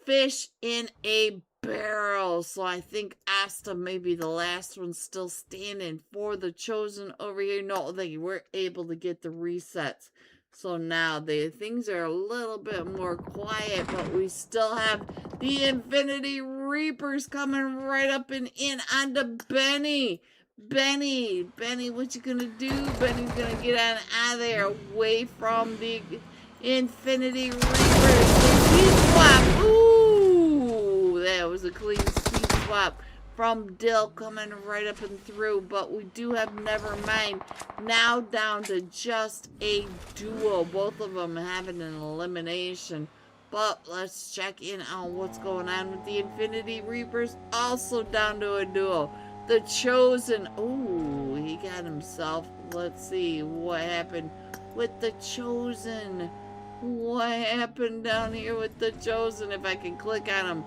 Fish in a barrel. So I think Asta may be the last one still standing for the Chosen over here. No, they were able to get the resets. So now things are a little bit more quiet, but we still have the Infinity Reapers coming right up and in onto Benny. Benny, what you gonna do? Benny's gonna get out of there, away from the Infinity Reapers. Speed swap. Ooh, that was a clean speed swap from Dill coming right up and through, but we do have Nevermind now down to just a duo. Both of them having an elimination. But let's check in on what's going on with the Infinity Reapers. Also down to a duo. The Chosen. Ooh, he got himself. Let's see what happened with the Chosen. What happened down here with the Chosen? If I can click on him.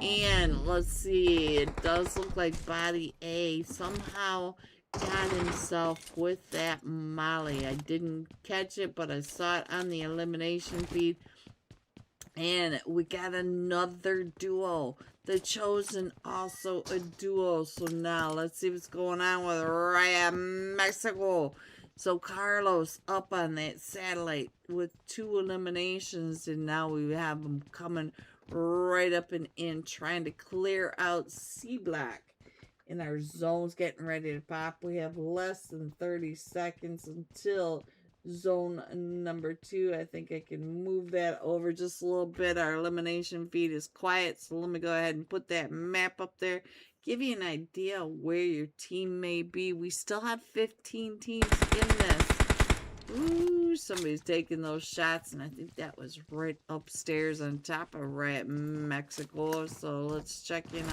And let's see, it does look like Body A somehow got himself with that Molly. I didn't catch it, but I saw it on the elimination feed. And we got another duo. The Chosen also a duo. So now let's see what's going on with Riot Mexico. So Carlos up on that satellite with 2 eliminations, and now we have him coming right up and in, trying to clear out C-Block. And our zone's getting ready to pop. We have less than 30 seconds until zone number 2. I think I can move that over just a little bit. Our elimination feed is quiet, so let me go ahead and put that map up there. Give you an idea where your team may be. We still have 15 teams in this. Ooh, somebody's taking those shots, and I think that was right upstairs on top of Riot Mexico. So let's check in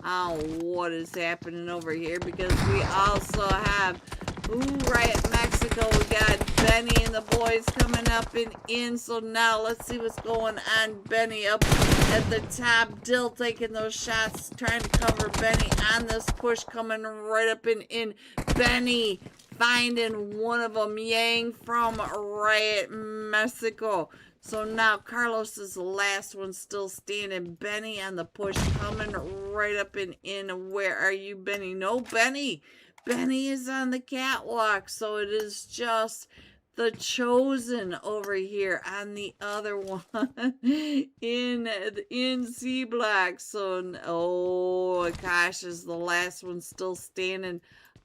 on what is happening over here, because we also have Riot Mexico. We got Benny and the boys coming up and in. So now let's see what's going on. Benny up at the top. Dill taking those shots, trying to cover Benny on this push, coming right up and in. Benny finding one of them, Yang from Riot Mexico. So now Carlos is the last one still standing. Benny on the push, coming right up and in. Where are you, Benny? No, Benny. Benny is on the catwalk. So it is just the Chosen over here on the other one in C-Block. So, oh gosh, is the last one still standing.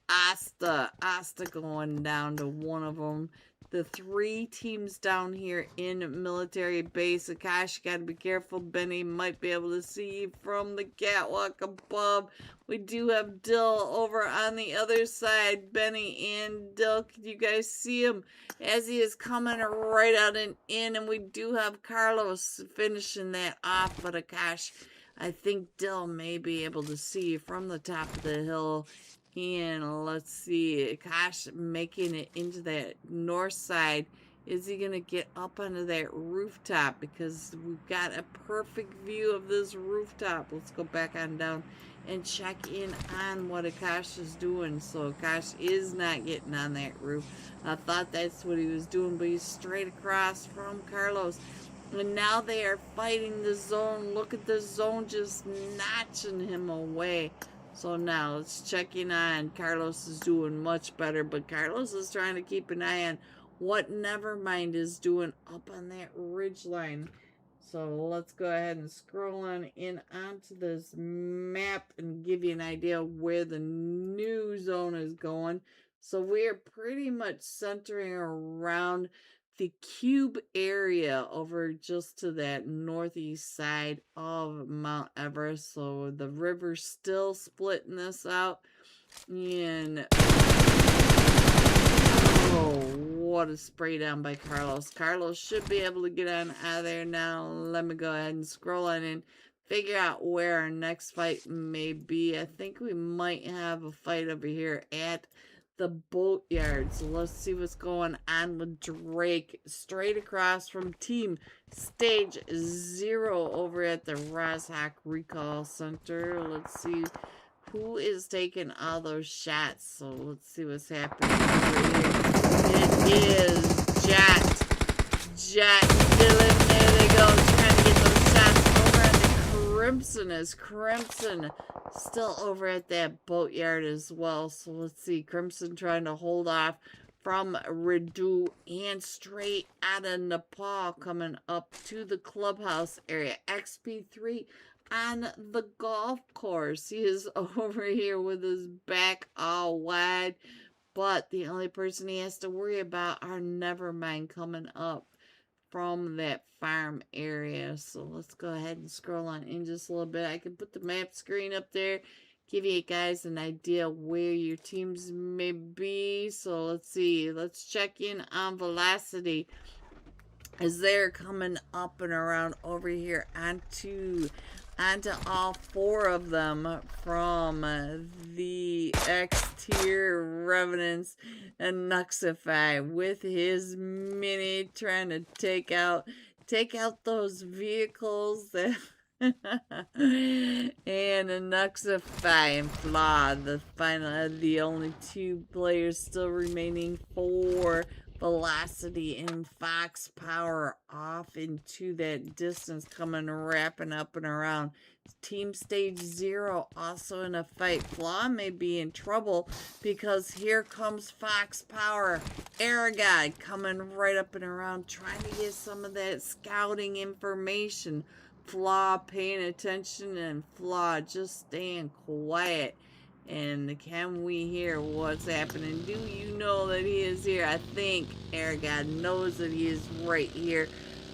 Asta going down to one of them. The 3 teams down here in military base. Akash, you gotta be careful. Benny might be able to see you from the catwalk above. We do have Dill over on the other side. Benny and Dill, can you guys see him as he is coming right out and in? And we do have Carlos finishing that off. But Akash, I think Dill may be able to see you from the top of the hill. And let's see, Akash making it into that north side. Is he going to get up onto that rooftop? Because we've got a perfect view of this rooftop. Let's go back on down and check in on what Akash is doing. So Akash is not getting on that roof. I thought that's what he was doing, but he's straight across from Carlos. And now they are fighting the zone. Look at the zone just notching him away. So now let's check in on Carlos is doing much better, but Carlos is trying to keep an eye on what Nevermind is doing up on that ridge line. So let's go ahead and scroll on in onto this map and give you an idea of where the new zone is going. So we are pretty much centering around the cube area over just to that northeast side of Mount Everest. So the river's still splitting this out. And oh, what a spray down by Carlos. Carlos should be able to get on out of there now. Let me go ahead and scroll on in, figure out where our next fight may be. I think we might have a fight over here at the boatyard. So let's see what's going on with Drake. Straight across from Team Stage 0 over at the Rosshawk Recall Center. Let's see who is taking all those shots. So let's see what's happening over here. It is Jet. Dylan, there they go. Trying to get those shots over at the Crimson. Is Crimson still over at that boatyard as well? So let's see. Crimson trying to hold off from Redu, and straight out of Nepal coming up to the clubhouse area. XP3 on the golf course. He is over here with his back all wide, but the only person he has to worry about are Nevermind coming up from that farm area. So let's go ahead and scroll on in just a little bit. I can put the map screen up there, give you guys an idea where your teams may be. So let's see. Let's check in on Velocity as they're coming up and around over here onto all 4 of them from the X-tier Revenants and Nuxify with his mini trying to take out those vehicles that and Nuxify and Flaw, the only 2 players still remaining for Velocity, and Fox Power off into that distance, coming wrapping up and around. Team Stage 0 also in a fight. Flaw may be in trouble because here comes Fox Power. Aragod coming right up and around, trying to get some of that scouting information. Flaw paying attention, and Flaw just staying quiet. And can we hear what's happening? Do you know that he is here? I think Aragod knows that he is right here.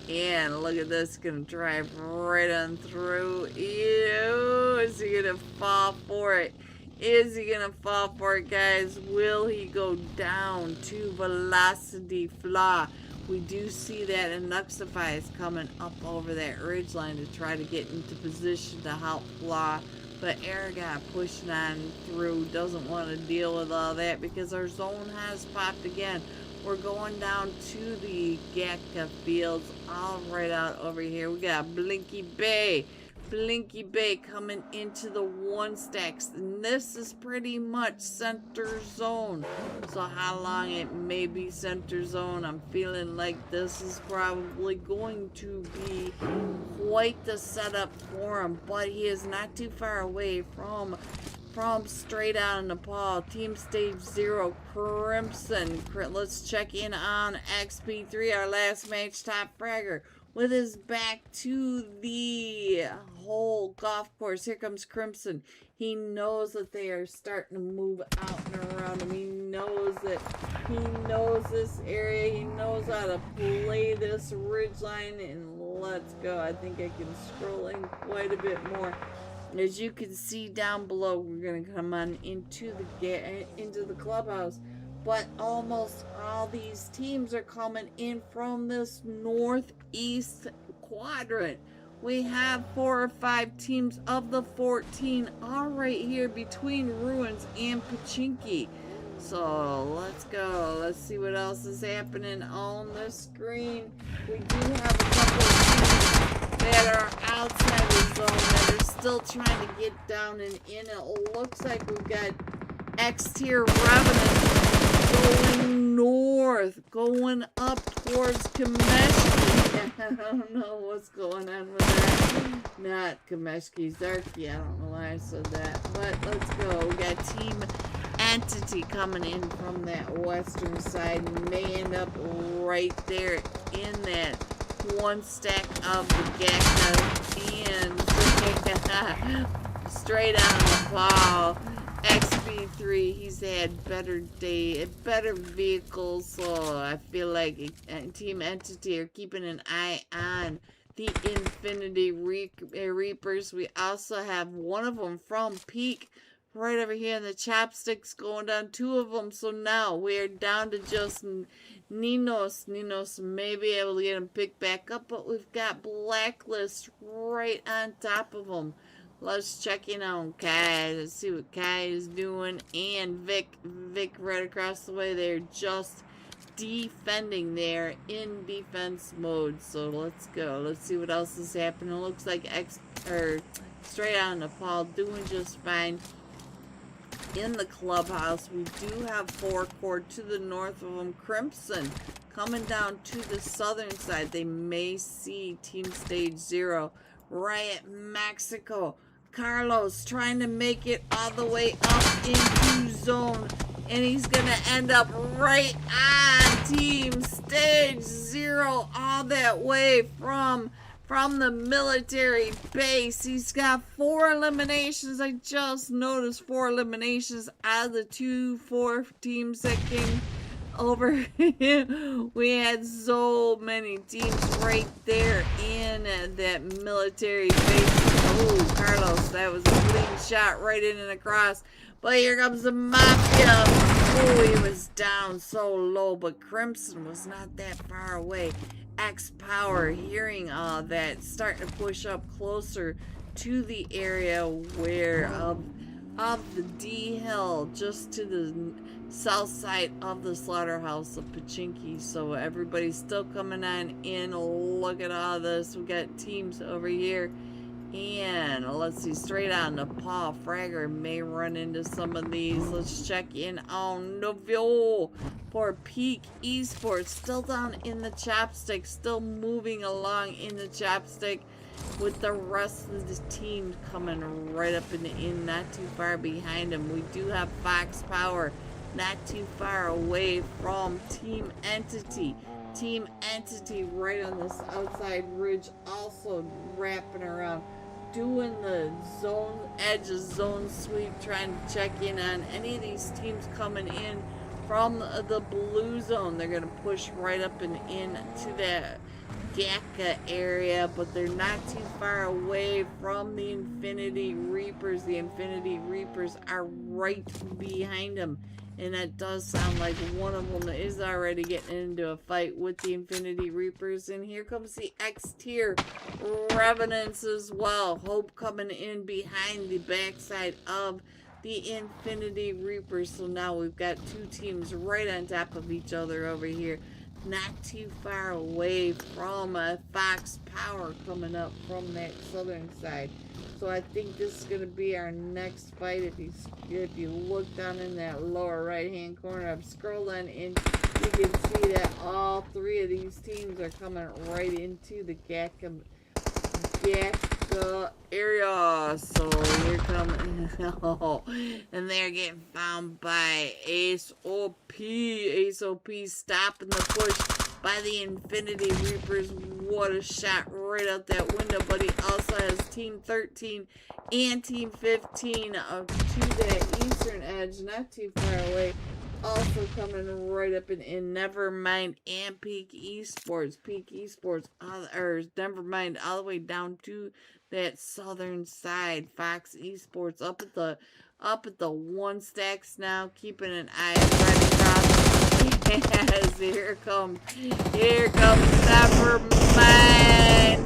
And look at this, gonna drive right on through. Ew, is he gonna fall for it? Is he gonna fall for it, guys? Will he go down to Velocity Flaw? We do see that, and Nuxify is coming up over that ridgeline to try to get into position to help Flaw. But Aragod pushing on through, doesn't want to deal with all that because our zone has popped again. We're going down to the Gatka Fields, all right out over here. We got Blinky Bay coming into the 1 stacks. And this is pretty much center zone. So how long it may be center zone, I'm feeling like this is probably going to be quite the setup for him. But he is not too far away from straight out of Nepal. Team Stage 0, Crimson. Let's check in on XP3, our last match top fragger, with his back to the whole golf course. Here comes Crimson. He knows that they are starting to move out and around him. He knows this area. He knows how to play this ridgeline. And let's go. I think I can scroll in quite a bit more. As you can see down below, we're going to come on into the clubhouse. But almost all these teams are coming in from this northeast quadrant. We have 4 or 5 teams of the 14 all right here between Ruins and Pachinki. So let's go. Let's see what else is happening on the screen. We do have a couple of teams that are outside the zone that are still trying to get down and in. It looks like we've got X-tier Revenants going north, going up towards Kameshki. I don't know what's going on with that. Not Kameshki Zarky. I don't know why I said that. But let's go. We got Team Entity coming in from that western side. And may end up right there in that one stack of the Gecko. And straight on the ball. XP3, he's had better vehicles, so I feel like Team Entity are keeping an eye on the Infinity Reapers. We also have one of them from Peak right over here in the chopsticks going down, 2 of them, so now we're down to just Ninos. Ninos may be able to get him picked back up, but we've got Blacklist right on top of him. Let's check in on Kai. Let's see what Kai is doing. And Vic right across the way. They're just defending there in defense mode. So let's go. Let's see what else is happening. It looks like straight on Nepal doing just fine. In the clubhouse, we do have 4 core to the north of them. Crimson coming down to the southern side. They may see Team Stage 0. Riot Mexico. Carlos trying to make it all the way up into zone. And he's going to end up right on Team Stage 0 all that way from the military base. He's got 4 eliminations. I just noticed 4 eliminations out of the 4 teams that came over. We had so many teams right there in that military base. Oh, Carlos, that was a clean shot right in and across. But here comes the Mafia. Oh, he was down so low, but Crimson was not that far away. X-Power, hearing all that, starting to push up closer to the area where of the D Hill, just to the south side of the slaughterhouse of Pachinki. So everybody's still coming on in. Look at all this. We got teams over here. And let's see, straight on Nepal. Fragger may run into some of these. Let's check in on Novio for Peak Esports. Still down in the chopstick. Still moving along in the chopstick with the rest of the team coming right up in the in, not too far behind them. We do have Fox Power not too far away from Team Entity. Team Entity right on this outside ridge, also wrapping around, doing the zone sweep, trying to check in on any of these teams coming in from the blue zone. They're going to push right up and into that Gaka area, but they're not too far away from the Infinity Reapers. The Infinity Reapers are right behind them. And that does sound like one of them is already getting into a fight with the Infinity Reapers. And here comes the X-Tier Revenants as well. Hope coming in behind the backside of the Infinity Reapers. So now we've got 2 teams right on top of each other over here. Not too far away from Fox Power coming up from that southern side. So I think this is going to be our next fight. If you look down in that lower right hand corner, I'm scrolling and you can see that all 3 of these teams are coming right into the Gaka area. So here coming, and they're getting found by Ace OP. Ace OP stopping the push by the Infinity Reapers. What a shot right out that window, but he also has Team 13 and Team 15 to that eastern edge, not too far away. Also coming right up in Nevermind and Peak Esports. Peak Esports, or Nevermind, all the way down to that southern side. Fox Esports up at the 1 stacks now, keeping an eye right across. Yes, here comes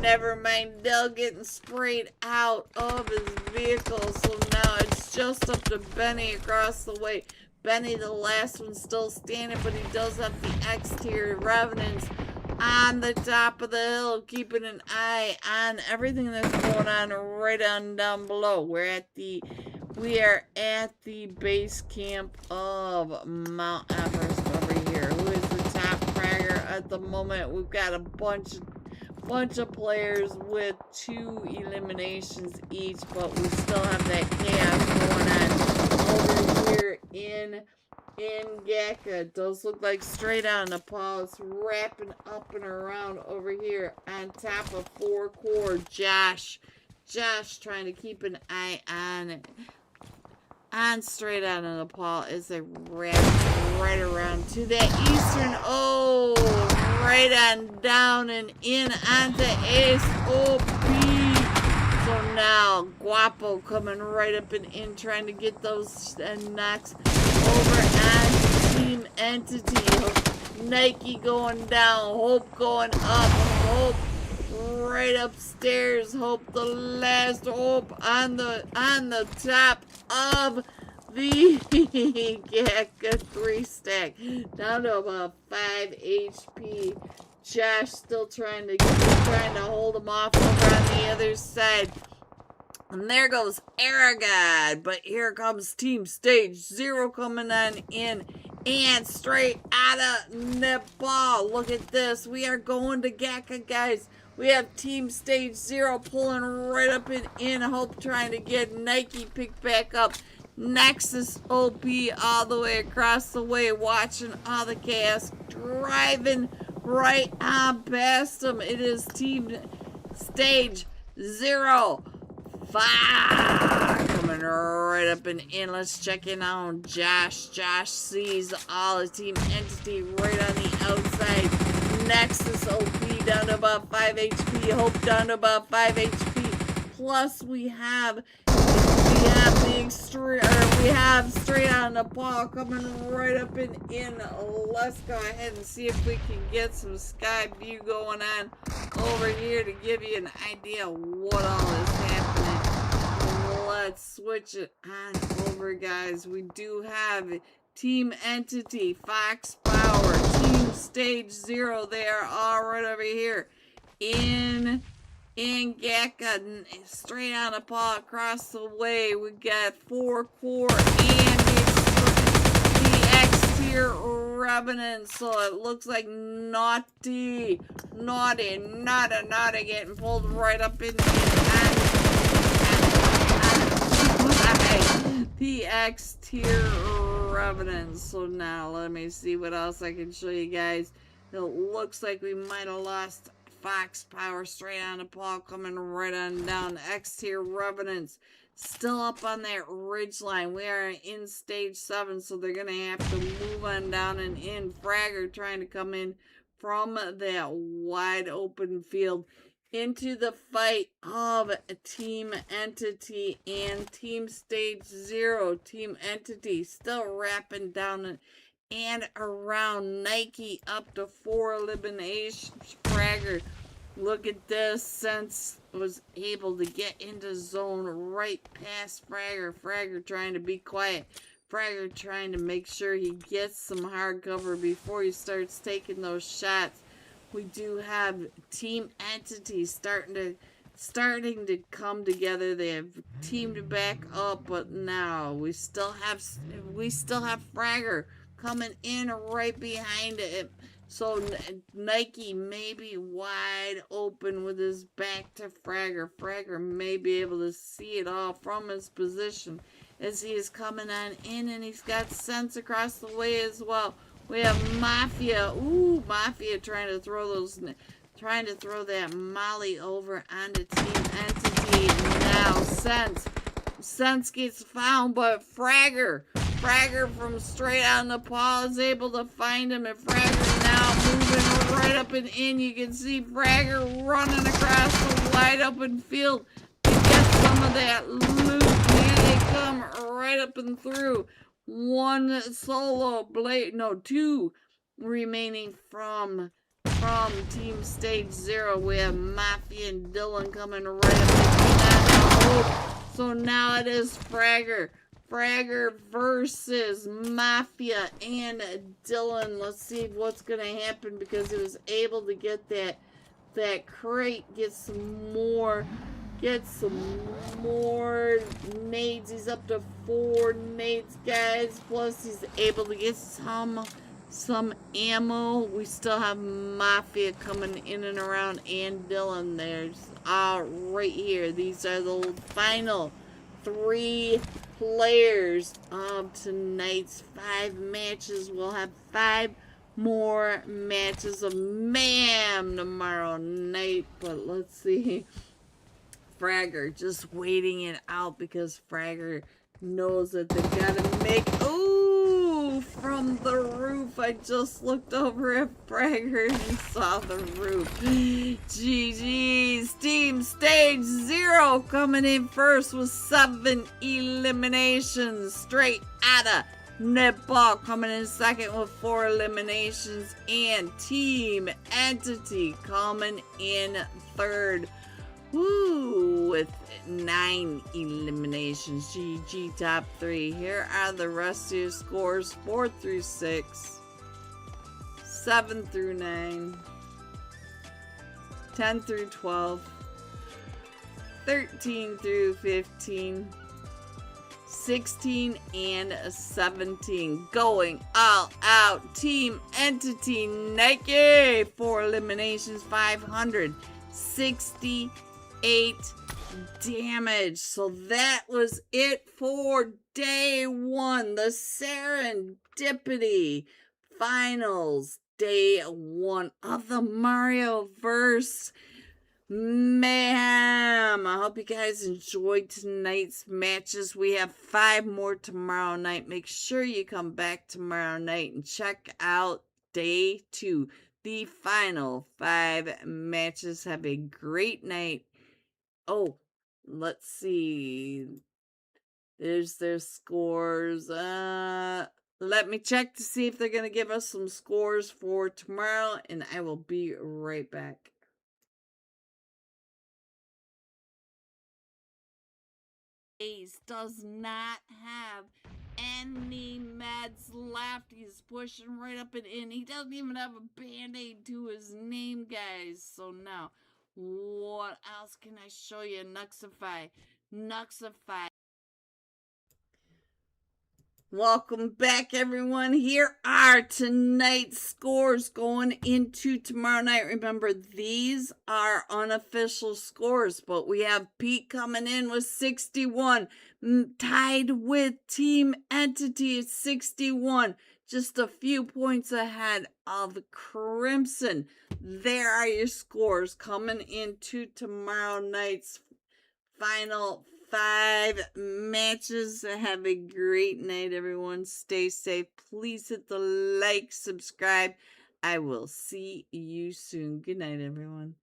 Nevermind. Dell getting sprayed out of his vehicle. So now it's just up to Benny across the way. Benny, the last one, still standing, but he does have the X-Tier Revenants on the top of the hill, keeping an eye on everything that's going on right on down below. We are at the base camp of Mount Everest over here. Who is the top fragger at the moment? We've got a bunch bunch of players with 2 eliminations each, but we still have that chaos going on over here in Gaka. It does look like straight on Nepal. It's wrapping up and around over here on top of 4 core. Josh trying to keep an eye on it. On straight out of Nepal as they wrap right around to that eastern. Oh, right on down and in onto Ace OP. So now Guapo coming right up and in, trying to get those knocks over on Team Entity. Nike going down, Hope going up, Hope right upstairs, Hope the last Hope on the top of the Gaka 3 stack, down to about 5 HP. Josh still trying to hold him off over on the other side. And there goes Aragod, but here comes Team Stage 0 coming on in. And straight out of Nepal. Look at this. We are going to Gaka, guys. We have Team Stage 0 pulling right up and in. Hope trying to get Nike picked back up. Nexus OP all the way across the way. Watching all the chaos. Driving right on past them. It is Team Stage 0. Coming right up and in. Let's check in on Josh. Josh sees all the Team Entity right on the outside. Nexus OP down to about 5 HP. Hope down to about 5 HP. Plus we have the extreme, we have straight on Nepal coming right up and in. Let's go ahead and see if we can get some sky view going on over here to give you an idea of what all is happening. Let's switch it on over, guys. We do have Team Entity, Fox Power, Team Stage 0. They are all right over here in Gaka, straight on a paw across the way. We got 4 core and the X-tier Revenant. So it looks like naughty getting pulled right up in the X-tier Revenant. So now let me see what else I can show you guys. It looks like we might have lost Fox Power straight on the paw, coming right on down. X-tier Revenants still up on that ridge line. We are in stage 7, so they're gonna have to move on down and in. Fragger trying to come in from that wide open field into the fight of Team Entity and Team Stage 0. Team Entity still wrapping down and around. Nike up to 4 eliminations. Fragger, look at this. Sense was able to get into zone right past Fragger. Fragger trying to be quiet. Fragger trying to make sure he gets some hard cover before he starts taking those shots. We do have Team Entity starting to come together. They have teamed back up, but now we still have Fragger coming in right behind it. So Nike may be wide open with his back to Fragger. Fragger may be able to see it all from his position as he is coming on in, and he's got Sense across the way as well. We have Mafia. Ooh, Mafia trying to throw that Molly over onto Team Entity. Now Sense gets found, but Fragger from straight out in Nepal is able to find him, and Fragger now moving right up and in. You can see Fragger running across the wide open field to get some of that loot. Here they come right up and through. 1 solo blade, no, 2 remaining from Team Stage 0. We have Mafia and Dylan coming right up. So now it is Fragger versus Mafia and Dylan. Let's see what's gonna happen, because he was able to get that crate, get some more nades. He's up to 4 nades, guys. Plus he's able to get some some ammo. We still have Mafia coming in and around, and Dylan. There's right here. These are the final 3 players of tonight's 5 matches. We'll have 5 more matches of Mayhem tomorrow night. But let's see. Fragger just waiting it out because Fragger knows that they gotta make. Ooh, from the roof. I just looked over at Fragger and saw the roof. GG's. Team Stage 0 coming in first with 7 eliminations straight out of Netball coming in second with 4 eliminations, and Team Entity coming in third. Woo, with 9 eliminations. GG top 3. Here are the rest of your scores: 4 through 6, 7 through 9, 10 through 12, 13 through 15, 16 and 17. Going all out. Team Entity Nike. 4 eliminations, 568 damage. So that was it for day 1. The Serendipity Finals. Day 1 of the Marioverse Mayhem. I hope you guys enjoyed tonight's matches. We have 5 more tomorrow night. Make sure you come back tomorrow night and check out day 2. The final 5 matches. Have a great night. Oh, let's see. There's their scores. Let me check to see if they're going to give us some scores for tomorrow, and I will be right back. Ace does not have any meds left. He's pushing right up and in. He doesn't even have a band-aid to his name, guys. So now, what else can I show you? Nuxify. Welcome back, everyone. Here are tonight's scores going into tomorrow night. Remember, these are unofficial scores, but we have Pete coming in with 61, tied with Team Entity at 61, just a few points ahead of Crimson. There are your scores coming into tomorrow night's final 5 matches. Have a great night, everyone. Stay safe. Please hit the like, subscribe. I will see you soon. Good night, everyone.